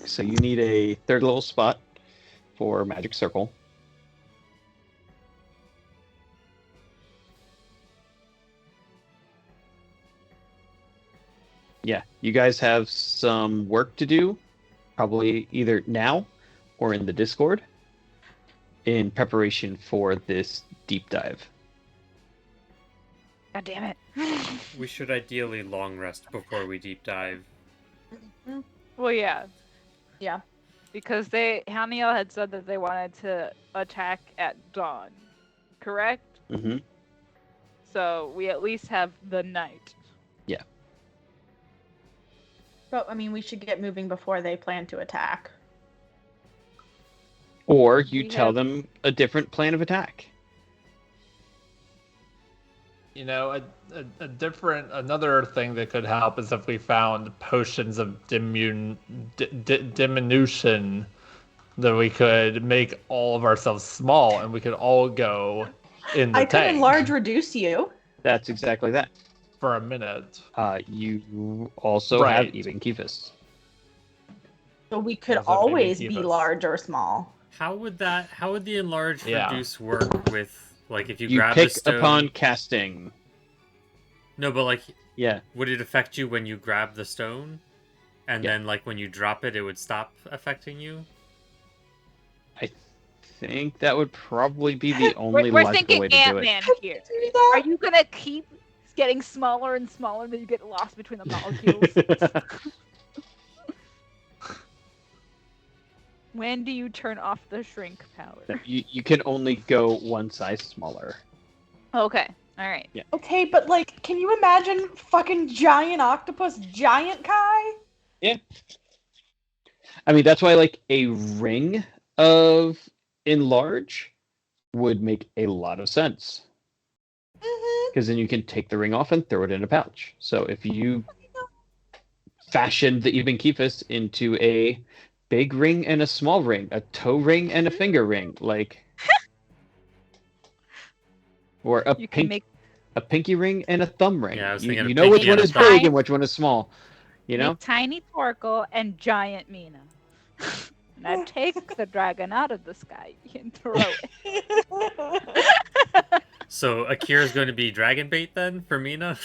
Speaker 5: So you need a third level spot for Magic Circle. Yeah, you guys have some work to do, probably either now or in the Discord, in preparation for this deep dive.
Speaker 1: God damn it.
Speaker 2: We should ideally long rest before we deep dive.
Speaker 1: Well, yeah.
Speaker 6: Yeah.
Speaker 1: Because Haniel had said that they wanted to attack at dawn, correct?
Speaker 5: Mm-hmm.
Speaker 1: So we at least have the night.
Speaker 6: But I mean, we should get moving before they plan to attack.
Speaker 5: Or you
Speaker 1: We
Speaker 5: tell
Speaker 1: have-
Speaker 5: them a different plan of attack.
Speaker 4: You know, another thing that could help is if we found potions of diminution, that we could make all of ourselves small and we could all go in the
Speaker 6: I could
Speaker 4: tank
Speaker 6: enlarge reduce you.
Speaker 5: That's exactly that.
Speaker 4: for a minute.
Speaker 5: You also
Speaker 4: Right.
Speaker 5: have Even Kephis.
Speaker 6: So we could
Speaker 4: Also, maybe
Speaker 6: always
Speaker 4: keep
Speaker 6: be
Speaker 4: us-
Speaker 6: large or small.
Speaker 2: How would the enlarge
Speaker 4: Yeah.
Speaker 2: reduce work with, like, if you
Speaker 5: You
Speaker 2: grab
Speaker 5: pick
Speaker 2: the stone?
Speaker 5: upon casting.
Speaker 2: No, but like,
Speaker 5: Yeah.
Speaker 2: would it affect you when you grab the stone? And
Speaker 5: Yeah.
Speaker 2: then, like, when you drop it, it would stop affecting you?
Speaker 5: I think that would probably be the only
Speaker 1: We're
Speaker 5: logical way
Speaker 1: thinking
Speaker 5: to do it.
Speaker 1: Ant-Man here. Are you gonna keep getting smaller and smaller that you get lost between the molecules? When do you turn off the shrink power?
Speaker 5: You can only go one size smaller.
Speaker 1: Okay, all right.
Speaker 6: Okay, but like, can you imagine fucking giant octopus, giant Kai?
Speaker 5: I mean, that's why like a ring of enlarge would make a lot of sense. Because then you can take the ring off and throw it in a pouch. So if you fashioned the Even Kephis into a big ring and a small ring, a toe ring and a finger ring, like, or
Speaker 1: You can make
Speaker 5: a pinky ring and a thumb ring.
Speaker 2: Yeah, I was
Speaker 5: you
Speaker 2: thinking a
Speaker 5: you know which
Speaker 2: pinky
Speaker 5: one
Speaker 2: and a
Speaker 5: is
Speaker 2: thumb.
Speaker 5: big and which one is small. You know?
Speaker 1: make tiny Torkoal and giant Mina. Now take the dragon out of the sky and throw it.
Speaker 2: So Akira's going to be dragon bait then for Mina?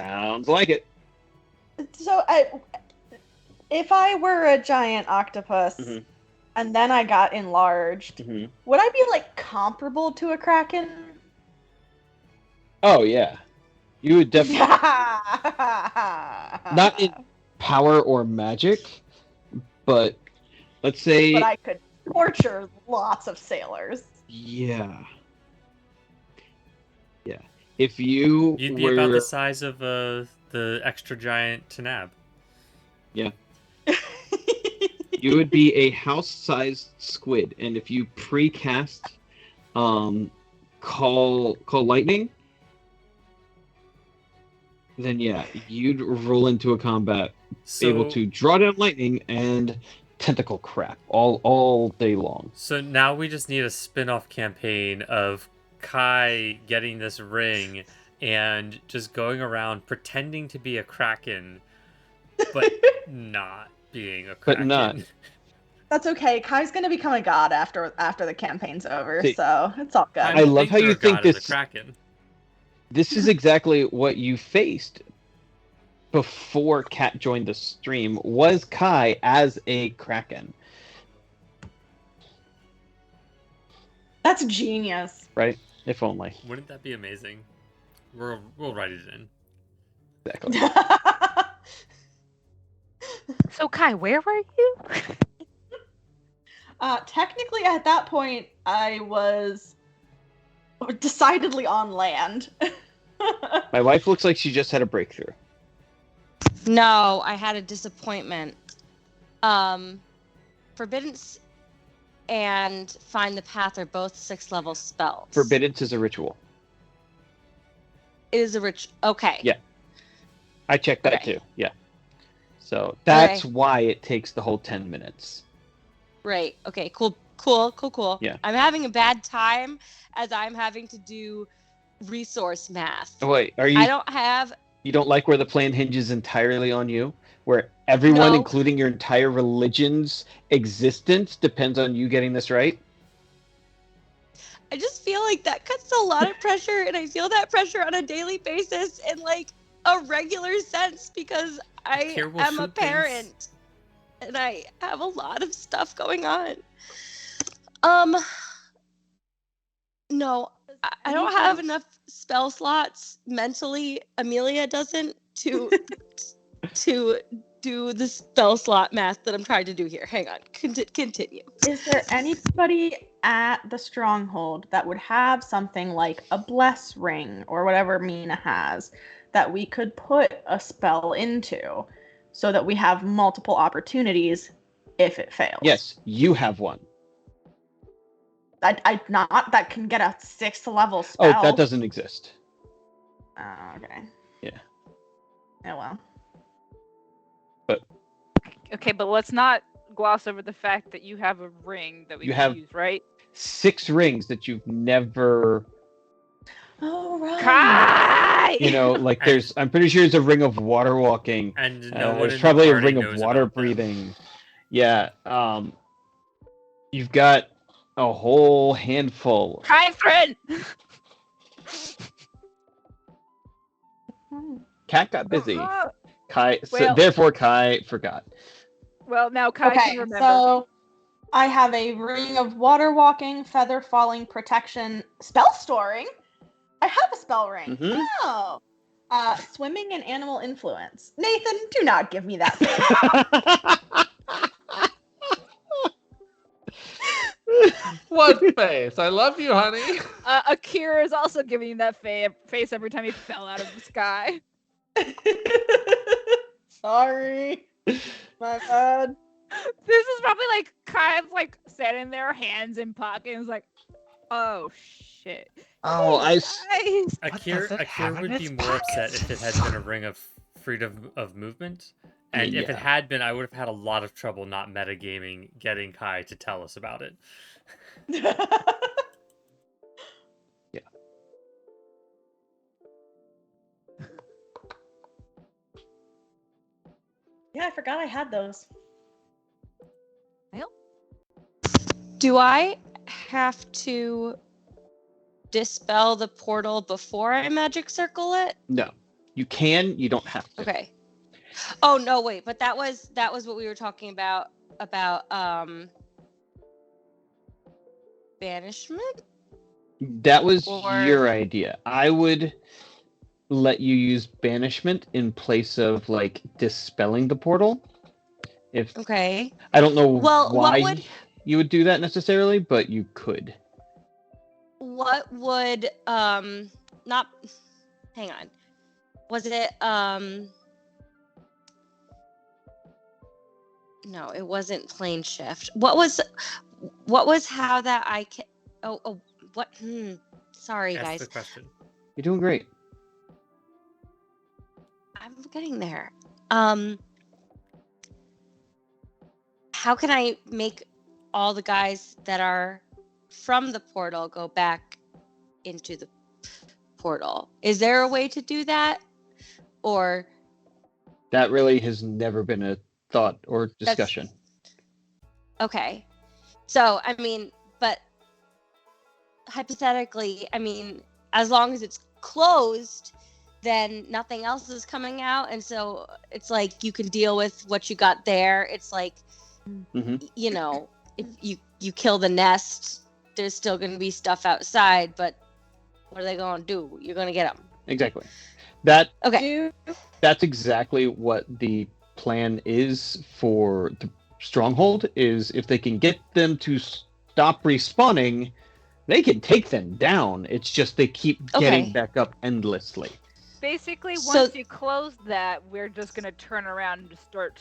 Speaker 5: Sounds like it.
Speaker 6: So, if I were a giant octopus
Speaker 5: Mhm.
Speaker 6: and then I got enlarged,
Speaker 5: Mhm.
Speaker 6: would I be like comparable to a kraken?
Speaker 5: Oh yeah, you would definitely not in power or magic, but let's say
Speaker 6: But I could torture lots of sailors.
Speaker 5: yeah. If you
Speaker 2: You'd be
Speaker 5: were
Speaker 2: about the size of the extra giant Tanab.
Speaker 5: you would be a house-sized squid, and if you precast call lightning, then yeah, you'd roll into a combat
Speaker 2: So,
Speaker 5: able to draw down lightning and tentacle crap all day long.
Speaker 2: So now we just need a spin-off campaign of Kai getting this ring and just going around pretending to be a kraken, but not being a
Speaker 5: But
Speaker 2: kraken.
Speaker 5: not.
Speaker 6: That's okay. Kai's gonna become a god after the campaign's over,
Speaker 5: See,
Speaker 6: so it's all good.
Speaker 5: I love how you think
Speaker 2: this
Speaker 5: this-
Speaker 2: a kraken.
Speaker 5: This is exactly what you faced before Kat joined the stream. Was Kai as a kraken,
Speaker 6: That's genius.
Speaker 5: right? If only.
Speaker 2: Wouldn't that be amazing? We'll write it in.
Speaker 5: Exactly.
Speaker 1: So Kai, where were you?
Speaker 6: Technically, at that point, I was decidedly on land.
Speaker 5: My wife looks like she just had a breakthrough.
Speaker 3: No, I had a disappointment. Forbiddance and Find the Path are both 6th level spells.
Speaker 5: Forbiddance is a ritual.
Speaker 3: It is a rich. Okay.
Speaker 5: Yeah. I checked that
Speaker 3: Okay.
Speaker 5: too. Yeah. So that's
Speaker 3: Okay.
Speaker 5: why it takes the whole 10 minutes.
Speaker 3: Right. Okay. Cool.
Speaker 5: Yeah.
Speaker 3: I'm having a bad time as I'm having to do resource math.
Speaker 5: Oh, wait, are you?
Speaker 3: I don't have.
Speaker 5: You don't like where the plan hinges entirely on you, where everyone,
Speaker 3: No.
Speaker 5: including your entire religion's existence, depends on you getting this right?
Speaker 3: I just feel like that cuts a lot of pressure, and I feel that pressure on a daily basis in like a regular sense because I
Speaker 2: Here we'll
Speaker 3: am a
Speaker 2: shoot things.
Speaker 3: parent and I have a lot of stuff going on. No, I don't have enough spell slots mentally. Amelia doesn't to do the spell slot math that I'm trying to do here. Hang on, continue.
Speaker 6: Is there anybody at the stronghold that would have something like a bless ring or whatever Mina has that we could put a spell into so that we have multiple opportunities if it fails?
Speaker 5: Yes, you have one.
Speaker 6: I not that can get a 6th level spell.
Speaker 5: Oh, that doesn't exist.
Speaker 6: Oh, okay.
Speaker 5: Yeah.
Speaker 6: Oh well.
Speaker 1: Okay, but let's not gloss over the fact that you have a ring that we
Speaker 5: You
Speaker 1: can
Speaker 5: have-
Speaker 1: use, right?
Speaker 5: 6 rings that you've never,
Speaker 6: Oh right.
Speaker 1: Kai!
Speaker 5: you know, like there's, I'm pretty sure there's a ring of water walking.
Speaker 2: And no one
Speaker 5: There's
Speaker 2: in the
Speaker 5: probably a
Speaker 2: party
Speaker 5: ring of
Speaker 2: knows
Speaker 5: water
Speaker 2: about them.
Speaker 5: breathing. Yeah. You've got a whole handful.
Speaker 1: Kai friend!
Speaker 5: Cat got busy.
Speaker 1: Uh-huh.
Speaker 5: Kai, so
Speaker 1: Well-
Speaker 5: therefore Kai forgot.
Speaker 1: Well, now Kai
Speaker 6: Okay,
Speaker 1: can remember.
Speaker 6: so I have a ring of water walking, feather falling, protection, spell storing. I have a spell ring.
Speaker 5: Mhm.
Speaker 6: Oh. Swimming and animal influence. Nathan, do not give me that.
Speaker 4: What face? I love you, honey.
Speaker 1: Akira is also giving you that face every time he fell out of the sky.
Speaker 6: Sorry. My bad.
Speaker 1: This is probably like Kai like standing there, hands in pockets, like, oh shit.
Speaker 5: Oh,
Speaker 1: Hey,
Speaker 5: I.
Speaker 1: guys.
Speaker 2: Akira
Speaker 4: does it have
Speaker 2: would
Speaker 4: in
Speaker 2: be
Speaker 4: its
Speaker 2: more upset if it had been a ring of freedom of movement. And if it
Speaker 5: Yeah.
Speaker 2: had been, I would have had a lot of trouble not metagaming getting Kai to tell us about it.
Speaker 6: Yeah, I forgot I had those.
Speaker 3: Do I have to dispel the portal before I magic circle it?
Speaker 5: No. You can, you don't have to.
Speaker 3: Okay. Oh no, wait, but that was what we were talking about banishment?
Speaker 5: That was
Speaker 3: Or-
Speaker 5: your idea. I would let you use banishment in place of like dispelling the portal. If
Speaker 3: Okay.
Speaker 5: I don't know
Speaker 3: Well,
Speaker 5: why
Speaker 3: what would
Speaker 5: you would do that necessarily, but you could.
Speaker 3: what would not hang on. Was it no, it wasn't plane shift. What was how that I can what sorry
Speaker 2: Ask
Speaker 3: guys.
Speaker 2: the question.
Speaker 5: You're doing great.
Speaker 3: I'm getting there. How can I make all the guys that are from the portal go back into the portal? Is there a way to do that? Or
Speaker 5: That really has never been a thought or discussion.
Speaker 3: okay. So, I mean, but hypothetically, I mean, as long as it's closed, then nothing else is coming out. And so it's like you can deal with what you got there. It's like,
Speaker 5: Mhm.
Speaker 3: you know, if you kill the nest, there's still going to be stuff outside, but what are they going to do? You're going to get them.
Speaker 5: Exactly. That
Speaker 3: Okay.
Speaker 5: that's exactly what the plan is for the stronghold. Is if they can get them to stop respawning, they can take them down. It's just they keep getting
Speaker 3: Okay.
Speaker 5: back up endlessly.
Speaker 1: Basically,
Speaker 3: So-
Speaker 1: once you close that, we're just gonna turn around and just start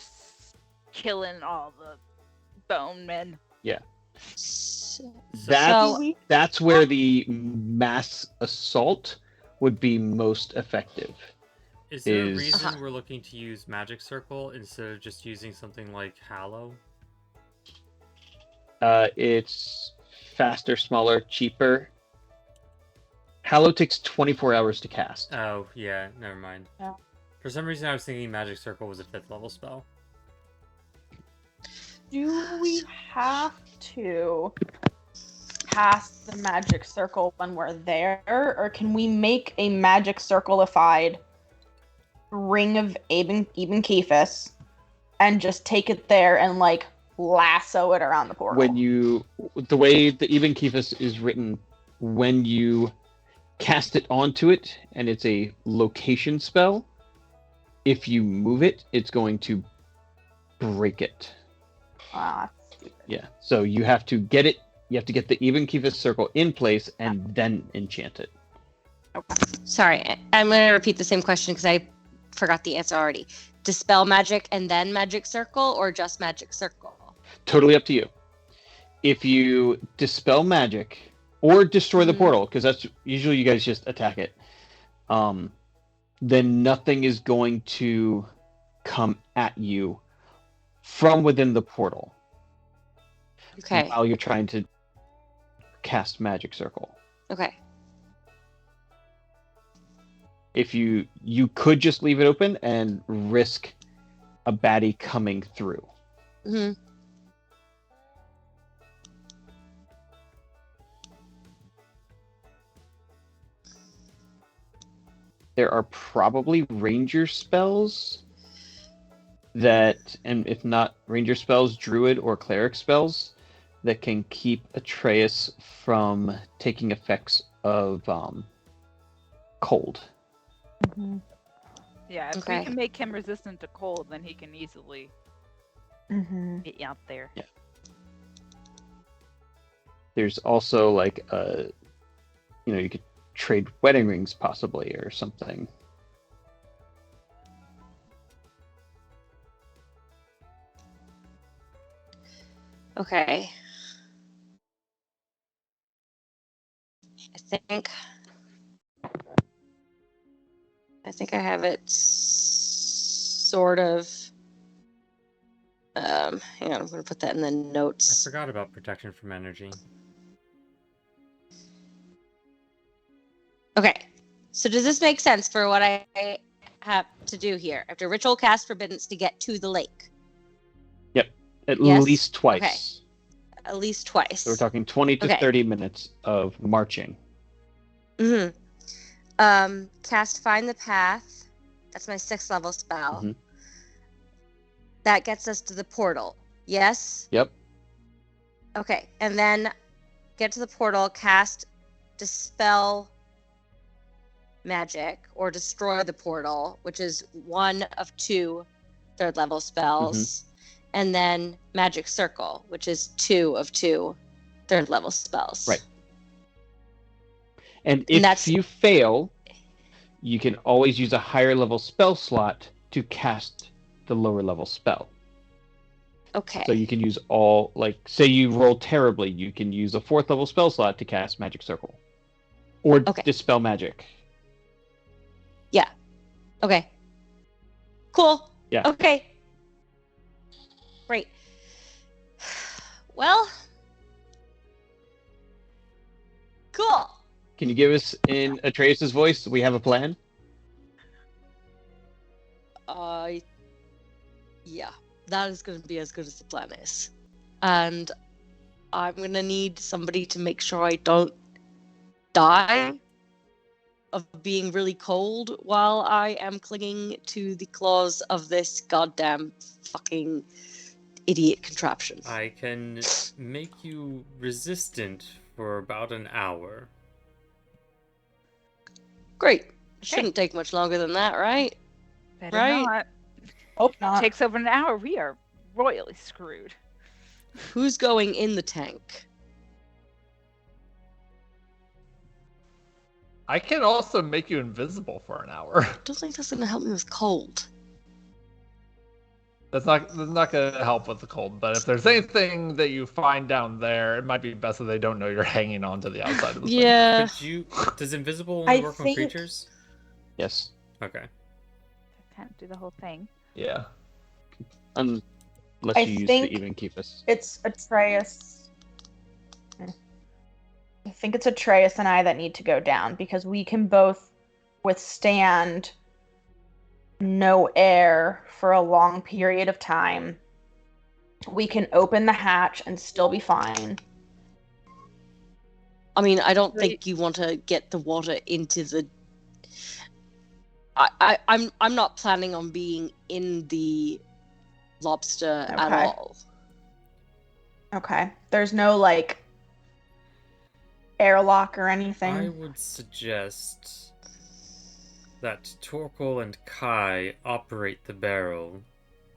Speaker 1: killing all the bone men.
Speaker 3: So,
Speaker 5: That's where the mass assault would be most effective.
Speaker 2: Is there a
Speaker 5: Is-
Speaker 2: reason
Speaker 3: Uh-huh.
Speaker 2: we're looking to use Magic Circle instead of just using something like Hallow?
Speaker 5: It's faster, smaller, cheaper. Hallow takes 24 hours to cast.
Speaker 2: Oh, yeah, never mind.
Speaker 6: Yeah.
Speaker 2: For some reason, I was thinking Magic Circle was a 5th level spell.
Speaker 6: Do we have to cast the magic circle when we're there, or can we make a magic circle-ified ring of Eben Kephis and just take it there and like lasso it around the portal?
Speaker 5: The way the Even Kephis is written, when you cast it onto it and it's a location spell, if you move it, it's going to break it.
Speaker 6: Ah, that's stupid.
Speaker 5: Yeah. So you have to get it. You have to get the Even Kephis circle in place and then enchant it.
Speaker 3: sorry, I'm going to repeat the same question because I forgot the answer already. Dispel magic and then magic circle, or just magic circle?
Speaker 5: Totally up to you. If you dispel magic or destroy the
Speaker 3: Mhm.
Speaker 5: portal, because that's usually you guys just attack it, then nothing is going to come at you from within the portal
Speaker 3: Okay.
Speaker 5: while you're trying to cast magic circle.
Speaker 3: Okay.
Speaker 5: If you could just leave it open and risk a baddie coming through.
Speaker 3: hmm
Speaker 5: There are probably ranger spells that, and if not ranger spells, druid or cleric spells that can keep Atreus from taking effects of cold.
Speaker 6: Mhm.
Speaker 1: Yeah, if
Speaker 3: Okay.
Speaker 1: we can make him resistant to cold, then he can easily
Speaker 6: Mhm.
Speaker 1: get out there.
Speaker 5: There's also like you could trade wedding rings possibly or something.
Speaker 3: Okay. I think I have it sort of. Hang on, I'm going to put that in the
Speaker 2: I
Speaker 3: notes.
Speaker 2: forgot about protection from energy.
Speaker 3: Okay. So does this make sense for what I have to do here? I have to ritual cast forbiddance to get to the lake.
Speaker 5: At
Speaker 3: Yes?
Speaker 5: least twice.
Speaker 3: Okay. At least twice.
Speaker 5: So we're talking 20 to
Speaker 3: Okay.
Speaker 5: 30 minutes of marching.
Speaker 3: Mm-hmm. Cast Find the Path That's my 6th level spell.
Speaker 5: Mhm.
Speaker 3: That gets us to the portal. Yes?
Speaker 5: Yep.
Speaker 3: Okay, and then get to the portal, cast Dispel Magic, or Destroy the Portal, which is one of 2 3rd level spells, and then Magic Circle, which is 2 of 2 3rd level spells.
Speaker 5: Right. And if
Speaker 3: that's-
Speaker 5: you fail, you can always use a higher level spell slot to cast the lower level spell.
Speaker 3: Okay.
Speaker 5: So you can use all, like, say you roll terribly, you can use a 4th level spell slot to cast Magic Circle. Or
Speaker 3: Okay.
Speaker 5: Dispel Magic.
Speaker 3: Okay. Cool.
Speaker 5: Yeah.
Speaker 3: Okay. Great. Well. Cool.
Speaker 5: Can you give us in Atreus' voice, we have a plan?
Speaker 3: Yeah. That is going to be as good as the plan is. And I'm going to need somebody to make sure I don't die of being really cold while I am clinging to the claws of this goddamn fucking idiot contraption.
Speaker 2: I can make you resistant for about an hour.
Speaker 3: Great. Shouldn't take much longer than that, right?
Speaker 1: Better
Speaker 3: Right.
Speaker 1: not.
Speaker 6: Hope not.
Speaker 1: Takes over an hour. We are royally screwed.
Speaker 3: Who's going in the tank?
Speaker 4: I can also make you invisible for an hour.
Speaker 3: I don't think that's going to help me with cold.
Speaker 4: That's not going to help with the cold. But if there's anything that you find down there, it might be best that they don't know you're hanging on to the outside of the thing.
Speaker 3: Yeah.
Speaker 2: Could you? Does invisible
Speaker 6: I
Speaker 2: only work on
Speaker 6: think-
Speaker 2: creatures?
Speaker 5: Yes.
Speaker 2: Okay.
Speaker 1: Can't do the whole thing.
Speaker 4: Yeah.
Speaker 5: Unless
Speaker 6: I
Speaker 5: you use
Speaker 6: think-
Speaker 5: the even keep us.
Speaker 6: It's Atreus. I think it's Atreus and I that need to go down because we can both withstand no air for a long period of time. We can open the hatch and still be fine.
Speaker 3: I mean, I don't think you want to get the water into the. I'm not planning on being in the lobster at
Speaker 6: Okay.
Speaker 3: all.
Speaker 6: Okay. There's no like airlock or anything.
Speaker 2: I would suggest that Torkel and Kai operate the barrel,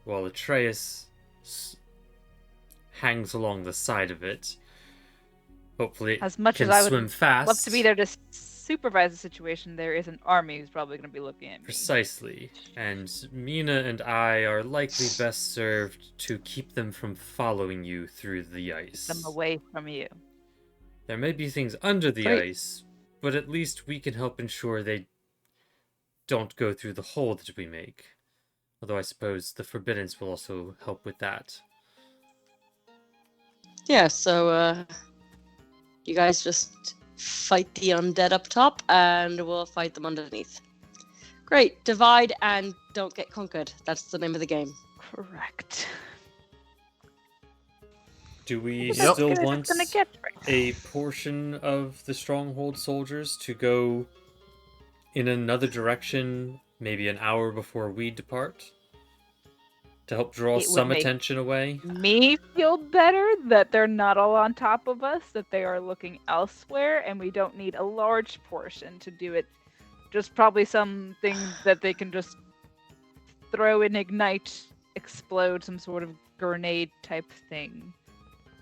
Speaker 2: while Atreus hangs along the side of it. Hopefully,
Speaker 1: As much
Speaker 2: can
Speaker 1: as I would
Speaker 2: swim fast.
Speaker 1: love to be there to supervise the situation, there is an army who's probably going to be looking at me.
Speaker 2: Precisely, and Mina and I are likely best served to keep them from following you through the ice.
Speaker 1: Them away from you.
Speaker 2: There may be things under the
Speaker 3: Great.
Speaker 2: ice, but at least we can help ensure they don't go through the hole that we make. Although I suppose the forbiddance will also help with that.
Speaker 3: Yeah, so you guys just fight the undead up top and we'll fight them underneath. Great. Divide and don't get conquered. That's the name of the game.
Speaker 1: Correct.
Speaker 2: Do we
Speaker 1: That's
Speaker 2: still
Speaker 1: good as
Speaker 2: want
Speaker 1: it's gonna get right now.
Speaker 2: a portion of the stronghold soldiers to go in another direction, maybe an hour before we depart? To help draw
Speaker 1: It would
Speaker 2: some
Speaker 1: make
Speaker 2: attention away?
Speaker 1: Me feel better that they're not all on top of us, that they are looking elsewhere, and we don't need a large portion to do it. Just probably something that they can just throw and ignite, explode, some sort of grenade type thing.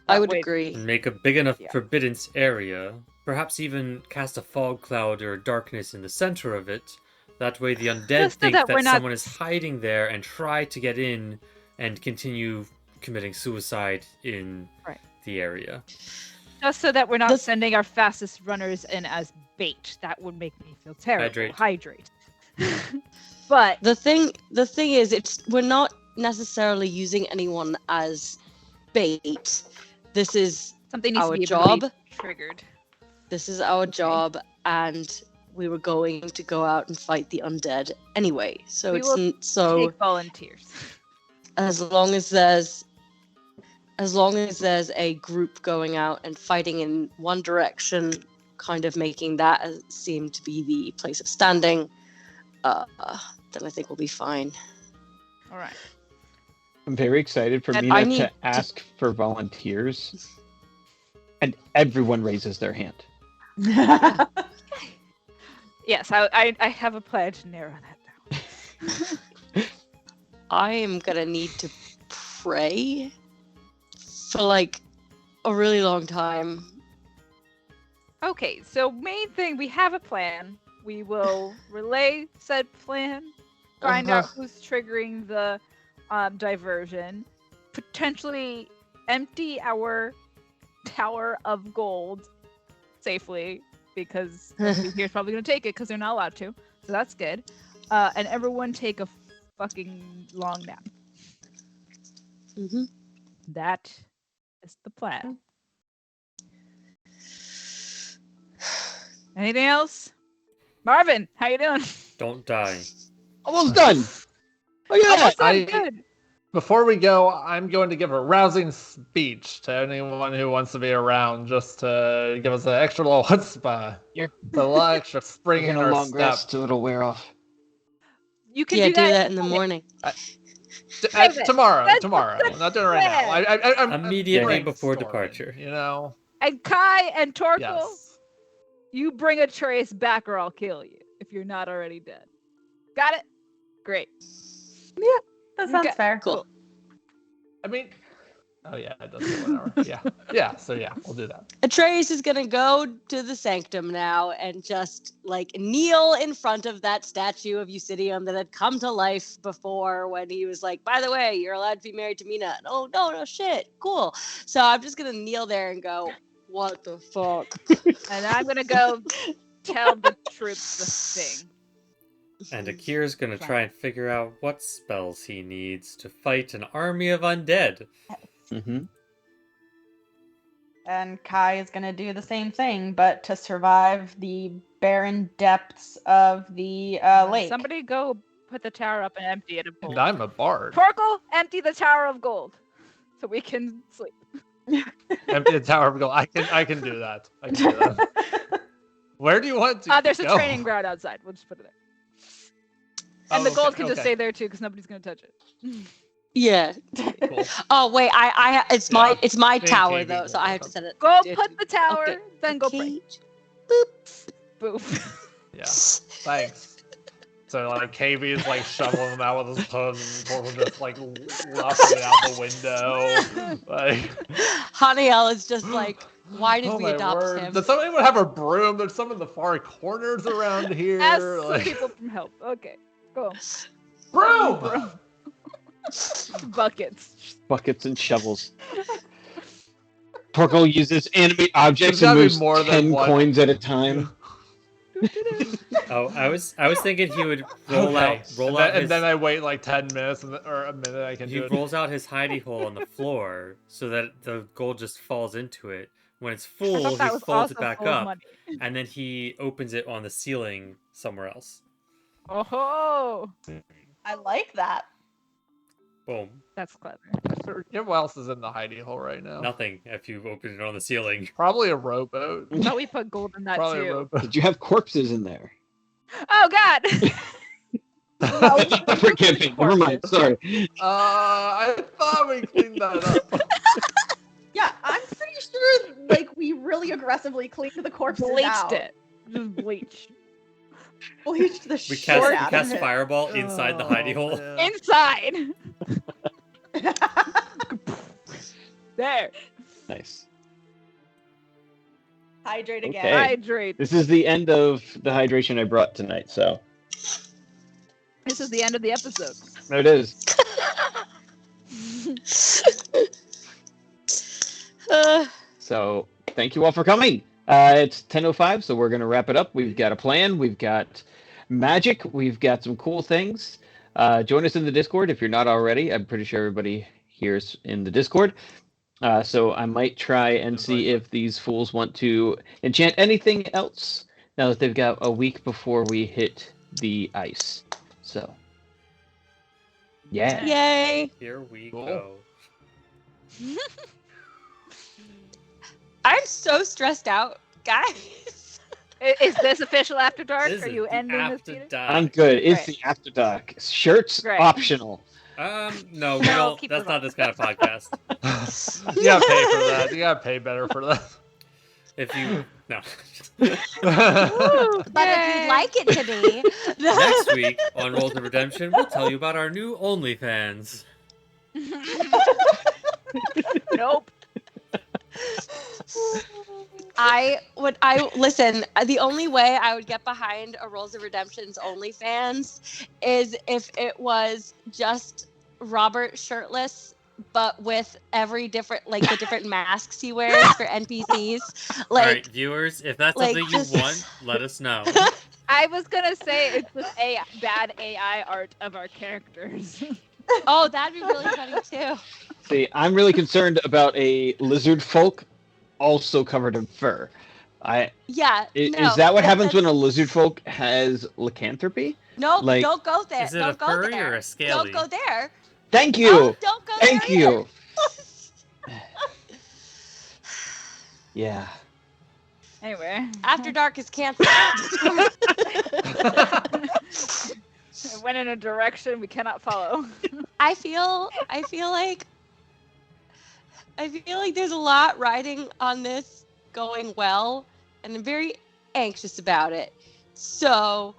Speaker 3: I
Speaker 1: That
Speaker 3: would
Speaker 1: way-
Speaker 3: agree.
Speaker 2: Make a big enough
Speaker 1: Yeah.
Speaker 2: forbiddance area, perhaps even cast a fog cloud or darkness in the center of it. That way the undead
Speaker 1: Just so
Speaker 2: think
Speaker 1: that
Speaker 2: that
Speaker 1: we're not-
Speaker 2: someone is hiding there and try to get in and continue committing suicide in
Speaker 1: Right.
Speaker 2: the area.
Speaker 1: Just so that we're not
Speaker 3: The-
Speaker 1: sending our fastest runners in as bait. That would make me feel terrible. Hydrate. But
Speaker 3: The thing is, we're not necessarily using anyone as bait. This is
Speaker 1: something needs
Speaker 3: our
Speaker 1: to be able to
Speaker 3: job.
Speaker 1: be triggered.
Speaker 3: This is our job, and we were going to go out and fight the undead anyway. So
Speaker 1: We
Speaker 3: it's
Speaker 1: will
Speaker 3: so
Speaker 1: Take volunteers.
Speaker 3: as long as there's a group going out and fighting in one direction, kind of making that seem to be the place of standing, then I think we'll be fine.
Speaker 1: All right.
Speaker 5: I'm very excited for
Speaker 3: And I
Speaker 5: Mina
Speaker 3: need
Speaker 5: to
Speaker 3: to-
Speaker 5: ask for volunteers, and everyone raises their hand.
Speaker 1: Yes, I have a plan to narrow that down.
Speaker 3: I am gonna need to pray for like a really long time.
Speaker 1: Okay, so main thing, we have a plan. We will relay said plan, find out who's triggering the diversion, potentially empty our tower of gold safely because nobody here's probably gonna take it because they're not allowed to. So that's good. And everyone take a fucking long nap.
Speaker 3: Mm-hmm.
Speaker 1: That is the plan. Anything else? Marvin, how you doing?
Speaker 2: Don't die.
Speaker 5: Almost done. Look at that.
Speaker 1: Almost done.
Speaker 4: I-
Speaker 1: Good.
Speaker 4: Before we go, I'm going to give a rousing speech to anyone who wants to be around, just to give us an extra little chutzpah,
Speaker 5: You're-
Speaker 4: a little extra spring
Speaker 5: We're
Speaker 4: in
Speaker 5: gonna
Speaker 4: our
Speaker 5: long
Speaker 4: step.
Speaker 5: rest so it'll wear off.
Speaker 1: You can
Speaker 3: Yeah,
Speaker 1: do that.
Speaker 3: in the morning.
Speaker 1: Perfect.
Speaker 4: Tomorrow,
Speaker 1: That's a
Speaker 4: tomorrow.
Speaker 1: good
Speaker 4: I'm not doing it right now. I'm
Speaker 2: Immediately before
Speaker 4: brainstorming,
Speaker 2: departure.
Speaker 4: You know?
Speaker 1: And Kai and Torkel,
Speaker 4: Yes.
Speaker 1: you bring a trace back or I'll kill you if you're not already dead. Got it? Great.
Speaker 6: That sounds
Speaker 1: Okay,
Speaker 6: fair.
Speaker 3: Cool.
Speaker 4: I mean, oh yeah, it does take 1 hour. Yeah, yeah. So yeah, we'll do that.
Speaker 3: Atreus is gonna go to the sanctum now and just like kneel in front of that statue of Eusidium that had come to life before when he was like, by the way, you're allowed to be married to Mina. And, oh no, shit, cool. So I'm just gonna kneel there and go, what the fuck?
Speaker 1: And I'm gonna go tell the troops the thing.
Speaker 2: And Akir's gonna try and figure out what spells he needs to fight an army of undead.
Speaker 5: Mm-hmm.
Speaker 6: And Kai is gonna do the same thing, but to survive the barren depths of the lake.
Speaker 1: Somebody go put the tower up and empty it.
Speaker 4: And I'm a bard.
Speaker 1: Torkel, empty the tower of gold so we can sleep.
Speaker 4: Empty the tower of gold. I can do that. I can do that. Where do you want to
Speaker 1: There's
Speaker 4: go?
Speaker 1: a training ground outside. We'll just put it there. And the
Speaker 4: Oh,
Speaker 1: gold
Speaker 4: okay,
Speaker 1: can just
Speaker 4: okay.
Speaker 1: stay there too because nobody's gonna touch it.
Speaker 3: Yeah.
Speaker 4: Cool.
Speaker 3: Oh wait, it's my
Speaker 4: Yeah.
Speaker 3: it's my
Speaker 4: Maybe
Speaker 3: tower
Speaker 4: caving
Speaker 3: though, so I have to
Speaker 4: gold.
Speaker 3: set it.
Speaker 1: Go
Speaker 3: do-
Speaker 1: put the tower,
Speaker 3: okay,
Speaker 1: then go pray.
Speaker 3: cage. Boop.
Speaker 1: Boop.
Speaker 4: Yeah. Thanks. So like KB is like shoveling them out with his hood, and Torkel just like roughing out the window. Like,
Speaker 3: Haniel is just like, why did
Speaker 4: oh
Speaker 3: we
Speaker 4: my
Speaker 3: adopt
Speaker 4: word.
Speaker 3: him?
Speaker 4: Does anyone have a broom? There's some in the far corners around here.
Speaker 1: Ask some
Speaker 4: like,
Speaker 1: people from help. Okay, go.
Speaker 4: broom.
Speaker 1: Buckets.
Speaker 5: Buckets and shovels. Torkel uses animate objects
Speaker 4: There's
Speaker 5: and
Speaker 4: gotta be
Speaker 5: moves
Speaker 4: more than
Speaker 5: 10
Speaker 4: one.
Speaker 5: coins at a time.
Speaker 2: Oh, I was thinking he would roll
Speaker 4: Okay.
Speaker 2: out
Speaker 4: and
Speaker 2: his,
Speaker 4: then I wait like 10 minutes or a minute. I can
Speaker 2: he
Speaker 4: do it.
Speaker 2: rolls out his hidey hole on the floor so that the gold just falls into it. When it's
Speaker 1: I
Speaker 2: full,
Speaker 1: thought
Speaker 2: he
Speaker 1: that was
Speaker 2: folds it
Speaker 1: also
Speaker 2: back
Speaker 1: full of
Speaker 2: up,
Speaker 1: money.
Speaker 2: and then he opens it on the ceiling somewhere else.
Speaker 1: Oh,
Speaker 6: I like that.
Speaker 2: Boom.
Speaker 1: that's clever.
Speaker 4: Yeah, what else is in the hidey hole right now?
Speaker 2: Nothing if you open it on the ceiling.
Speaker 4: Probably a rowboat.
Speaker 1: I thought we put gold in that
Speaker 4: Probably a
Speaker 1: too.
Speaker 4: rowboat.
Speaker 5: Did you have corpses in there?
Speaker 1: Oh God!
Speaker 5: Forgive me. Never mind. Sorry.
Speaker 4: I thought we cleaned that up.
Speaker 6: Yeah, I'm pretty sure like we really aggressively cleaned the corpses
Speaker 1: Bleached
Speaker 6: out.
Speaker 1: it. Just bleach.
Speaker 6: Bleached the
Speaker 2: We
Speaker 6: shit
Speaker 2: cast, we
Speaker 6: out
Speaker 2: cast
Speaker 6: of it.
Speaker 2: fireball inside the hidey hole.
Speaker 4: man.
Speaker 1: Inside. There.
Speaker 5: Nice.
Speaker 6: Hydrate again.
Speaker 5: Okay.
Speaker 1: Hydrate.
Speaker 5: This is the end of the hydration I brought tonight, so
Speaker 1: This is the end of the episode.
Speaker 5: there it is. So thank you all for coming. It's 10:05, so we're gonna wrap it up. We've got a plan. We've got magic. We've got some cool things. Join us in the Discord if you're not already. I'm pretty sure everybody here is in the Discord. So I might try and see if these fools want to enchant anything else now that they've got a week before we hit the ice. So, yeah.
Speaker 3: Yay!
Speaker 2: Here we
Speaker 4: Cool.
Speaker 2: go.
Speaker 3: I'm so stressed out, guys.
Speaker 1: Is this official After Dark?
Speaker 2: This
Speaker 1: Are
Speaker 2: is
Speaker 1: you
Speaker 2: the
Speaker 1: ending this?
Speaker 2: After
Speaker 1: Peter?
Speaker 2: Dark.
Speaker 5: I'm good. It's
Speaker 1: Great.
Speaker 5: the After Dark. Shirts
Speaker 1: Great.
Speaker 5: optional.
Speaker 2: No, we
Speaker 1: No,
Speaker 2: don't.
Speaker 1: keep
Speaker 2: That's
Speaker 1: it
Speaker 2: not
Speaker 1: on.
Speaker 2: this kind of podcast.
Speaker 4: You gotta pay for that. You gotta pay better for that.
Speaker 2: If you no.
Speaker 3: But if you'd like it to be.
Speaker 2: Next week on Rolls of Redemption, we'll tell you about our new OnlyFans.
Speaker 1: Nope.
Speaker 3: I listen. The only way I would get behind a Rolls of Redemption's OnlyFans is if it was just Robert shirtless, but with every different, like the different masks he wears for NPCs.
Speaker 2: All
Speaker 3: Like,
Speaker 2: right, viewers, if that's
Speaker 3: like,
Speaker 2: something
Speaker 3: just-
Speaker 2: you want, let us know.
Speaker 1: I was gonna say it's just bad AI art of our characters.
Speaker 3: oh, that'd be really funny too.
Speaker 5: See, I'm really concerned about a lizard folk also covered in fur.
Speaker 3: Yeah.
Speaker 5: Is
Speaker 3: no,
Speaker 5: that what happens
Speaker 3: that's-
Speaker 5: when a lizard folk has lycanthropy?
Speaker 3: No,
Speaker 5: like-
Speaker 3: don't go there.
Speaker 2: Is it
Speaker 3: don't
Speaker 2: a
Speaker 3: go
Speaker 2: furry
Speaker 3: there.
Speaker 2: or a scaly?
Speaker 3: Don't go there.
Speaker 5: Thank you.
Speaker 3: Oh, don't go
Speaker 5: Thank
Speaker 3: there either.
Speaker 5: you. Yeah.
Speaker 1: Anyway,
Speaker 3: After Dark is canceled.
Speaker 1: it went in a direction we cannot follow.
Speaker 3: I feel like there's a lot riding on this going well, and I'm very anxious about it. So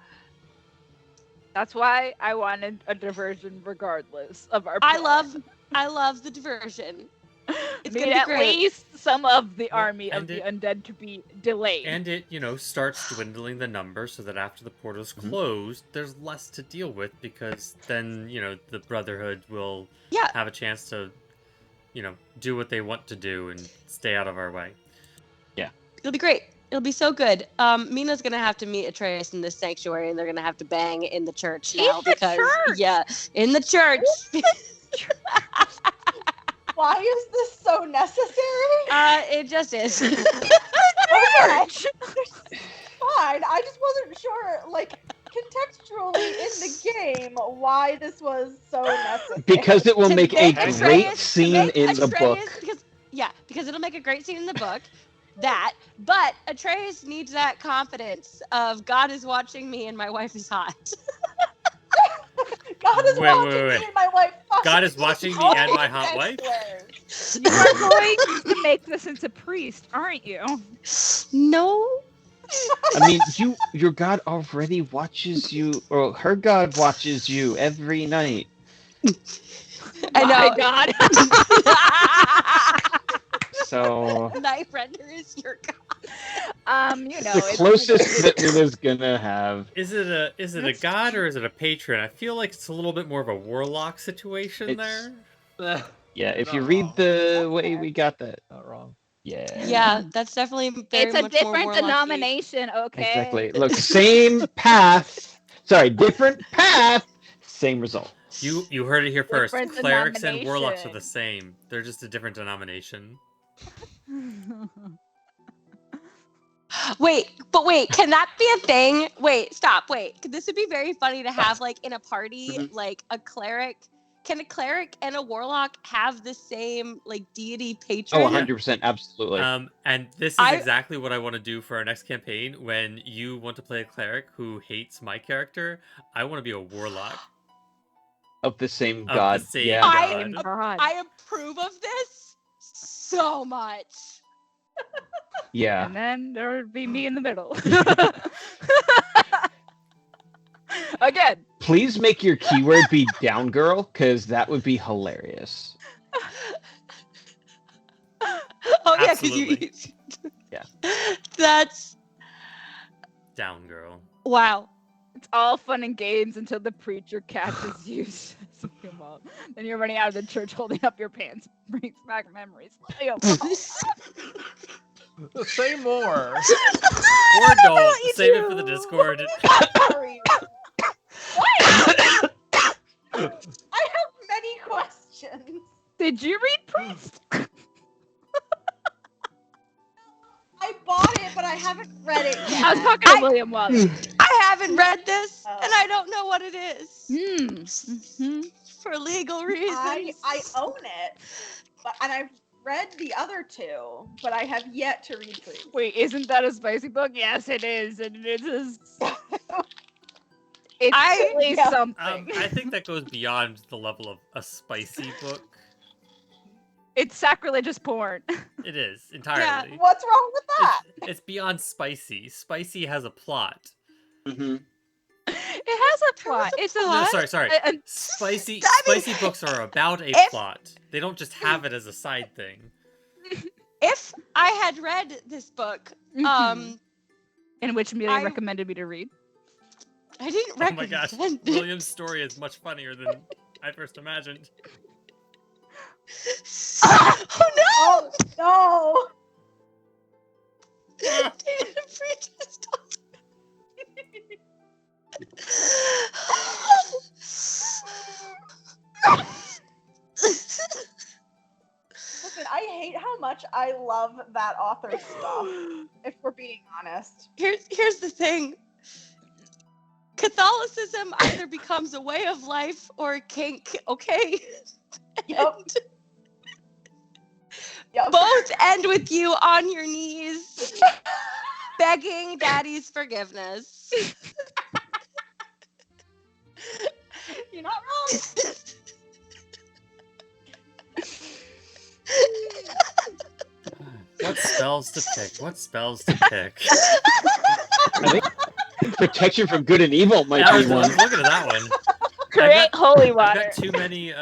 Speaker 1: That's why I wanted a diversion regardless of our
Speaker 3: I
Speaker 1: plan.
Speaker 3: love the diversion. It's
Speaker 1: Need
Speaker 3: gonna be
Speaker 1: at
Speaker 3: great.
Speaker 1: least some of the
Speaker 2: Well,
Speaker 1: army of
Speaker 2: and
Speaker 1: the
Speaker 2: it-
Speaker 1: undead to be delayed.
Speaker 2: And it, starts dwindling the number so that after the portal's closed, there's less to deal with because then, the Brotherhood will
Speaker 3: Yeah.
Speaker 2: have a chance to, do what they want to do and stay out of our way.
Speaker 3: It'll be great. It'll be so good. Mina's gonna have to meet Atreus in this sanctuary, and they're gonna have to bang in the church now
Speaker 1: the
Speaker 3: because
Speaker 1: church!
Speaker 3: yeah, in the church.
Speaker 6: Why is this so necessary?
Speaker 3: It just is.
Speaker 6: Okay. Fine. I just wasn't sure, like, contextually in the game, why this was so necessary.
Speaker 5: Because it will
Speaker 3: To
Speaker 5: make a
Speaker 3: make
Speaker 5: great
Speaker 3: Atreus-
Speaker 5: scene
Speaker 3: make
Speaker 5: in the book.
Speaker 3: Atreus- because it'll make a great scene in the book. But Atreus needs that confidence of God is watching me and my wife is hot.
Speaker 6: God is
Speaker 2: Wait,
Speaker 6: watching
Speaker 2: wait.
Speaker 6: me and my wife.
Speaker 2: God is watching me and my hot wife?
Speaker 1: You are going to make this into priest, aren't you?
Speaker 3: No.
Speaker 5: I mean, your God already watches you, or her God watches you every night.
Speaker 3: I know.
Speaker 1: My God.
Speaker 5: So
Speaker 3: Knife Render is your God.
Speaker 5: the
Speaker 1: It's
Speaker 5: closest that Mina's gonna have.
Speaker 2: Is it a god or is it a patron? I feel like it's a little bit more of a warlock situation
Speaker 5: It's-
Speaker 2: there.
Speaker 5: Yeah, if
Speaker 4: Not
Speaker 5: you read
Speaker 4: wrong.
Speaker 5: the way we got that.
Speaker 4: Not wrong.
Speaker 5: Yeah.
Speaker 3: Yeah, that's definitely very
Speaker 1: It's a
Speaker 3: much more
Speaker 1: different
Speaker 3: warlocky.
Speaker 1: denomination, okay?
Speaker 5: Exactly. Look, same path. Sorry, different path, same result.
Speaker 2: You heard it here first.
Speaker 1: Different
Speaker 2: Clerics and warlocks are the
Speaker 1: denomination.
Speaker 2: same. They're just a different denomination.
Speaker 3: Wait, can that be a thing? Wait, stop, wait. This would be very funny to have like in a party,
Speaker 5: Mhm.
Speaker 3: like a cleric. Can a cleric and a warlock have the same like deity patron?
Speaker 5: Oh, 100%, absolutely.
Speaker 2: And this is
Speaker 3: I-
Speaker 2: exactly what I want to do for our next campaign. When you want to play a cleric who hates my character, I want to be a warlock.
Speaker 5: Of the same
Speaker 2: Of
Speaker 5: God.
Speaker 2: the same
Speaker 5: yeah.
Speaker 2: God.
Speaker 3: I approve of this so much.
Speaker 5: Yeah.
Speaker 1: And then there would be me in the middle. Again,
Speaker 5: Please make your keyword be down girl, because that would be hilarious.
Speaker 3: Oh yeah, because you.
Speaker 2: Absolutely.
Speaker 5: Yeah.
Speaker 3: That's
Speaker 2: Down girl.
Speaker 3: wow.
Speaker 1: it's all fun and games until the preacher catches you. Well, then you're running out of the church holding up your pants. Brings back memories.
Speaker 4: Say more.
Speaker 2: Or don't. Save it for the Discord.
Speaker 6: Sorry. I have many questions.
Speaker 1: Did you read Priest?
Speaker 6: I bought it, but I haven't read it yet.
Speaker 1: I was talking to William Wallace.
Speaker 3: I haven't read this,
Speaker 6: Oh.
Speaker 3: and I don't know what it is
Speaker 1: Hmm.
Speaker 3: for legal reasons.
Speaker 6: I own it, and I've read the other two, but I have yet to read 3.
Speaker 1: Wait, isn't that a spicy book? Yes, it is, and it is. It's really
Speaker 6: Yeah.
Speaker 1: something.
Speaker 2: I think that goes beyond the level of a spicy book.
Speaker 1: It's sacrilegious porn.
Speaker 2: It is entirely.
Speaker 6: What's wrong with that?
Speaker 2: It's beyond spicy. Spicy has a plot.
Speaker 5: Mm-hmm.
Speaker 1: It has a plot. It's a
Speaker 2: No, sorry.
Speaker 1: a-
Speaker 2: Spicy
Speaker 3: I mean,
Speaker 2: spicy books are about a
Speaker 3: if-
Speaker 2: plot. They don't just have it as a side thing.
Speaker 3: If I had read this book,
Speaker 1: in which Amelia
Speaker 3: I-
Speaker 1: recommended me to read.
Speaker 3: I didn't
Speaker 2: Oh my
Speaker 3: recommend
Speaker 2: gosh,
Speaker 3: it.
Speaker 2: William's story is much funnier than I first imagined.
Speaker 3: Oh no!
Speaker 6: Oh
Speaker 3: Dated a preacher's daughter.
Speaker 6: Listen, I hate how much I love that author's stuff. If we're being honest.
Speaker 3: Here's the thing. Catholicism either becomes a way of life or a kink, okay?
Speaker 6: Yep. Yep.
Speaker 3: Both end with you on your knees, begging daddy's forgiveness.
Speaker 6: You're not wrong.
Speaker 2: What spells to pick? What spells to pick?
Speaker 5: I think protection from good and evil might
Speaker 2: Yeah, I
Speaker 5: be
Speaker 2: was
Speaker 5: one.
Speaker 2: looking at that one.
Speaker 1: Create holy
Speaker 2: I've
Speaker 1: water.
Speaker 2: got too many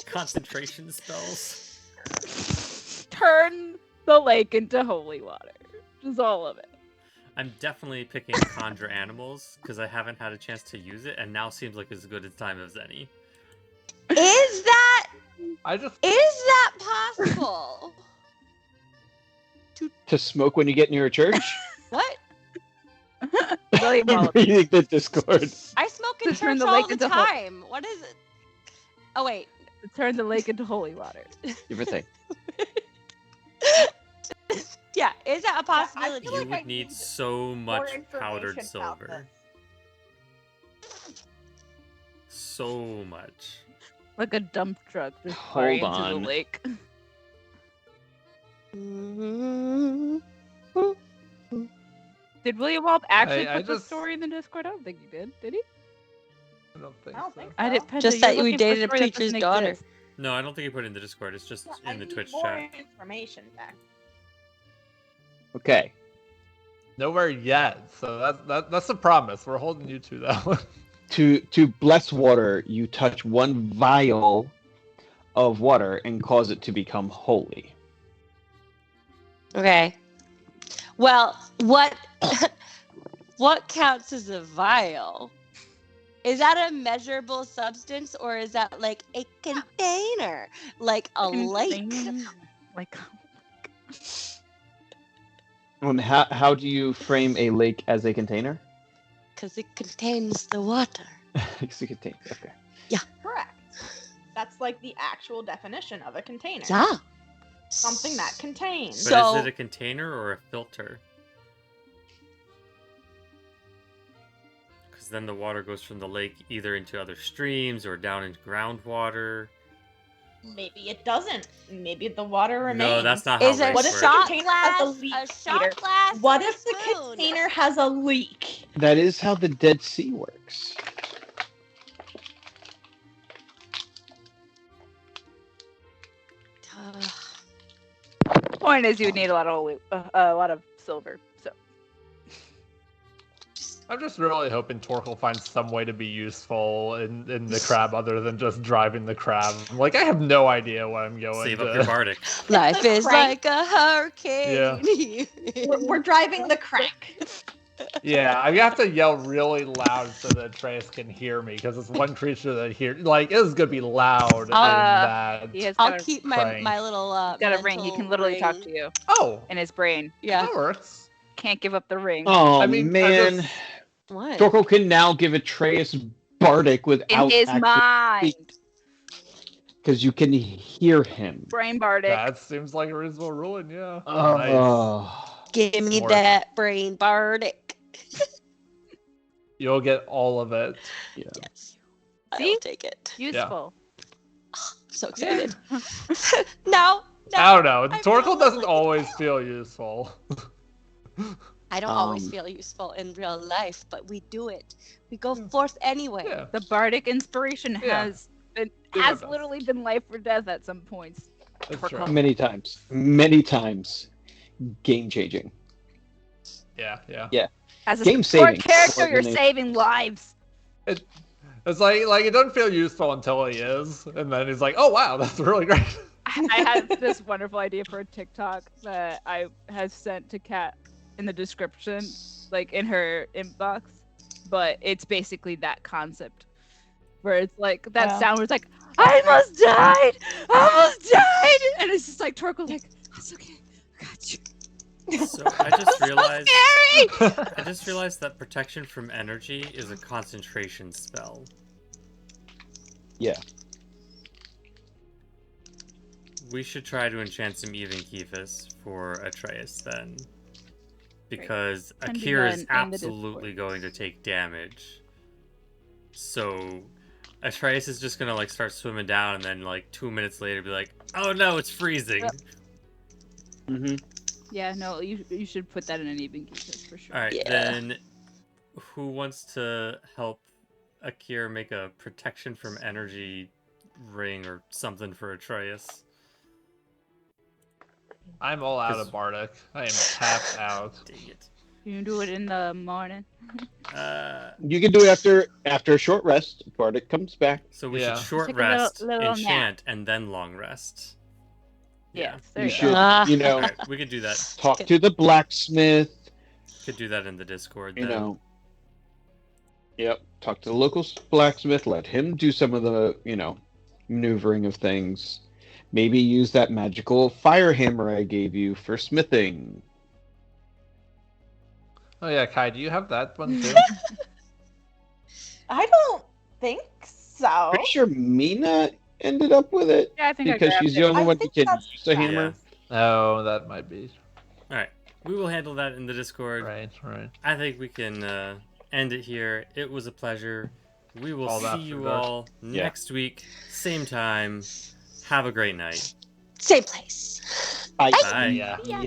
Speaker 2: concentration spells.
Speaker 1: Turn the lake into holy water. Just all of it.
Speaker 2: I'm definitely picking conjure animals because I haven't had a chance to use it, and now seems like as good a time as any.
Speaker 3: Is that possible?
Speaker 5: To smoke when you get near a church?
Speaker 3: What?
Speaker 1: William Wallace.
Speaker 5: Reading the Discord.
Speaker 3: I smoke in
Speaker 1: To turn
Speaker 3: church
Speaker 1: the
Speaker 3: all
Speaker 1: lake
Speaker 3: the
Speaker 1: into ho-
Speaker 3: time. What is it? Oh wait.
Speaker 1: Turn the lake into holy water.
Speaker 5: Give or take.
Speaker 3: Yeah, is that a
Speaker 6: I
Speaker 3: possibility?
Speaker 6: feel
Speaker 2: You
Speaker 6: like I
Speaker 2: would need
Speaker 6: need
Speaker 2: so much powdered
Speaker 6: information about
Speaker 2: silver. So much.
Speaker 1: Like a dump truck just
Speaker 5: Hold
Speaker 1: flying into
Speaker 5: on.
Speaker 1: the lake.
Speaker 3: Mhm.
Speaker 1: Did William Walt actually
Speaker 4: I
Speaker 1: put the
Speaker 4: just-
Speaker 1: story in the Discord? I don't think he did. Did he?
Speaker 4: I don't think
Speaker 6: I don't
Speaker 4: so.
Speaker 6: think
Speaker 1: I didn't.
Speaker 3: Just
Speaker 1: Penta,
Speaker 3: that
Speaker 1: you're
Speaker 3: we
Speaker 1: looking for a
Speaker 3: dated a
Speaker 1: story that
Speaker 3: preacher's
Speaker 1: doesn't
Speaker 3: daughter.
Speaker 1: exist.
Speaker 2: No, I don't think he put it in the Discord. It's just
Speaker 6: I
Speaker 2: in the
Speaker 6: need
Speaker 2: Twitch
Speaker 6: more
Speaker 2: chat.
Speaker 6: information back.
Speaker 5: Okay.
Speaker 4: Nowhere yet. So that's a promise. We're holding you to that one.
Speaker 5: To bless water, you touch one vial of water and cause it to become holy.
Speaker 3: Okay. Well, what what counts as a vial? Is that a measurable substance or is that like a container? Like a lake?
Speaker 1: Like,
Speaker 5: How do you frame a lake as a container?
Speaker 3: Because it contains the water.
Speaker 5: It's a container. Okay.
Speaker 6: Correct. That's like the actual definition of a container.
Speaker 3: Yeah.
Speaker 6: Something that contains.
Speaker 2: But
Speaker 3: So-
Speaker 2: is it a container or a filter? Because then the water goes from the lake either into other streams or down into groundwater.
Speaker 6: Maybe it doesn't. Maybe the water remains.
Speaker 2: No, that's not how
Speaker 3: Is a
Speaker 2: lakes
Speaker 6: What if
Speaker 2: work.
Speaker 6: the
Speaker 3: shot
Speaker 6: container has
Speaker 3: glass
Speaker 6: a leak,
Speaker 3: a shot
Speaker 6: Peter?
Speaker 3: glass?
Speaker 6: What
Speaker 3: and a
Speaker 6: if the
Speaker 3: spoon?
Speaker 6: container has a leak?
Speaker 5: That is how the Dead Sea works.
Speaker 1: point is, you would need a lot of silver. So
Speaker 4: I'm just really hoping Torkel finds some way to be useful in the crab other than just driving the crab. Like, I have no idea what I'm going
Speaker 2: Save
Speaker 4: to.
Speaker 2: up your Bardic.
Speaker 3: Life
Speaker 6: the
Speaker 3: is
Speaker 6: crank.
Speaker 3: like a hurricane.
Speaker 6: We're driving the crank.
Speaker 4: Yeah, I have to yell really loud so that Atreus can hear me because it's one creature that like it is gonna be loud in that.
Speaker 1: he has
Speaker 3: I'll
Speaker 1: got,
Speaker 3: keep
Speaker 4: Crank.
Speaker 3: my little
Speaker 1: got a ring. He
Speaker 3: mental
Speaker 1: can literally talk
Speaker 3: ring.
Speaker 1: to you
Speaker 4: Oh,
Speaker 1: in his brain.
Speaker 3: Yeah.
Speaker 4: that works.
Speaker 1: Can't give up the ring.
Speaker 5: Oh
Speaker 4: I mean, I
Speaker 5: man,
Speaker 4: just-
Speaker 3: What?
Speaker 5: Torkel can now give Atreus Bardic
Speaker 1: In
Speaker 5: without
Speaker 1: his mind.
Speaker 5: because you can hear him.
Speaker 1: Brain Bardic.
Speaker 4: That seems like a reasonable ruling. Yeah.
Speaker 5: Oh,
Speaker 3: Give me
Speaker 4: More.
Speaker 3: that brain bardic.
Speaker 4: You'll get all of it.
Speaker 5: yeah.
Speaker 3: Yes.
Speaker 1: See?
Speaker 3: I'll take it.
Speaker 1: Useful.
Speaker 3: I'm so excited. Now,
Speaker 4: I don't know.
Speaker 3: I
Speaker 4: Torkoal
Speaker 3: feel
Speaker 4: doesn't
Speaker 3: like-
Speaker 4: always feel useful.
Speaker 3: I don't always
Speaker 5: Um,
Speaker 3: feel useful in real life, but we do it. We go forth anyway.
Speaker 4: Yeah.
Speaker 1: The bardic inspiration
Speaker 4: Yeah.
Speaker 1: has been
Speaker 4: Do my
Speaker 1: has
Speaker 4: best.
Speaker 1: literally been life or death at some points.
Speaker 4: That's
Speaker 1: For
Speaker 4: true.
Speaker 1: Call-
Speaker 5: Many times, game changing.
Speaker 4: Yeah, yeah.
Speaker 5: Yeah.
Speaker 1: As a
Speaker 5: Game
Speaker 1: support
Speaker 5: saving,
Speaker 1: character,
Speaker 5: more
Speaker 1: you're
Speaker 5: than
Speaker 1: saving lives.
Speaker 4: It's like it doesn't feel useful until he is, and then he's like, "Oh wow, that's really great."
Speaker 1: I had this wonderful idea for a TikTok that I have sent to Kat in the description, like in her inbox. But it's basically that concept, where it's like that
Speaker 6: Wow.
Speaker 1: sound was like, "I almost died, I almost died," and it's just like Torkoal, like, "That's okay, I got you."
Speaker 2: So I just realized
Speaker 1: Scary!
Speaker 2: I just realized that protection from energy is a concentration spell.
Speaker 5: Yeah.
Speaker 2: We should try to enchant some even Kephis for Atreus then. Because
Speaker 1: Sending
Speaker 2: Akira is
Speaker 1: that in the
Speaker 2: absolutely going to take damage. So Atreus is just gonna like start swimming down and then like 2 minutes later be like, oh no, it's freezing.
Speaker 1: Yep.
Speaker 5: Mm-hmm.
Speaker 1: Yeah, no, you should put that in an even keepers for sure.
Speaker 2: Alright,
Speaker 3: Yeah.
Speaker 2: then who wants to help Akira make a protection from energy ring or something for Atreus?
Speaker 4: I'm all out
Speaker 2: 'Cause-
Speaker 4: of Bardic. I am tapped out.
Speaker 2: Dang it.
Speaker 1: You can do it in the morning.
Speaker 5: You can do it after a short rest. Bardic comes back.
Speaker 2: So we
Speaker 4: Yeah.
Speaker 2: should short
Speaker 1: Take a little-
Speaker 2: rest,
Speaker 1: little nap.
Speaker 2: enchant, and then long rest.
Speaker 1: Yes, there
Speaker 5: You
Speaker 1: you
Speaker 5: should,
Speaker 1: go.
Speaker 3: Ah.
Speaker 5: you know,
Speaker 2: Alright, we could do that.
Speaker 5: talk to the blacksmith.
Speaker 2: Could do that in the Discord
Speaker 5: You
Speaker 2: then.
Speaker 5: know. Yep. Talk to the local blacksmith. Let him do some of the, maneuvering of things. Maybe use that magical fire hammer I gave you for smithing.
Speaker 4: Oh yeah, Kai, do you have that one too?
Speaker 6: I don't think so.
Speaker 5: Pretty sure Mina ended up with it
Speaker 1: Yeah, I think I
Speaker 5: because
Speaker 1: grabbed
Speaker 5: she's
Speaker 1: it.
Speaker 5: the only
Speaker 6: I
Speaker 5: one who
Speaker 6: think
Speaker 5: can
Speaker 6: that's
Speaker 5: use a
Speaker 6: right.
Speaker 5: hammer.
Speaker 4: Oh, that might be.
Speaker 2: Alright, we will handle that in the Discord.
Speaker 4: Right, right.
Speaker 2: I think we can end it here. It was a pleasure. We will
Speaker 4: All
Speaker 2: see
Speaker 4: after
Speaker 2: you
Speaker 4: dark.
Speaker 2: all
Speaker 5: Yeah.
Speaker 2: next week, same time. Have a great night.
Speaker 3: Same place.
Speaker 5: Bye.
Speaker 2: Bye.
Speaker 4: Yeah.
Speaker 3: Yeah.